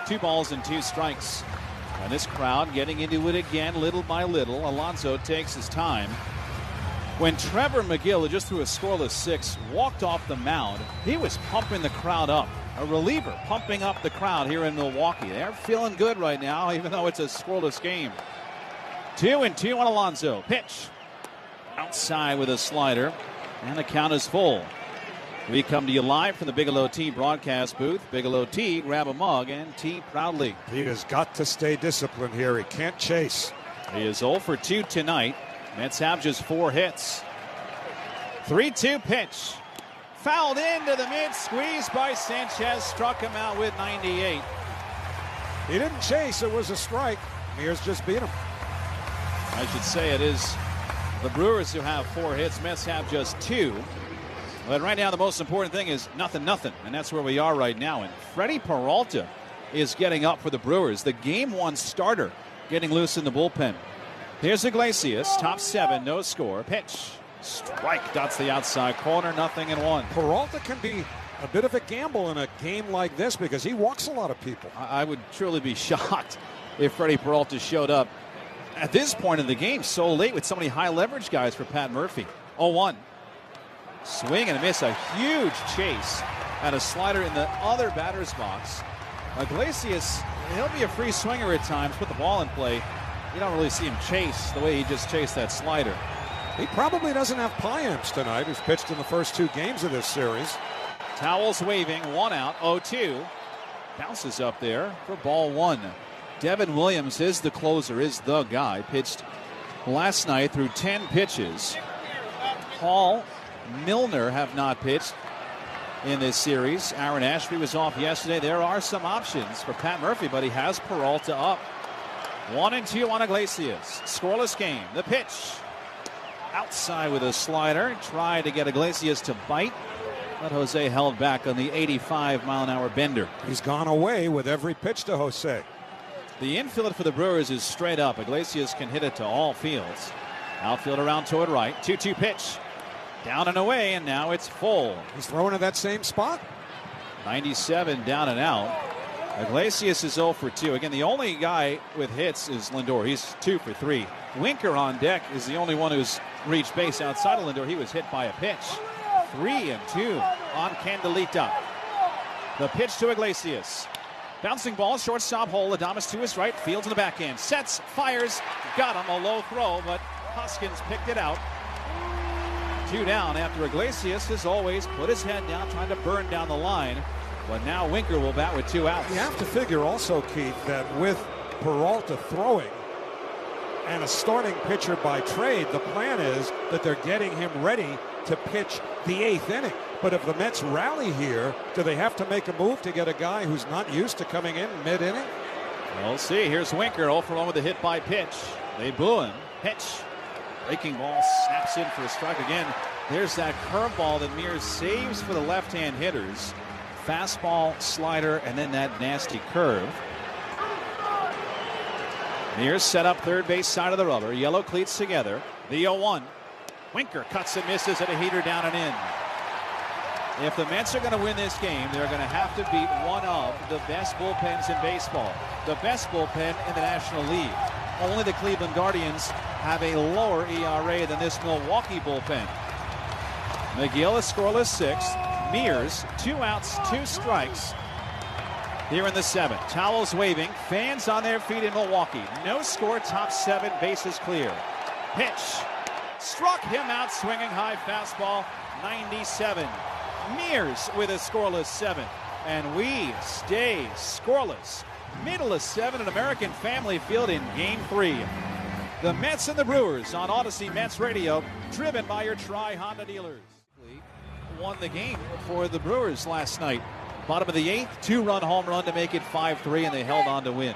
2 balls and 2 strikes. And this crowd getting into it again, little by little. Alonso takes his time. When Trevor McGill, who just threw a scoreless 6, walked off the mound, he was pumping the crowd up. A reliever pumping up the crowd here in Milwaukee. They're feeling good right now, even though it's a scoreless game. 2-2 on Alonso. Pitch. Outside with a slider, and the count is full. We come to you live from the Bigelow Tea broadcast booth. Bigelow Tea, grab a mug and tea proudly. Pete has got to stay disciplined here. He can't chase. He is 0 for 2 tonight. Mets have just 4 hits. 3-2 pitch. Fouled into the mid, squeezed by Sanchez, struck him out with 98. He didn't chase, it was a strike. Mears just beat him. I should say it is the Brewers who have 4 hits. Mets have just 2. But right now the most important thing is nothing, and that's where we are right now. And Freddie Peralta is getting up for the Brewers, the game 1 starter, getting loose in the bullpen. Here's Iglesias, top 7, no score. Pitch, strike, dots the outside corner, 0-1. Peralta can be a bit of a gamble in a game like this because he walks a lot of people. I would truly be shocked if Freddie Peralta showed up at this point in the game so late with so many high leverage guys for Pat Murphy. 0-1. Swing and a miss, a huge chase and a slider in the other batter's box. Iglesias, he'll be a free swinger at times, put the ball in play. You don't really see him chase the way he just chased that slider. He probably doesn't have Payamps tonight, who's pitched in the first 2 games of this series. Towels waving, 1 out, 0-2. Bounces up there for ball 1. Devin Williams is the closer, is the guy. Pitched last night through 10 pitches. Hall, Milner have not pitched in this series. Aaron Ashby was off yesterday. There are some options for Pat Murphy, but he has Peralta up. 1-2 on Iglesias. Scoreless game. The pitch. Outside with a slider. Tried to get Iglesias to bite, but Jose held back on the 85-mile-an-hour bender. He's gone away with every pitch to Jose. The infield for the Brewers is straight up. Iglesias can hit it to all fields. Outfield around toward right. 2-2 pitch. Down and away, and now it's full. He's throwing at that same spot. 97 down and out. Iglesias is 0 for 2. Again, the only guy with hits is Lindor. He's 2 for 3. Winker on deck is the only one who's reached base outside of Lindor. He was hit by a pitch. 3-2 on Candelita. The pitch to Iglesias. Bouncing ball, shortstop hole. Adames to his right, fields in the back end. Sets, fires, got him. A low throw, but Hoskins picked it out. 2 down after Iglesias has always put his head down, trying to burn down the line. But now Winker will bat with 2 outs. You have to figure also, Keith, that with Peralta throwing and a starting pitcher by trade, the plan is that they're getting him ready to pitch the 8th inning. But if the Mets rally here, do they have to make a move to get a guy who's not used to coming in mid-inning? We'll see. Here's Winker, 0 for 1 with a hit by pitch. They boo him. Pitch. Breaking ball, snaps in for a strike again. There's that curveball that Mears saves for the left-hand hitters. Fastball, slider, and then that nasty curve. Mears set up third base side of the rubber. Yellow cleats together. The 0-1. Winker cuts and misses at a heater down and in. If the Mets are going to win this game, they're going to have to beat one of the best bullpens in baseball. The best bullpen in the National League. Only the Cleveland Guardians have a lower ERA than this Milwaukee bullpen. McGill is scoreless 6. Mears, 2 outs, 2 strikes. Here in the 7th. Towels waving. Fans on their feet in Milwaukee. No score, top 7, bases clear. Pitch. Struck him out, swinging high fastball, 97. Mears with a scoreless 7th. And we stay scoreless. Middle of 7 at American Family Field in Game 3. The Mets and the Brewers on Odyssey Mets Radio, driven by your Tri-Honda dealers. Won the game for the Brewers last night. Bottom of the 8th, 2-run home run to make it 5-3, and they held on to win.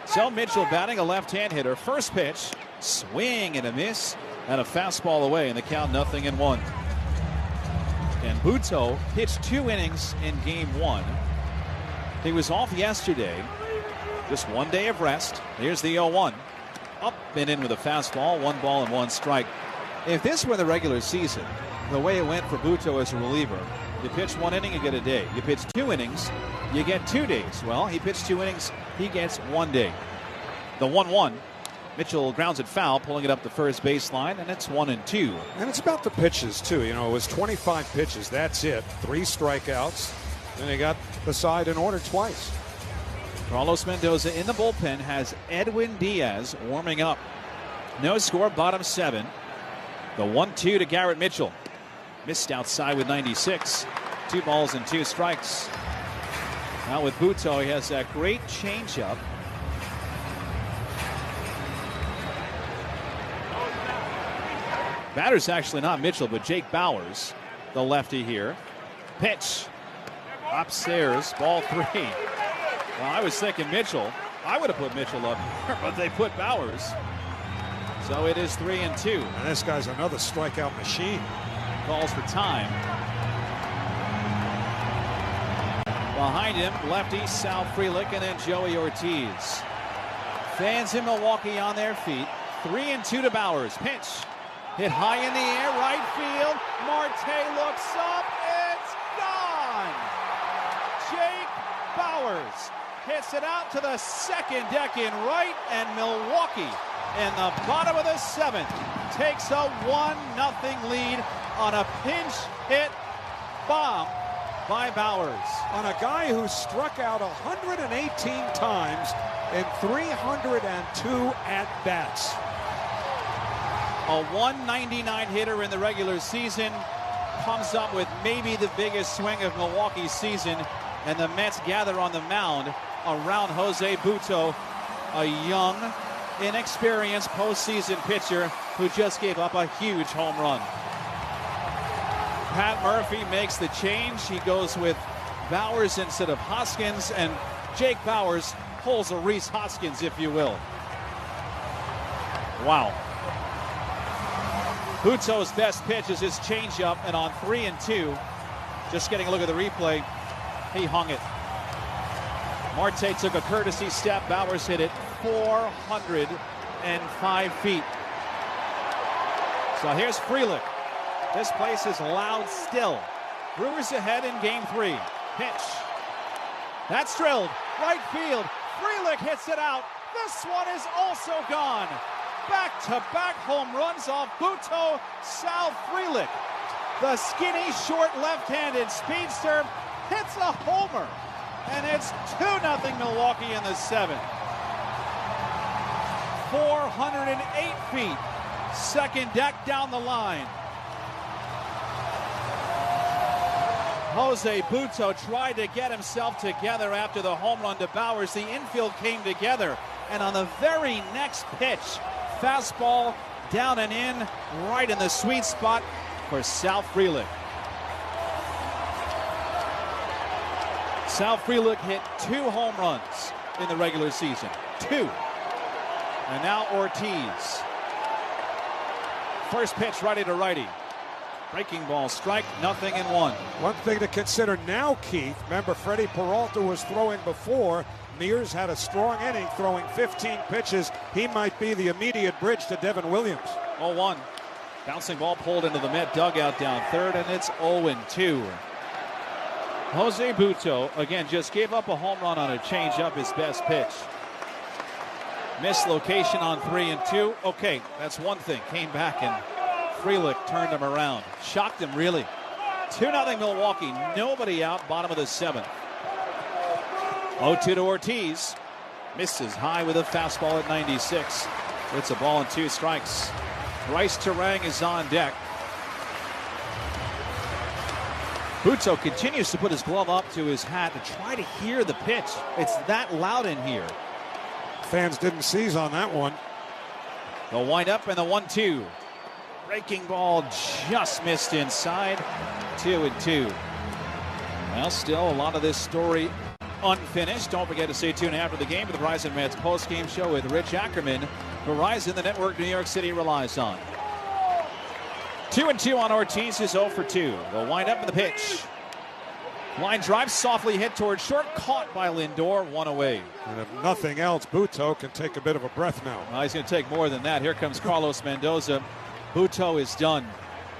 So Mitchell batting, a left-hand hitter. First pitch, swing and a miss, and a fastball away, and the count 0-1. And Buto pitched 2 innings in Game 1. He was off yesterday. Just 1 day of rest. Here's the 0-1. Up and in with a fastball, 1 ball and 1 strike. If this were the regular season, the way it went for Buto as a reliever, you pitch 1 inning, you get a day. You pitch 2 innings, you get 2 days. Well, he pitched 2 innings, he gets 1 day. The 1-1. Mitchell grounds it foul, pulling it up the first baseline, and it's 1-2. And it's about the pitches, too. You know, it was 25 pitches. That's it. 3 strikeouts. And they got the side in order twice. Carlos Mendoza in the bullpen has Edwin Diaz warming up. No score, bottom 7. The 1-2 to Garrett Mitchell. Missed outside with 96. 2 balls and 2 strikes. Now with Buto, he has that great changeup. Batter's actually not Mitchell, but Jake Bowers, the lefty here. Pitch. Upstairs, ball 3. Well, I was thinking Mitchell. I would have put Mitchell up here, but they put Bowers. So it is 3-2. And this guy's another strikeout machine. Calls for time. Behind him, lefty Sal Frelick and then Joey Ortiz. Fans in Milwaukee on their feet. 3-2 to Bowers. Pitch. Hit high in the air, right field. Marte looks up. It's gone. Jake Bowers hits it out to the second deck in right, and Milwaukee in the bottom of the 7th takes a 1-0 lead on a pinch hit bomb by Bowers. On a guy who struck out 118 times in 302 at-bats. A 199 hitter in the regular season comes up with maybe the biggest swing of Milwaukee's season, and the Mets gather on the mound around Jose Buto, a young, inexperienced postseason pitcher who just gave up a huge home run. Pat Murphy makes the change. He goes with Bowers instead of Hoskins, and Jake Bowers pulls a Reese Hoskins, if you will. Wow. Buto's best pitch is his changeup, and on 3-2, just getting a look at the replay, he hung it. Marte took a courtesy step. Bowers hit it 405 feet. So here's Frelick. This place is loud still. Brewers ahead in Game 3. Pitch. That's drilled. Right field. Frelick hits it out. This one is also gone. Back-to-back home runs off Buto, Sal Frelick. The skinny, short, left-handed speedster hits a homer. And it's 2-0 Milwaukee in the 7th. 408 feet. Second deck down the line. Jose Buto tried to get himself together after the home run to Bowers. The infield came together. And on the very next pitch, fastball down and in, right in the sweet spot for Sal Frelick. Sal Frelick hit 2 home runs in the regular season. 2. And now Ortiz. First pitch righty to righty. Breaking ball, strike, 0-1. One thing to consider now, Keith, remember Freddie Peralta was throwing before. Mears had a strong inning, throwing 15 pitches. He might be the immediate bridge to Devin Williams. 0-1. Bouncing ball pulled into the Met dugout down third, and it's 0-2. Jose Butto, again, just gave up a home run on a changeup, his best pitch. Missed location on 3-2. Okay, that's one thing. Came back and Frelick turned him around. Shocked him, really. 2-0 Milwaukee. Nobody out, bottom of the 7th. 0-2 to Ortiz. Misses high with a fastball at 96. It's a ball and 2 strikes. Bryce Terang is on deck. Butto continues to put his glove up to his hat to try to hear the pitch. It's that loud in here. Fans didn't seize on that one. The wind-up and the 1-2. Breaking ball just missed inside. 2-2. Well, still a lot of this story unfinished. Don't forget to stay tuned after the game for the Verizon Mets post-game show with Rich Ackerman. Verizon, the network New York City relies on. 2-2 on Ortiz is 0 for 2. The wind-up and the pitch. Line drive softly hit towards short, caught by Lindor, 1 away. And if nothing else, Butto can take a bit of a breath now. Well, he's going to take more than that. Here comes Carlos Mendoza. Butto is done.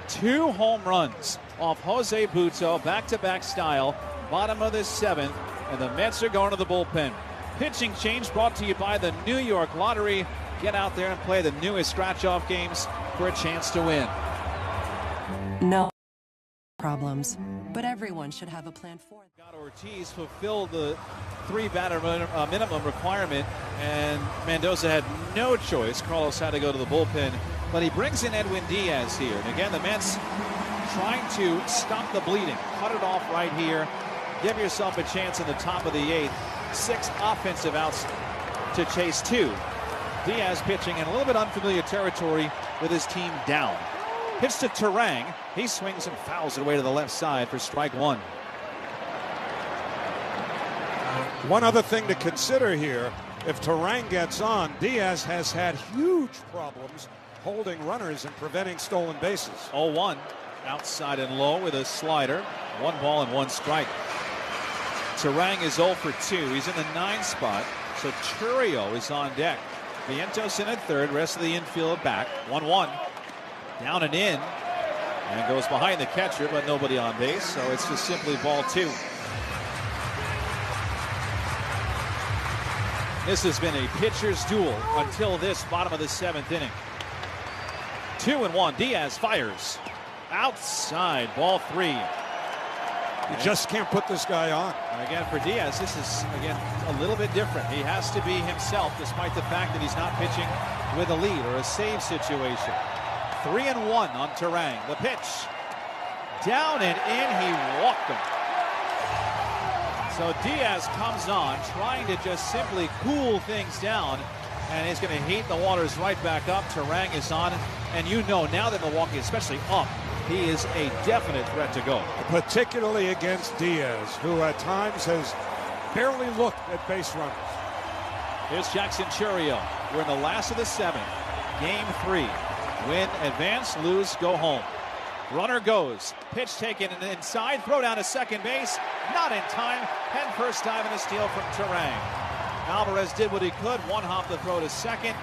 2 home runs off Jose Butto, back-to-back style, bottom of the 7th, and the Mets are going to the bullpen. Pitching change brought to you by the New York Lottery. Get out there and play the newest scratch-off games for a chance to win. No problems, but everyone should have a plan for it. Ortiz fulfilled the 3-batter minimum requirement, and Mendoza had no choice. Carlos had to go to the bullpen, but he brings in Edwin Diaz here. And again, the Mets trying to stop the bleeding. Cut it off right here. Give yourself a chance in the top of the 8th. 6 offensive outs to chase 2. Diaz pitching in a little bit unfamiliar territory with his team down. Pitch to Terang. He swings and fouls it away to the left side for strike 1. One other thing to consider here, if Terang gets on, Diaz has had huge problems holding runners and preventing stolen bases. 0-1. Outside and low with a slider. 1 ball and 1 strike. Terang is 0 for 2. He's in the 9 spot. So Chourio is on deck. Vientos in at third. Rest of the infield back. 1-1. Down and in. And goes behind the catcher, but nobody on base. So it's just simply ball 2. This has been a pitcher's duel until this bottom of the 7th inning. 2-1. Diaz fires. Outside. Ball 3. You just can't put this guy on. And again, for Diaz, this is, again, a little bit different. He has to be himself, despite the fact that he's not pitching with a lead or a save situation. 3-1 on Terang. The pitch. Down and in. He walked him. So Diaz comes on, trying to just simply cool things down. And he's going to heat the waters right back up. Terang is on. And you know, now that Milwaukee, especially up, he is a definite threat to go. Particularly against Diaz, who at times has barely looked at base runners. Here's Jackson Chourio. We're in the last of the 7th. Game 3. Win, advance, lose, go home. Runner goes. Pitch taken inside. Throw down to second base. Not in time. Head first dive and a steal from Terang. Alvarez did what he could. 1 hop the throw to second.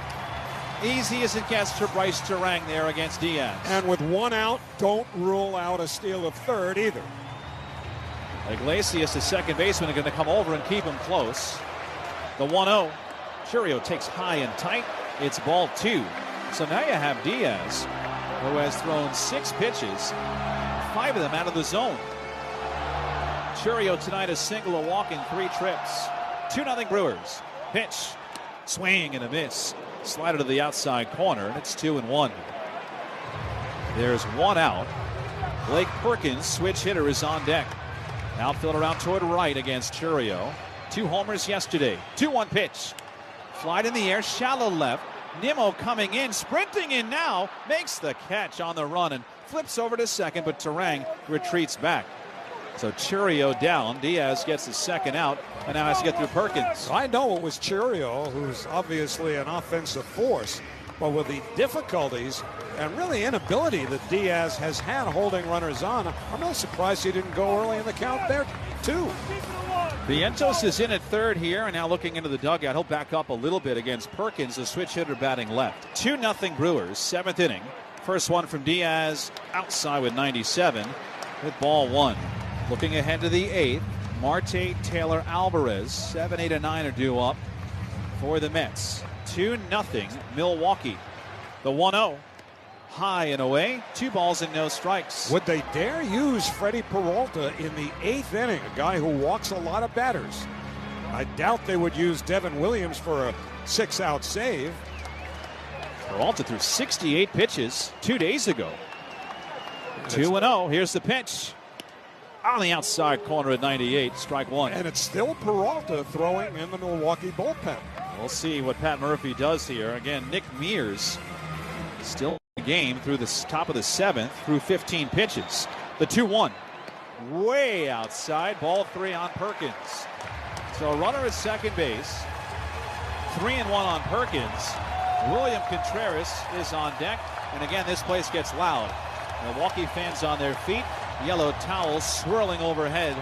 Easy as it gets for Bryce Terang there against Diaz. And with 1 out, don't rule out a steal of third either. Iglesias, the second baseman, are going to come over and keep him close. The 1-0. Chourio takes high and tight. It's ball 2. So now you have Diaz, who has thrown 6 pitches, 5 of them out of the zone. Chourio tonight a single, a walk in 3 trips. 2-0 Brewers. Pitch. Swing and a miss. Slider to the outside corner, and it's 2-1. There's 1 out. Blake Perkins, switch hitter, is on deck. Outfielder out toward right against Chourio. 2 homers yesterday. 2-1 pitch. Flied in the air, shallow left. Nimmo coming in, sprinting in now, makes the catch on the run and flips over to second, but Terang retreats back. So Churio down. Diaz gets his second out and now has to get through Perkins. I know it was Churio, who's obviously an offensive force, but with the difficulties and really inability that Diaz has had holding runners on, I'm not surprised he didn't go early in the count there, too. Vientos is in at third here and now looking into the dugout. He'll back up a little bit against Perkins, the switch hitter batting left. 2-0 Brewers, 7th inning. First one from Diaz outside with 97 with ball 1. Looking ahead to the 8th, Marte, Taylor, Alvarez, 7, 8, and 9 are due up for the Mets. 2-0 Milwaukee. The 1-0. High and away, 2 balls and no strikes. Would they dare use Freddie Peralta in the 8th inning, a guy who walks a lot of batters? I doubt they would use Devin Williams for a 6-out save. Peralta threw 68 pitches 2 days ago. 2-0. Here's the pitch. On the outside corner at 98, strike 1. And it's still Peralta throwing in the Milwaukee bullpen. We'll see what Pat Murphy does here. Again, Nick Mears still in the game through the top of the 7th through 15 pitches. The 2-1. Way outside. Ball 3 on Perkins. So a runner at second base. 3-1 on Perkins. William Contreras is on deck. And again, this place gets loud. Milwaukee fans on their feet. Yellow towels swirling overhead.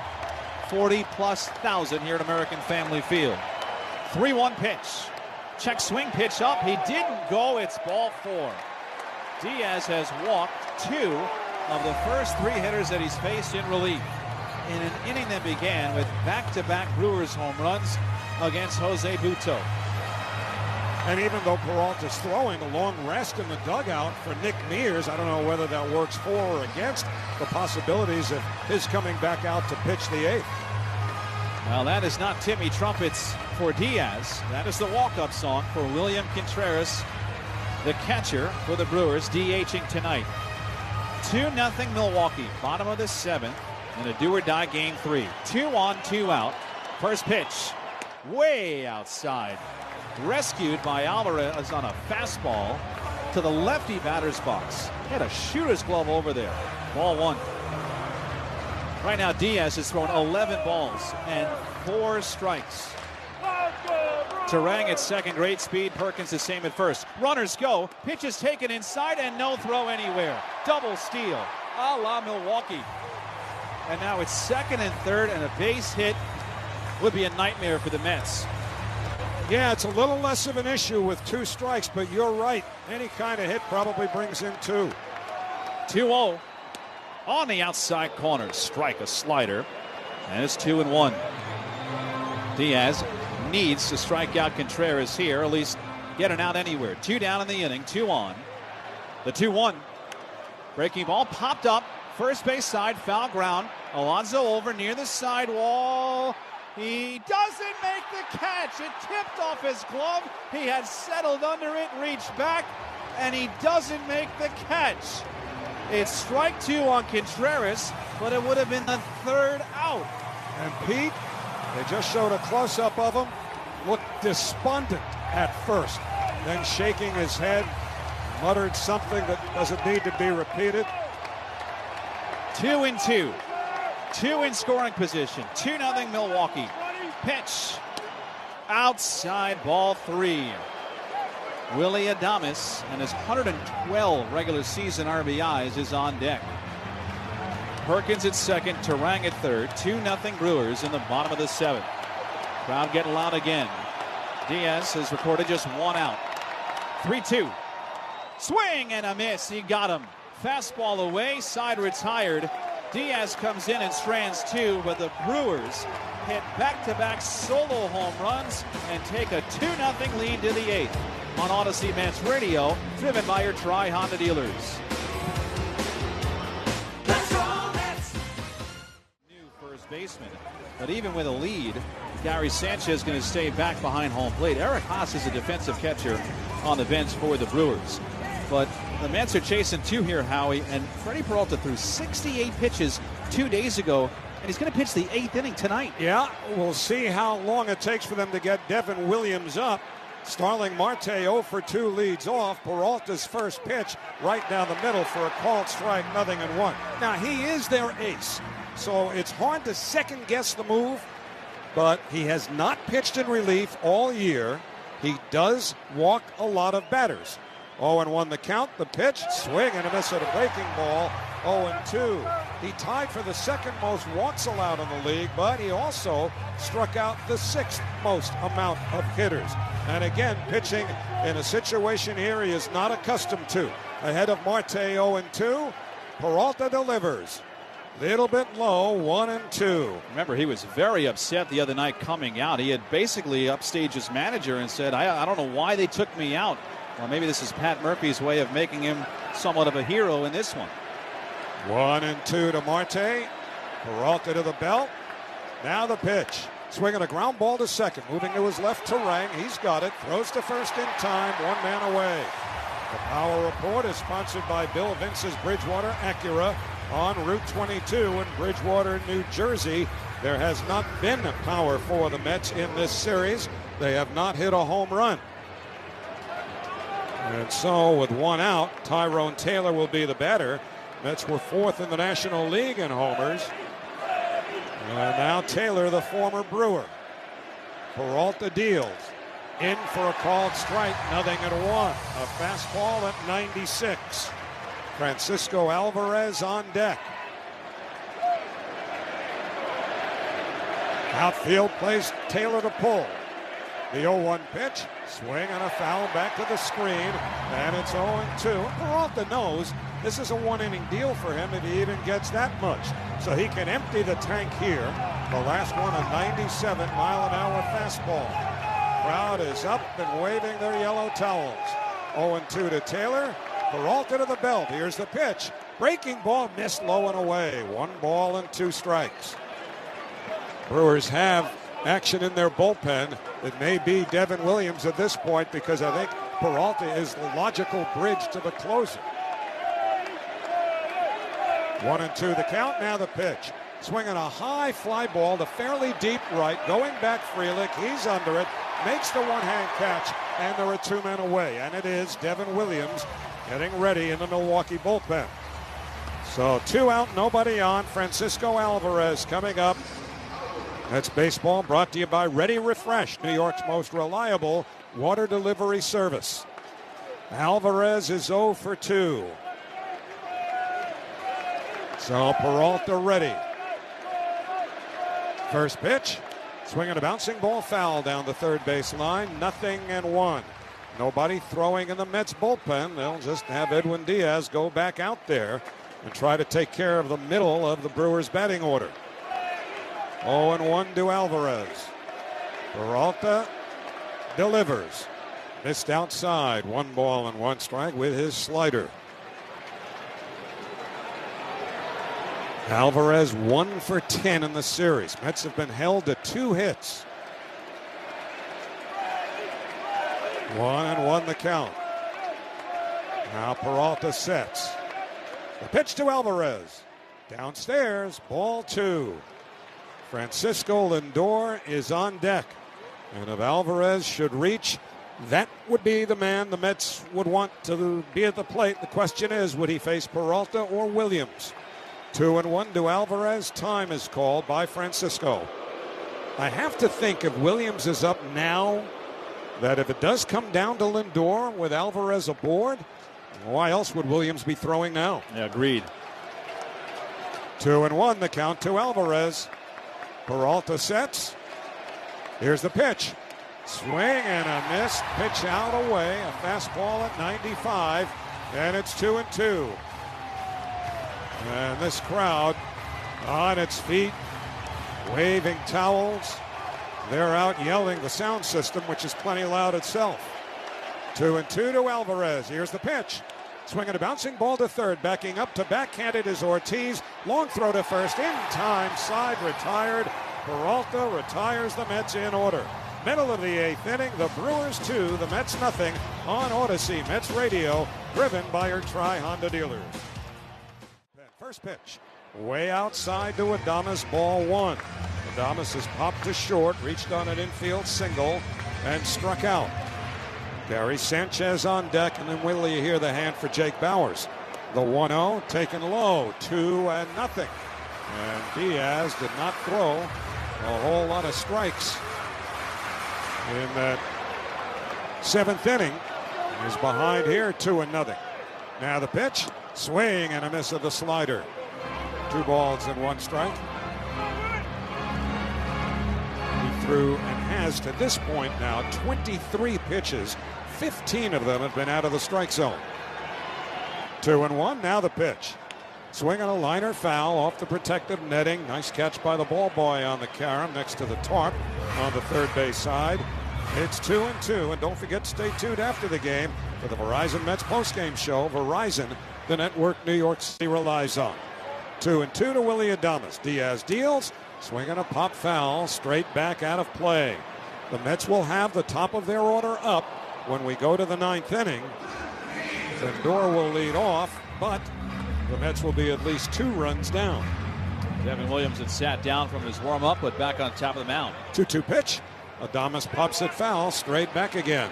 40+ thousand here at American Family Field. 3-1 pitch. Check swing pitch up. He didn't go. It's ball 4. Diaz has walked 2 of the first 3 hitters that he's faced in relief in an inning that began with back-to-back Brewers home runs against Jose Butto. And even though Peralta's throwing, a long rest in the dugout for Nick Mears. I don't know whether that works for or against the possibilities of his coming back out to pitch the 8th. Well, that is not Timmy Trumpets for Diaz. That is the walk-up song for William Contreras, the catcher for the Brewers, DHing tonight. 2-0 Milwaukee, bottom of the 7th, in a do-or-die game 3. 2 on, 2 out. First pitch, way outside. Rescued by Alvarez on a fastball to the lefty batter's box. He had a shooter's glove over there. Ball 1. Right now, Diaz has thrown 11 balls and 4 strikes. Terang at second, great speed. Perkins the same at first. Runners go. Pitch is taken inside and no throw anywhere. Double steal, a la Milwaukee. And now it's second and third, and a base hit would be a nightmare for the Mets. Yeah, it's a little less of an issue with 2 strikes, but you're right. Any kind of hit probably brings in 2. 2-0 on the outside corner. Strike, a slider, and it's 2-1. Diaz needs to strike out Contreras here, at least get an out anywhere. 2 down in the inning, 2 on. The 2-1. Breaking ball popped up. First base side, foul ground. Alonso over near the sidewall. He doesn't make the catch. It tipped off his glove. He had settled under it, reached back, and he doesn't make the catch. It's strike 2 on Contreras, but it would have been the 3rd out. And Pete, they just showed a close-up of him. Looked despondent at first. Then shaking his head, muttered something that doesn't need to be repeated. 2-2. 2 in scoring position. 2-0 Milwaukee. Pitch. Outside, ball 3. Willie Adames and his 112 regular season RBIs is on deck. Perkins at second, Terang at third. 2-0 Brewers in the bottom of the 7th. Crowd getting loud again. Diaz has recorded just 1 out. 3-2. Swing and a miss. He got him. Fastball away, side retired. Diaz comes in and strands 2, but the Brewers hit back-to-back solo home runs and take a 2-0 lead to the 8th on Odyssey Mets Radio, driven by your Tri-Honda dealers. New first baseman, but even with a lead, Gary Sanchez going to stay back behind home plate. Eric Haas is a defensive catcher on the bench for the Brewers. But the Mets are chasing 2 here, Howie, and Freddie Peralta threw 68 pitches 2 days ago, and he's going to pitch the 8th inning tonight. Yeah, we'll see how long it takes for them to get Devin Williams up. Starling Marte 0 for 2 leads off. Peralta's first pitch right down the middle for a called strike, 0-1. Now, he is their ace, so it's hard to second guess the move, but he has not pitched in relief all year. He does walk a lot of batters. 0-1 the count, the pitch, swing and a miss at a breaking ball, 0-2. He tied for the second most walks allowed in the league, but he also struck out the 6th most amount of hitters. And again, pitching in a situation here he is not accustomed to. Ahead of Marte 0-2, Peralta delivers. Little bit low, 1-2. Remember, he was very upset the other night coming out. He had basically upstaged his manager and said, I don't know why they took me out. Well, maybe this is Pat Murphy's way of making him somewhat of a hero in this one. 1-2 to Marte. Peralta to the belt. Now the pitch. Swinging a ground ball to second. Moving to his left to Rang. He's got it. Throws to first in time. 1 man away. The Power Report is sponsored by Bill Vince's Bridgewater Acura on Route 22 in Bridgewater, New Jersey. There has not been power for the Mets in this series. They have not hit a home run. And so with 1 out, Tyrone Taylor will be the batter. Mets were 4th in the National League in homers. And now Taylor, the former Brewer. Peralta deals. In for a called strike, 0-1. A fastball at 96. Francisco Alvarez on deck. Outfield plays Taylor to pull. The 0-1 pitch, swing and a foul back to the screen, and it's 0-2. Peralta knows this is a 1-inning deal for him if he even gets that much. So he can empty the tank here. The last one, a 97-mile-an-hour fastball. Crowd is up and waving their yellow towels. 0-2 to Taylor. Peralta to the belt. Here's the pitch. Breaking ball missed low and away. 1 ball and 2 strikes. Brewers have action in their bullpen. It may be Devin Williams at this point because I think Peralta is the logical bridge to the closer. 1-2 the count. Now the pitch. Swinging a high fly ball to fairly deep right. Going back Frelick. He's under it. Makes the one-hand catch. And there are 2 men away. And it is Devin Williams getting ready in the Milwaukee bullpen. So 2 out, nobody on. Francisco Alvarez coming up. That's baseball brought to you by Ready Refresh, New York's most reliable water delivery service. Alvarez is 0 for 2. So Peralta ready. First pitch, swinging a bouncing ball foul down the third base line, 0-1. Nobody throwing in the Mets bullpen. They'll just have Edwin Diaz go back out there and try to take care of the middle of the Brewers batting order. 0-1 to Alvarez. Peralta delivers. Missed outside. 1 ball and 1 strike with his slider. Alvarez 1 for 10 in the series. Mets have been held to 2 hits. 1-1 the count. Now Peralta sets. The pitch to Alvarez. Downstairs, ball 2. Francisco Lindor is on deck. And if Alvarez should reach, that would be the man the Mets would want to be at the plate. The question is, would he face Peralta or Williams? 2-1 to Alvarez. Time is called by Francisco. I have to think if Williams is up now, that if it does come down to Lindor with Alvarez aboard, why else would Williams be throwing now? Yeah, agreed. 2-1 the count to Alvarez. Peralta sets. Here's the pitch. Swing and a miss. Pitch out away. A fastball at 95. And it's 2-2. And this crowd on its feet, waving towels. They're out yelling the sound system, which is plenty loud itself. 2-2 to Alvarez. Here's the pitch. Swinging a bouncing ball to third. Backing up to backhand it is Ortiz. Long throw to first. In time. Side retired. Peralta retires the Mets in order. Middle of the 8th inning. The Brewers 2, the Mets nothing on Odyssey Mets Radio, driven by your Tri-Honda dealers. First pitch. Way outside to Adames, ball 1. Adames has popped to short, reached on an infield single, and struck out. Gary Sanchez on deck, and then will you hear the hand for Jake Bauers. The 1-0 taken low, 2-0. And Diaz did not throw a whole lot of strikes in that 7th inning. He's behind here, 2-0. Now the pitch, swing and a miss of the slider. 2 balls and 1 strike. He threw and has to this point now 23 pitches. 15 of them have been out of the strike zone. 2-1. Now the pitch. Swing on a liner, foul off the protective netting. Nice catch by the ball boy on the carom next to the tarp on the third base side. It's 2-2, and don't forget to stay tuned after the game for the Verizon Mets postgame show. Verizon, the network New York City relies on. 2-2 to Willy Adames. Diaz deals, swinging a pop foul, straight back out of play. The Mets will have the top of their order up when we go to the 9th inning. Lindor will lead off, but the Mets will be at least 2 runs down. Devin Williams had sat down from his warm-up, but back on top of the mound. 2-2 pitch. Adames pops it foul, straight back again.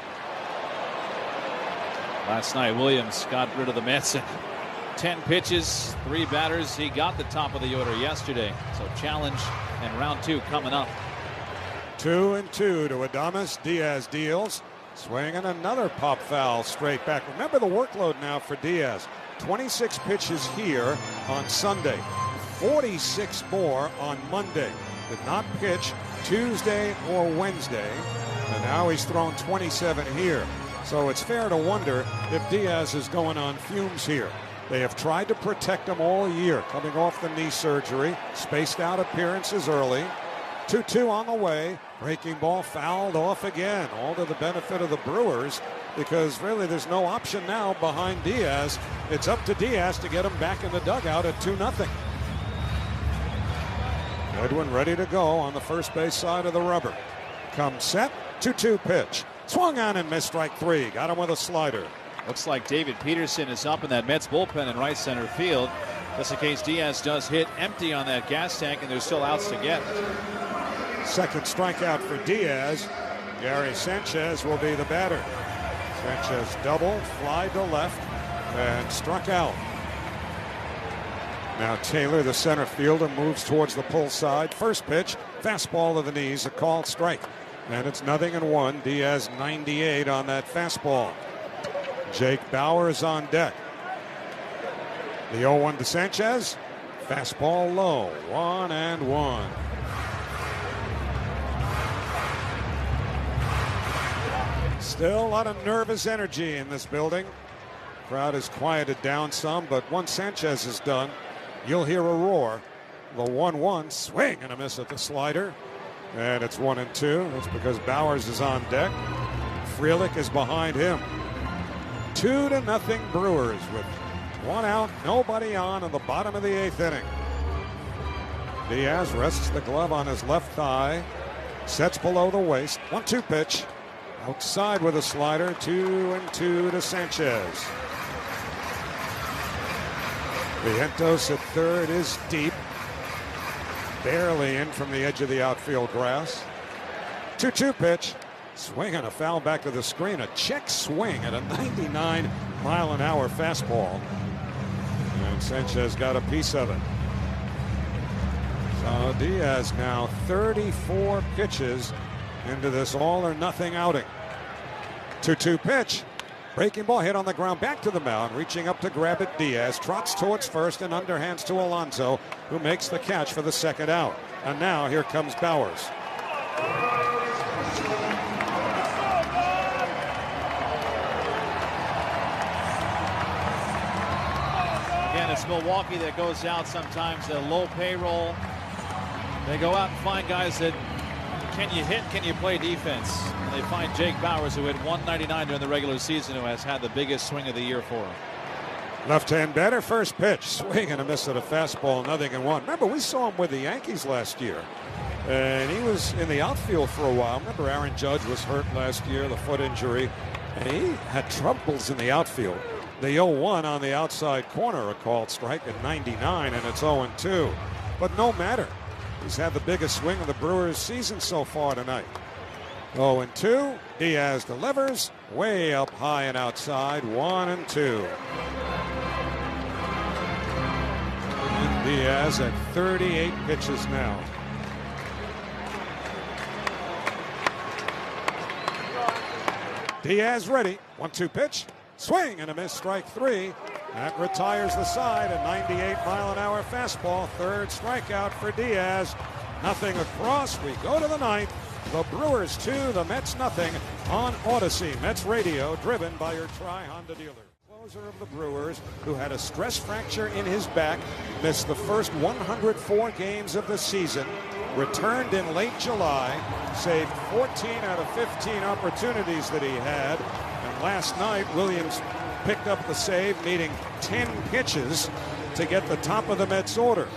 Last night, Williams got rid of the Mets in 10 pitches, 3 batters. He got the top of the order yesterday. So challenge and round 2 coming up. 2-2 to Adames. Diaz deals. Swing and another pop foul straight back. Remember the workload now for Diaz. 26 pitches here on Sunday. 46 more on Monday. Did not pitch Tuesday or Wednesday. And now he's thrown 27 here. So it's fair to wonder if Diaz is going on fumes here. They have tried to protect him all year, coming off the knee surgery. Spaced out appearances early. 2-2 on the way. Breaking ball fouled off again, all to the benefit of the Brewers, because really there's no option now behind Diaz. It's up to Diaz to get him back in the dugout at 2-0. Edwin ready to go on the first base side of the rubber. Comes set, 2-2 pitch. Swung on and missed, strike 3. Got him with a slider. Looks like David Peterson is up in that Mets bullpen in right center field. Just in case Diaz does hit empty on that gas tank and there's still outs to get. Second strikeout for Diaz. Gary Sanchez will be the batter. Sanchez doubled, fly to left, and struck out. Now Taylor, the center fielder, moves towards the pull side. First pitch, fastball to the knees, a called strike. And it's 0-1. Diaz 98 on that fastball. Jake Bauers on deck. The 0-1 to Sanchez. Fastball low, 1-1. Still a lot of nervous energy in this building. Crowd has quieted down some, but once Sanchez is done, you'll hear a roar. The 1-1 swing and a miss at the slider. And it's 1-2. That's because Bauers is on deck. Frelick is behind him. 2-0 Brewers with 1 out, nobody on in the bottom of the 8th inning. Diaz rests the glove on his left thigh. Sets below the waist. 1-2 pitch. Outside with a slider, 2-2 to Sanchez. Vientos at third is deep. Barely in from the edge of the outfield grass. 2-2 pitch. Swing and a foul back to the screen. A check swing at a 99-mile-an-hour fastball. And Sanchez got a piece of it. So Diaz now 34 pitches into this all-or-nothing outing. 2-2 pitch. Breaking ball hit on the ground, back to the mound, reaching up to grab it. Diaz trots towards first and underhands to Alonso, who makes the catch for the second out. And now here comes Bauers. Again, it's Milwaukee that goes out sometimes, a low payroll. They go out and find guys that can you hit, can you play defense? And they find Jake Bauers, who hit 199 during the regular season, who has had the biggest swing of the year for him. Left-hand batter, first pitch. Swing and a miss at a fastball, 0-1. Remember, we saw him with the Yankees last year. And he was in the outfield for a while. Remember, Aaron Judge was hurt last year, the foot injury. And he had troubles in the outfield. The 0-1 on the outside corner, a called strike at 99, and it's 0-2. But no matter. He's had the biggest swing of the Brewers season so far tonight. 0-2. Diaz delivers way up high and outside. 1-2. And Diaz at 38 pitches now. Diaz ready. 1-2 pitch. Swing and a miss, strike 3. That retires the side. A 98-mile-an-hour fastball. Third strikeout for Diaz. Nothing across. We go to the ninth. The Brewers 2, the Mets nothing on Odyssey. Mets Radio, driven by your Tri-Honda dealer. Closer of the Brewers, who had a stress fracture in his back, missed the first 104 games of the season, returned in late July, saved 14 out of 15 opportunities that he had, and last night Williams picked up the save, needing 10 pitches to get the top of the Mets order.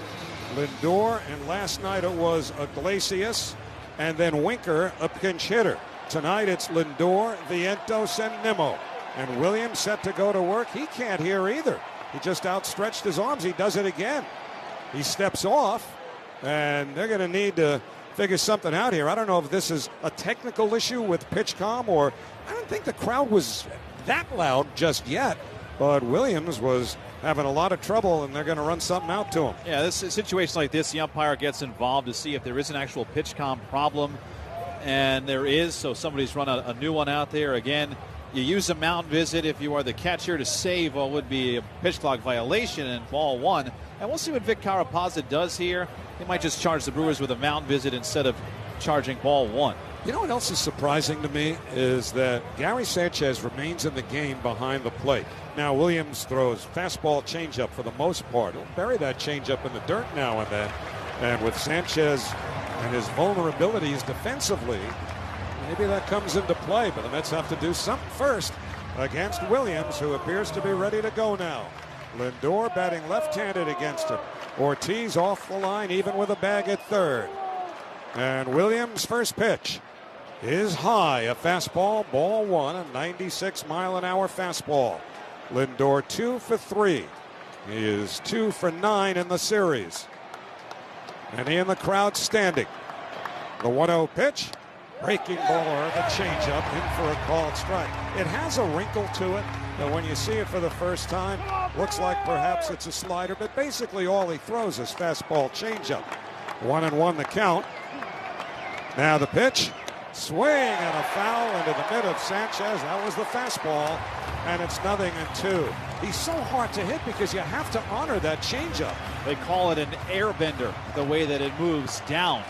Lindor, and last night it was Iglesias, and then Winker, a pinch hitter. Tonight it's Lindor, Vientos, and Nimmo. And Williams set to go to work. He can't hear either. He just outstretched his arms. He does it again. He steps off, and they're going to need to figure something out here. I don't know if this is a technical issue with PitchCom, or I don't think the crowd was that loud just yet. But Williams was having a lot of trouble, and they're going to run something out to him. Yeah, this situation like this, the umpire gets involved to see if there is an actual PitchCom problem, and there is, so somebody's run a new one out there. Again, you use a mound visit if you are the catcher to save what would be a pitch clock violation in ball 1. And we'll see what Vic Carapazza does here. He might just charge the Brewers with a mound visit instead of charging ball 1. You know what else is surprising to me is that Gary Sanchez remains in the game behind the plate. Now, Williams throws fastball changeup for the most part. He'll bury that changeup in the dirt now and then. And with Sanchez and his vulnerabilities defensively, maybe that comes into play. But the Mets have to do something first against Williams, who appears to be ready to go now. Lindor batting left-handed against him. Ortiz off the line, even with a bag at third. And Williams' first pitch is high, a fastball, ball 1, a 96-mile-an-hour fastball. Lindor 2 for 3. He is 2 for 9 in the series. And he and the crowd standing. The 1-0 pitch, breaking ball, or the changeup, in for a called strike. It has a wrinkle to it, but when you see it for the first time, looks like perhaps it's a slider, but basically all he throws is fastball changeup. 1-1 the count. Now the pitch, swing and a foul into the mid of Sanchez. That was the fastball, and it's 0-2. He's so hard to hit because you have to honor that changeup. They call it an airbender, the way that it moves down.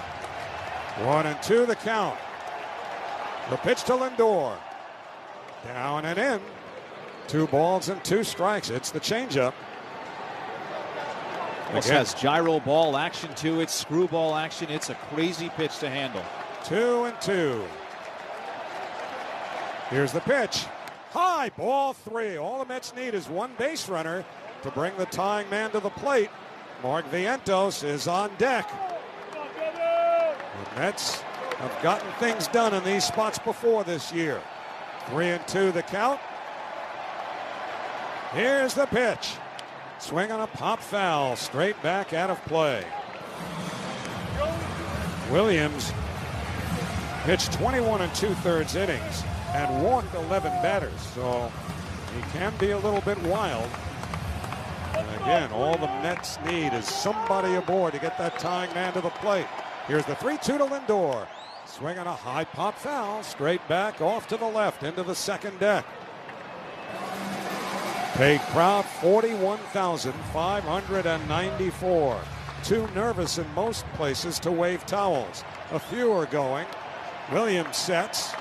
1-2 the count. The pitch to Lindor. Down and in. 2 balls and 2 strikes. It's the changeup. Also has gyro ball action to it, screwball action. It's a crazy pitch to handle. 2-2. Here's the pitch. High, ball 3. All the Mets need is one base runner to bring the tying man to the plate. Mark Vientos is on deck. The Mets have gotten things done in these spots before this year. 3-2 the count. Here's the pitch. Swing on a pop foul, straight back out of play. Williams pitched 21 2/3 innings and walked 11 batters, so he can be a little bit wild. And again, all the Mets need is somebody aboard to get that tying man to the plate. Here's the 3-2 to Lindor. Swing on a high pop foul, straight back off to the left into the second deck. Paid crowd 41,594. Too nervous in most places to wave towels. A few are going. Williams sets.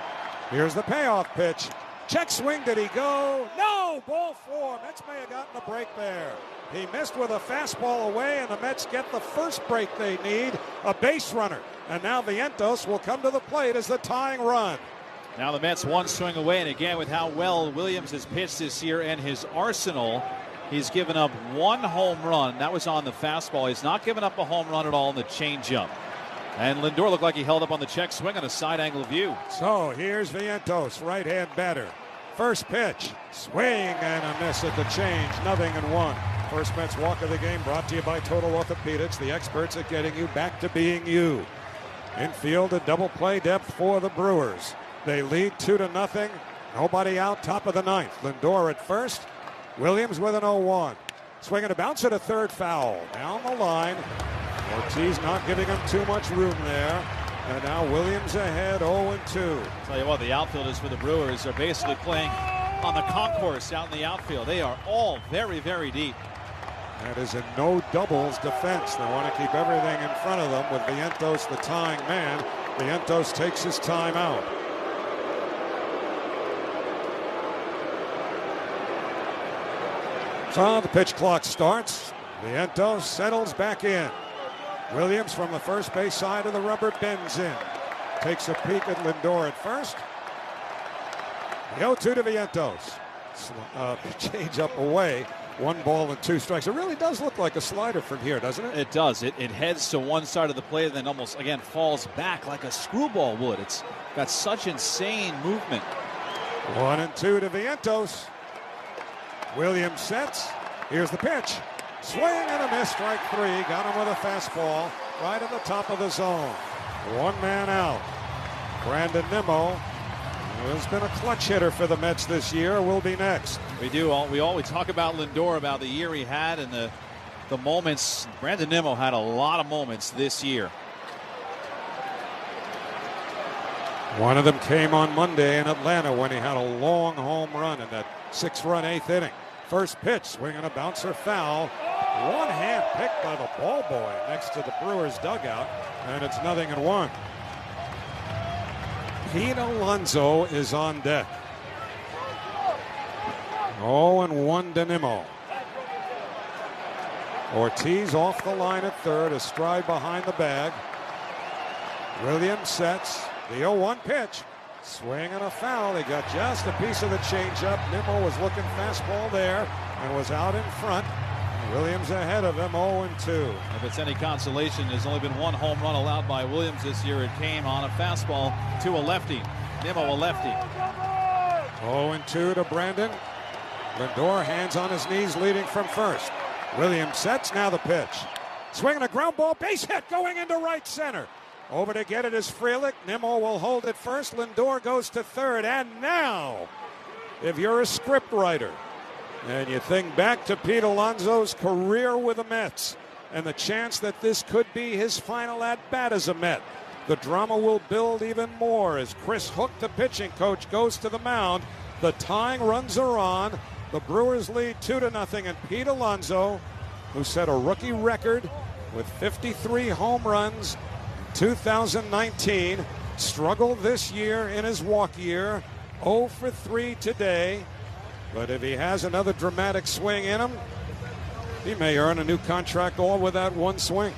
Here's the payoff pitch. Check swing, did he go? No, ball 4. Mets may have gotten a break there. He missed with a fastball away, and the Mets get the first break they need, a base runner. And now Vientos will come to the plate as the tying run. Now the Mets one swing away, and again with how well Williams has pitched this year and his arsenal, he's given up 1 home run. That was on the fastball. He's not given up a home run at all in the changeup. And Lindor looked like he held up on the check swing on a side angle view. So here's Vientos, right-hand batter. First pitch, swing and a miss at the change, 0-1. First Mets walk of the game brought to you by Total Orthopedics, the experts at getting you back to being you. Infield, a double play depth for the Brewers. They lead 2-0. Nobody out, top of the ninth. Lindor at first. Williams with an 0-1. Swinging a bounce at a third, foul. Down the line. Ortiz not giving him too much room there. And now Williams ahead, 0-2. Tell you what, the outfielders for the Brewers are basically playing on the concourse out in the outfield. They are all very, very deep. That is a no doubles defense. They want to keep everything in front of them with Vientos the tying man. Vientos takes his time out. So the pitch clock starts. Vientos settles back in. Williams from the first base side of the rubber bends in. Takes a peek at Lindor at first. The 0-2 to Vientos. Change up away. 1 ball and 2 strikes. It really does look like a slider from here, doesn't it? It does. It heads to one side of the plate and then almost, again, falls back like a screwball would. It's got such insane movement. 1-2 to Vientos. Williams sets. Here's the pitch. Swing and a miss. Strike 3. Got him with a fastball right at the top of the zone. 1 man out. Brandon Nimmo, who has been a clutch hitter for the Mets this year, will be next. We always talk about Lindor, about the year he had and the moments. Brandon Nimmo had a lot of moments this year. One of them came on Monday in Atlanta when he had a long home run in that 6-run 8th inning. First pitch, swinging a bouncer, foul. One hand picked by the ball boy next to the Brewers dugout, and it's 0-1. Pete Alonso is on deck. 0-1 to Nimmo. Ortiz off the line at third, a stride behind the bag. Williams sets the 0-1 pitch. Swing and a foul. He got just a piece of the changeup. Nimmo was looking fastball there and was out in front. Williams ahead of him, 0-2. If it's any consolation, there's only been 1 home run allowed by Williams this year. It came on a fastball to a lefty. Nimmo a lefty. 0-2 to Brandon. Lindor, hands on his knees, leading from first. Williams sets, now the pitch. Swinging a ground ball, base hit going into right center. Over to get it is Frelick. Nimmo will hold it first. Lindor goes to third. And now, if you're a script writer and you think back to Pete Alonso's career with the Mets and the chance that this could be his final at-bat as a Met, the drama will build even more as Chris Hook, the pitching coach, goes to the mound. The tying runs are on. The Brewers lead 2-0, and Pete Alonso, who set a rookie record with 53 home runs 2019, struggled this year in his walk year, 0 for 3 today. But if he has another dramatic swing in him, he may earn a new contract all with that one swing.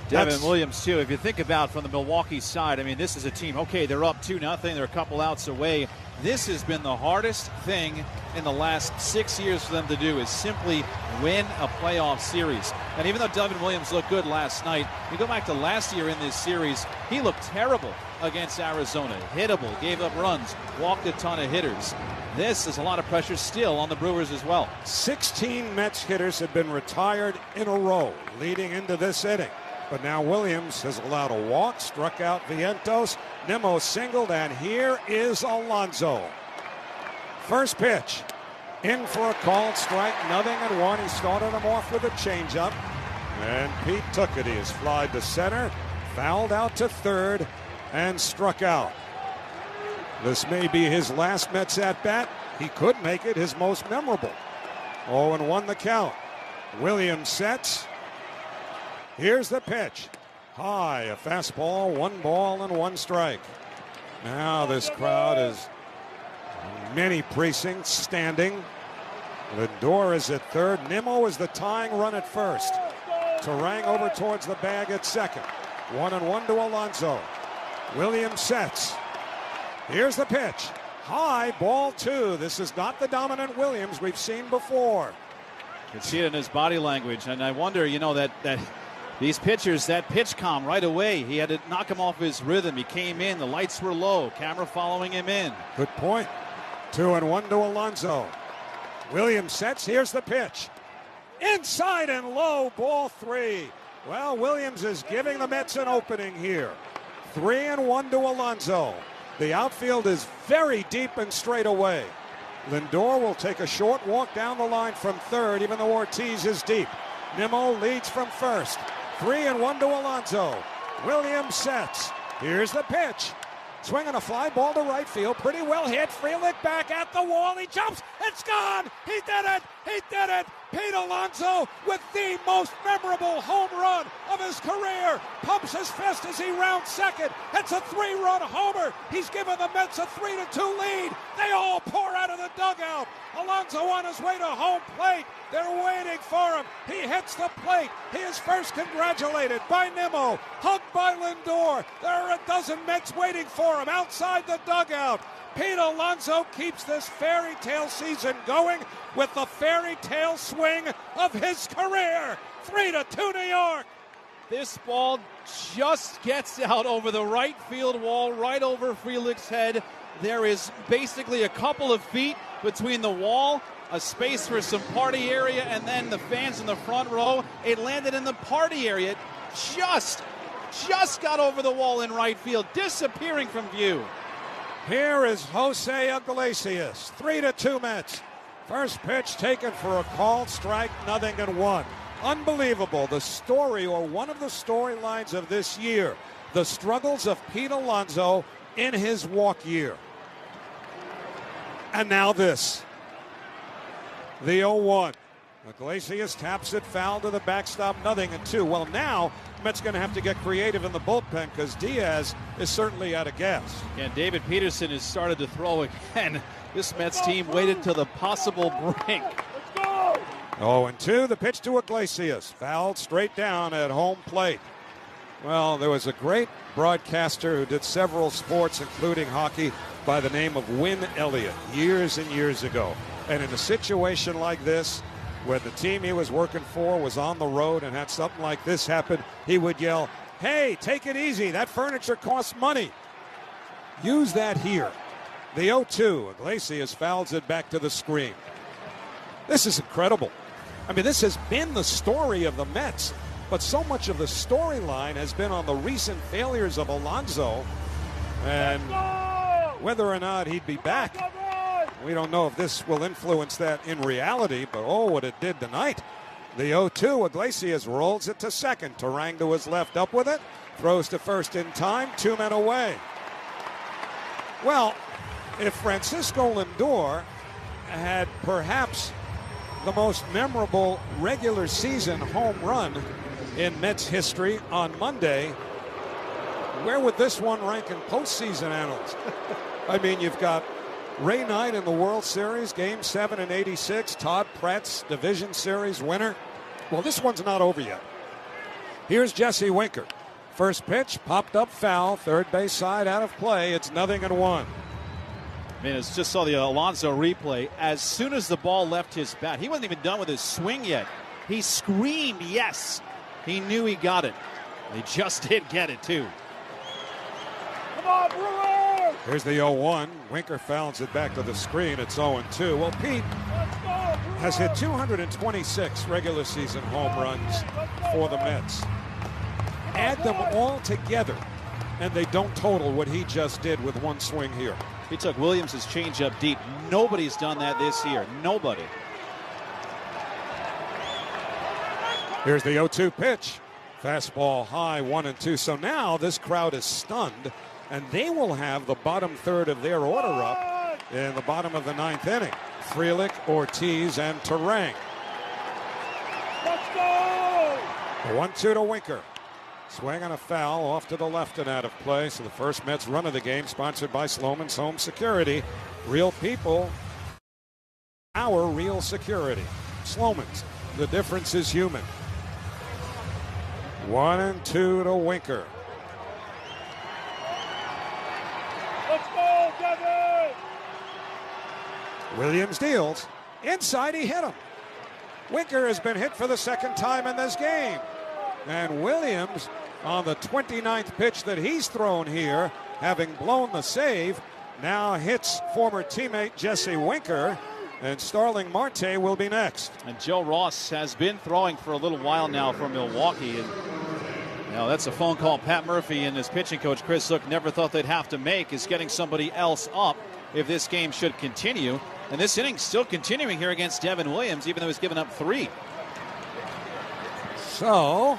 Devin Williams, too. If you think about from the Milwaukee side, I mean, this is a team, okay, they're up 2-0. They're a couple outs away. This has been the hardest thing in the last 6 years for them to do, is simply win a playoff series. And even though Devin Williams looked good last night, you go back to last year in this series, he looked terrible against Arizona. Hittable, gave up runs, walked a ton of hitters. This is a lot of pressure still on the Brewers as well. 16 Mets hitters have been retired in a row leading into this inning. But now Williams has allowed a walk, struck out Vientos. Nimmo singled, and here is Alonso. First pitch, in for a called strike, 0-1. He started him off with a changeup, and Pete took it. He is flied to center, fouled out to third, and struck out. This may be his last Mets at-bat. He could make it his most memorable. 0-1 the count. Williams sets. Here's the pitch. High, a fastball, 1 ball and 1 strike. Now this crowd is many precincts standing. Lindor is at third. Nimmo is the tying run at first. Terang over towards the bag at second. 1-1 to Alonso. Williams sets. Here's the pitch. High, ball 2. This is not the dominant Williams we've seen before. You can see it in his body language, and I wonder, that these pitchers, that pitch calm right away. He had to knock him off his rhythm. He came in, the lights were low, camera following him in. Good point. 2-1 to Alonso. Williams sets. Here's the pitch. Inside and low, ball 3. Well, Williams is giving the Mets an opening here. 3-1 to Alonso. The outfield is very deep and straight away. Lindor will take a short walk down the line from third, even though Ortiz is deep. Nimmo leads from first. 3-1 to Alonso. Williams sets. Here's the pitch. Swinging a fly ball to right field. Pretty well hit. Frelick back at the wall. He jumps. It's gone. He did it. He did it. Pete Alonso with the most memorable home run of his career. Pumps his fist as he rounds second. It's a 3-run homer. He's given the Mets a 3-2 lead. They all pour out of the dugout. Alonso on his way to home plate. They're waiting for him. He hits the plate. He is first congratulated by Nimmo, hugged by Lindor. There are a dozen Mets waiting for him outside the dugout. Pete Alonso keeps this fairy tale season going with the fairy tale swing of his career. 3-2 New York. This ball just gets out over the right field wall, right over Frelick's head. There is basically a couple of feet between the wall, a space for some party area, and then the fans in the front row. It landed in the party area. Just got over the wall in right field, disappearing from view. Here is Jose Iglesias. 3-2 Mets. First pitch taken for a called strike, 0-1. Unbelievable. The story, or one of the storylines of this year, the struggles of Pete Alonso in his walk year. And now this. The 0-1. Iglesias taps it foul to the backstop, 0-2. Well, now Mets going to have to get creative in the bullpen because Diaz is certainly out of gas. And David Peterson has started to throw again. This Mets team waited to the possible brink. 0-2, the pitch to Iglesias. Fouled straight down at home plate. Well, there was a great broadcaster who did several sports, including hockey, by the name of Win Elliott, years and years ago. And in a situation like this, when the team he was working for was on the road and had something like this happen, he would yell, "Hey, take it easy. That furniture costs money." Use that here. The 0-2. Iglesias fouls it back to the screen. This is incredible. I mean, this has been the story of the Mets, but so much of the storyline has been on the recent failures of Alonso and whether or not he'd be back. We don't know if this will influence that in reality, but oh, what it did tonight. The 0-2, Iglesias rolls it to second. Terang to his left, up with it. Throws to first in time, 2 men away. Well, if Francisco Lindor had perhaps the most memorable regular season home run in Mets history on Monday, where would this one rank in postseason annals? I mean, you've got Ray Knight in the World Series, Game 7 in '86. Todd Pratt's Division Series winner. Well, this one's not over yet. Here's Jesse Winker. First pitch, popped up foul. Third base side out of play. It's 0-1. I mean, it's just saw the Alonso replay. As soon as the ball left his bat, he wasn't even done with his swing yet. He screamed, yes. He knew he got it. They just did get it, too. Come on, Brewer! Here's the 0-1. Winker fouls it back to the screen. It's 0-2. Well, Pete has hit 226 regular season home runs for the Mets. Add them all together, and they don't total what he just did with one swing here. He took Williams' changeup deep. Nobody's done that this year. Nobody. Here's the 0-2 pitch. Fastball high, 1-2. So now this crowd is stunned, and they will have the bottom third of their order up in the bottom of the ninth inning. Frelick, Ortiz, and Terang. Let's go! 1-2 to Winker. Swing and a foul off to the left and out of play. So the first Mets run of the game, sponsored by Sloman's Home Security. Real people, our real security. Sloman's, the difference is human. 1-2 to Winker. Let's go, Devin! Williams deals. Inside, he hit him. Winker has been hit for the second time in this game. And Williams, on the 29th pitch that he's thrown here, having blown the save, now hits former teammate Jesse Winker. and Starling Marte will be next. And Joe Ross has been throwing for a little while now for Milwaukee. And now that's a phone call Pat Murphy and his pitching coach Chris Zook never thought they'd have to make, is getting somebody else up if this game should continue. And this inning's still continuing here against Devin Williams, even though he's given up 3. So,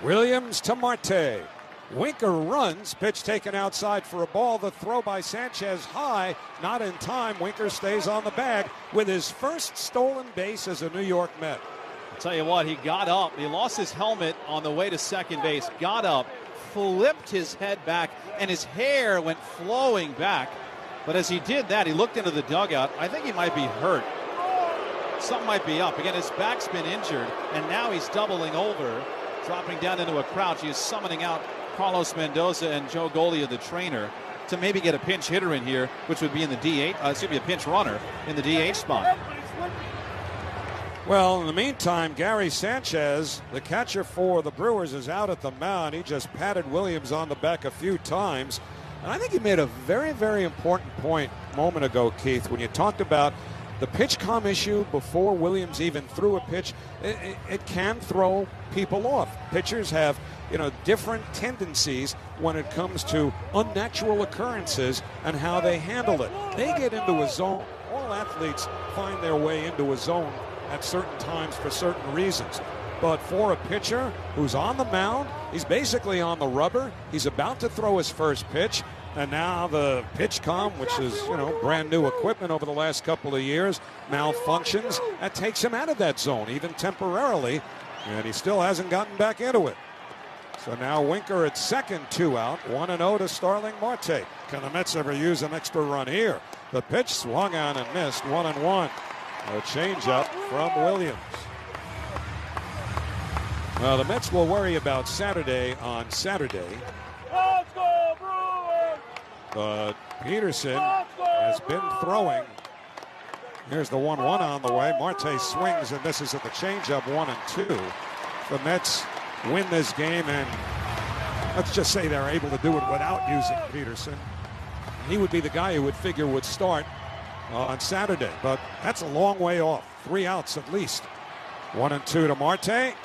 Williams to Marte. Winker runs, pitch taken outside for a ball. The throw by Sanchez high, not in time. Winker stays on the bag with his first stolen base as a New York Met. I'll tell you what, he got up. He lost his helmet on the way to second base, got up, flipped his head back, and his hair went flowing back. But as he did that, he looked into the dugout. I think he might be hurt. Something might be up. Again, his back's been injured, and now he's doubling over, dropping down into a crouch. He is summoning out Carlos Mendoza and Joe Golia, the trainer, to maybe get a pinch hitter in here, which would be in the DH, a pinch runner in the DH spot. Well, in the meantime, Gary Sanchez, the catcher for the Brewers, is out at the mound. He just patted Williams on the back a few times. And I think he made a very, very important point a moment ago, Keith, when you talked about the pitch com issue before Williams even threw a pitch. It can throw people off. Pitchers have, different tendencies when it comes to unnatural occurrences and how they handle it. They get into a zone. All athletes find their way into a zone at certain times for certain reasons. But for a pitcher who's on the mound, he's basically on the rubber. He's about to throw his first pitch. And now the pitch comm, which is, brand new equipment over the last couple of years, malfunctions. That takes him out of that zone, even temporarily. And he still hasn't gotten back into it. So now Winker at second, 2 out, 1-0 to Starling Marte. Can the Mets ever use an extra run here? The pitch swung on and missed, 1-1. A changeup from Williams. Well, the Mets will worry about Saturday on Saturday. Let's go, Brewers! But Peterson has been throwing. Here's the 1-1 on the way. Marte swings and misses at the changeup, 1-2. The Mets win this game, and let's just say they're able to do it without using Peterson. He would be the guy who would figure would start on Saturday, but that's a long way off. 3 outs at least. 1-2 to Marte.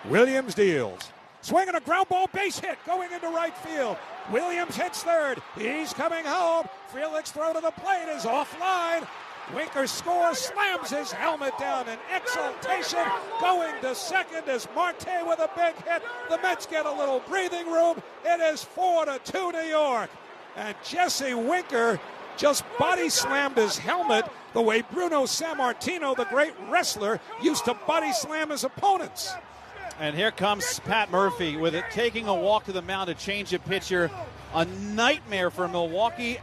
Williams deals. Swinging a ground ball, base hit, going into right field. Williams hits third. He's coming home. Frelick's throw to the plate is offline. Winker scores, slams his helmet down in exultation. Going to second is Marte with a big hit. The Mets get a little breathing room. It is 4-2 New York. And Jesse Winker just body slammed his helmet the way Bruno Sammartino, the great wrestler, used to body slam his opponents. And here comes Pat Murphy with it, taking a walk to the mound to change a pitcher. A nightmare for Milwaukee.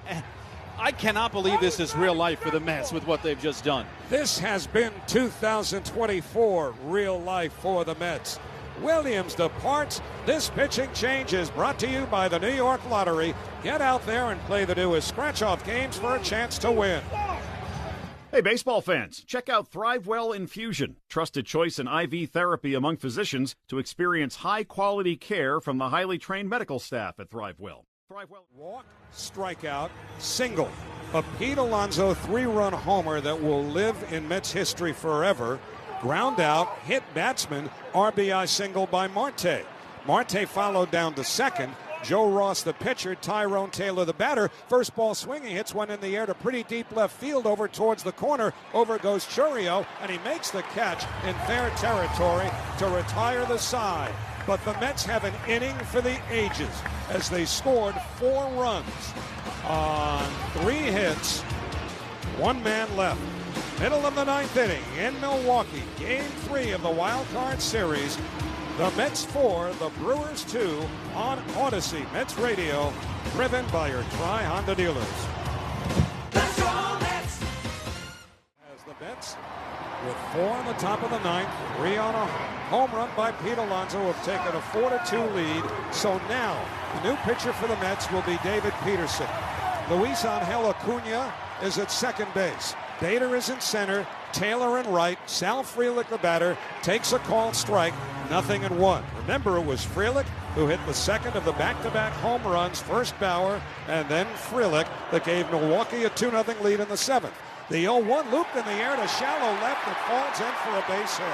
I cannot believe this is real life for the Mets with what they've just done. This has been 2024 real life for the Mets. Williams departs. This pitching change is brought to you by the New York Lottery. Get out there and play the newest scratch-off games for a chance to win. Hey, baseball fans, check out ThriveWell Infusion, trusted choice in IV therapy among physicians to experience high-quality care from the highly trained medical staff at ThriveWell. Walk, strikeout, single. A Pete Alonso 3-run homer that will live in Mets history forever. Ground out, hit batsman, RBI single by Marte. Marte followed down to second. Joe Ross, the pitcher, Tyrone Taylor, the batter. First ball swinging, hits one in the air to pretty deep left field over towards the corner. Over goes Churio, and he makes the catch in fair territory to retire the side. But the Mets have an inning for the ages as they scored 4 runs on 3 hits. 1 man left. Middle of the 9th inning in Milwaukee. Game 3 of the Wild Card Series. The Mets 4, the Brewers 2 on Odyssey Mets Radio, driven by your Tri-Honda dealers. Let's go, Mets! As the Mets, with 4 on the top of the 9th, 3 on a home run by Pete Alonso, have taken a 4-2 lead. So now, the new pitcher for the Mets will be David Peterson. Luis Angel Acuna is at second base. Bader is in center, Taylor in right, Sal Frelick the batter, takes a called strike, 0-1. Remember, it was Frelick who hit the second of the back-to-back home runs, first Bauer and then Frelick, that gave Milwaukee a 2-0 lead in the seventh. The 0-1 looped in the air to shallow left. It falls in for a base hit.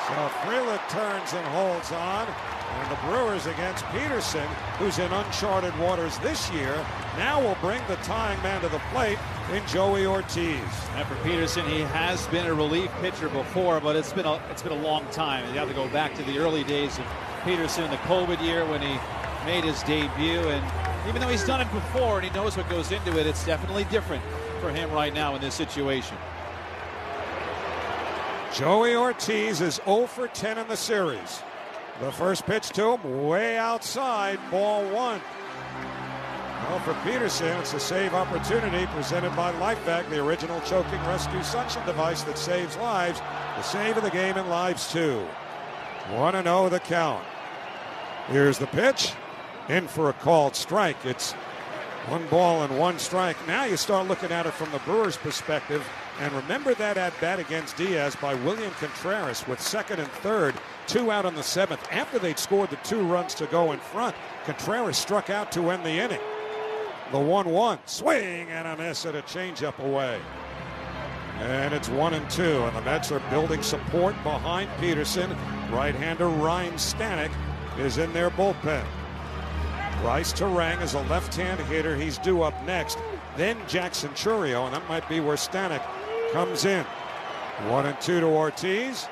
So Frelick turns and holds on. And the Brewers against Peterson, who's in uncharted waters this year, now will bring the tying man to the plate in Joey Ortiz. And for Peterson, he has been a relief pitcher before, but it's been a long time. You have to go back to the early days of Peterson in the COVID year when he made his debut. And even though he's done it before and he knows what goes into it, it's definitely different for him right now in this situation. Joey Ortiz is 0 for 10 in the series. The first pitch to him, way outside, ball one. Well, for Peterson, it's a save opportunity presented by LifeVac, the original choking rescue suction device that saves lives. The save of the game in Lives 2. 1-0 the count. Here's the pitch. In for a called strike. It's 1 ball and 1 strike. Now you start looking at it from the Brewers' perspective. And remember that at-bat against Diaz by William Contreras with second and third, 2 out in the seventh. After they'd scored the 2 runs to go in front, Contreras struck out to end the inning. The 1-1, swing and a miss at a changeup away. And it's 1-2, and the Mets are building support behind Peterson. Right-hander Ryan Stanek is in their bullpen. Bryce Terang is a left-hand hitter. He's due up next. Then Jackson Churio, and that might be where Stanek comes in. 1-2 to Ortiz.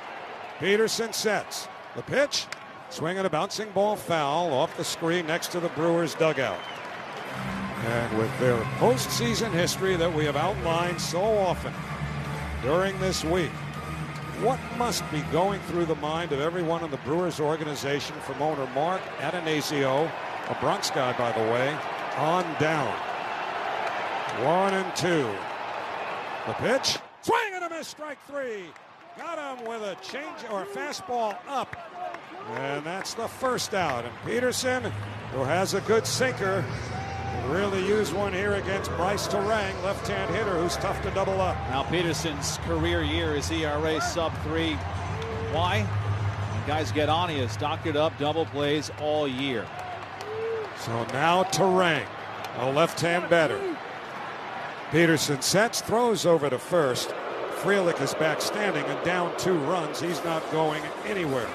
Peterson sets. The pitch, swinging a bouncing ball foul off the screen next to the Brewers dugout. And with their postseason history that we have outlined so often during this week, what must be going through the mind of everyone in the Brewers organization, from owner Mark Atanasio, a Bronx guy, by the way, on down. 1-2. The pitch, swing and a miss, strike 3. Got him with a change or a fastball up. And that's the first out. And Peterson, who has a good sinker, really used one here against Bryce Terang, left-hand hitter who's tough to double up. Now Peterson's career year is ERA sub-3. Why? When guys get on, he has doctored up double plays all year. So now Terang, a left-hand batter. Peterson sets, throws over to first. Frelick is back standing and down 2 runs. He's not going anywhere.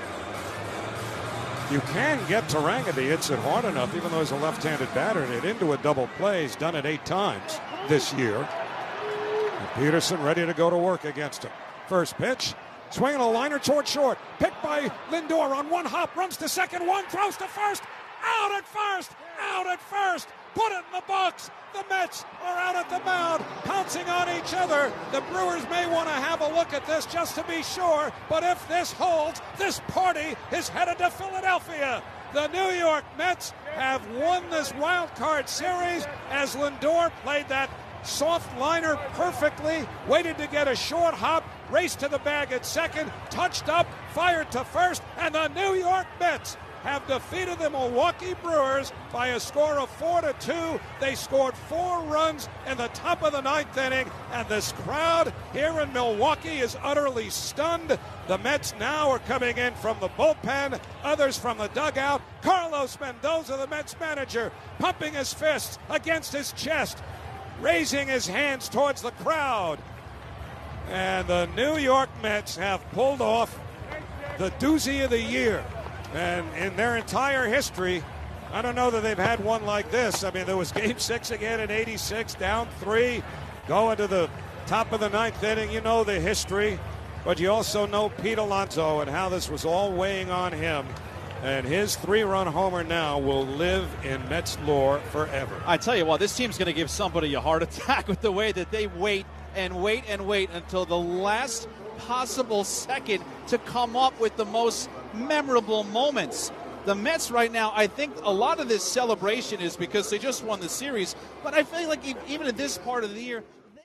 You can get Terang if he hits it hard enough, even though he's a left-handed batter, and hit into a double play. He's done it 8 times this year. And Peterson ready to go to work against him. First pitch, swinging a liner toward short. Picked by Lindor on 1 hop, runs to second, 1, throws to first. Out at first, out at first. Put it in the box. The Mets are out at the mound, pouncing on each other. The Brewers may want to have a look at this just to be sure, but if this holds, this party is headed to Philadelphia. The New York Mets have won this wild card series as Lindor played that soft liner perfectly, waited to get a short hop, raced to the bag at second, touched up, fired to first, and the New York Mets have defeated the Milwaukee Brewers by a score of 4-2. They scored 4 runs in the top of the 9th inning, and this crowd here in Milwaukee is utterly stunned. The Mets now are coming in from the bullpen, others from the dugout. Carlos Mendoza, the Mets manager, pumping his fists against his chest, raising his hands towards the crowd. And the New York Mets have pulled off the doozy of the year. And in their entire history, I don't know that they've had one like this. I mean, there was Game 6 again in '86, down 3, going to the top of the 9th inning. You know the history, but you also know Pete Alonso and how this was all weighing on him. And his 3-run homer now will live in Mets lore forever. I tell you what, this team's going to give somebody a heart attack with the way that they wait and wait and wait until the last possible second to come up with the most memorable moments. The Mets right now, I think a lot of this celebration is because they just won the series, but I feel like even in this part of the year,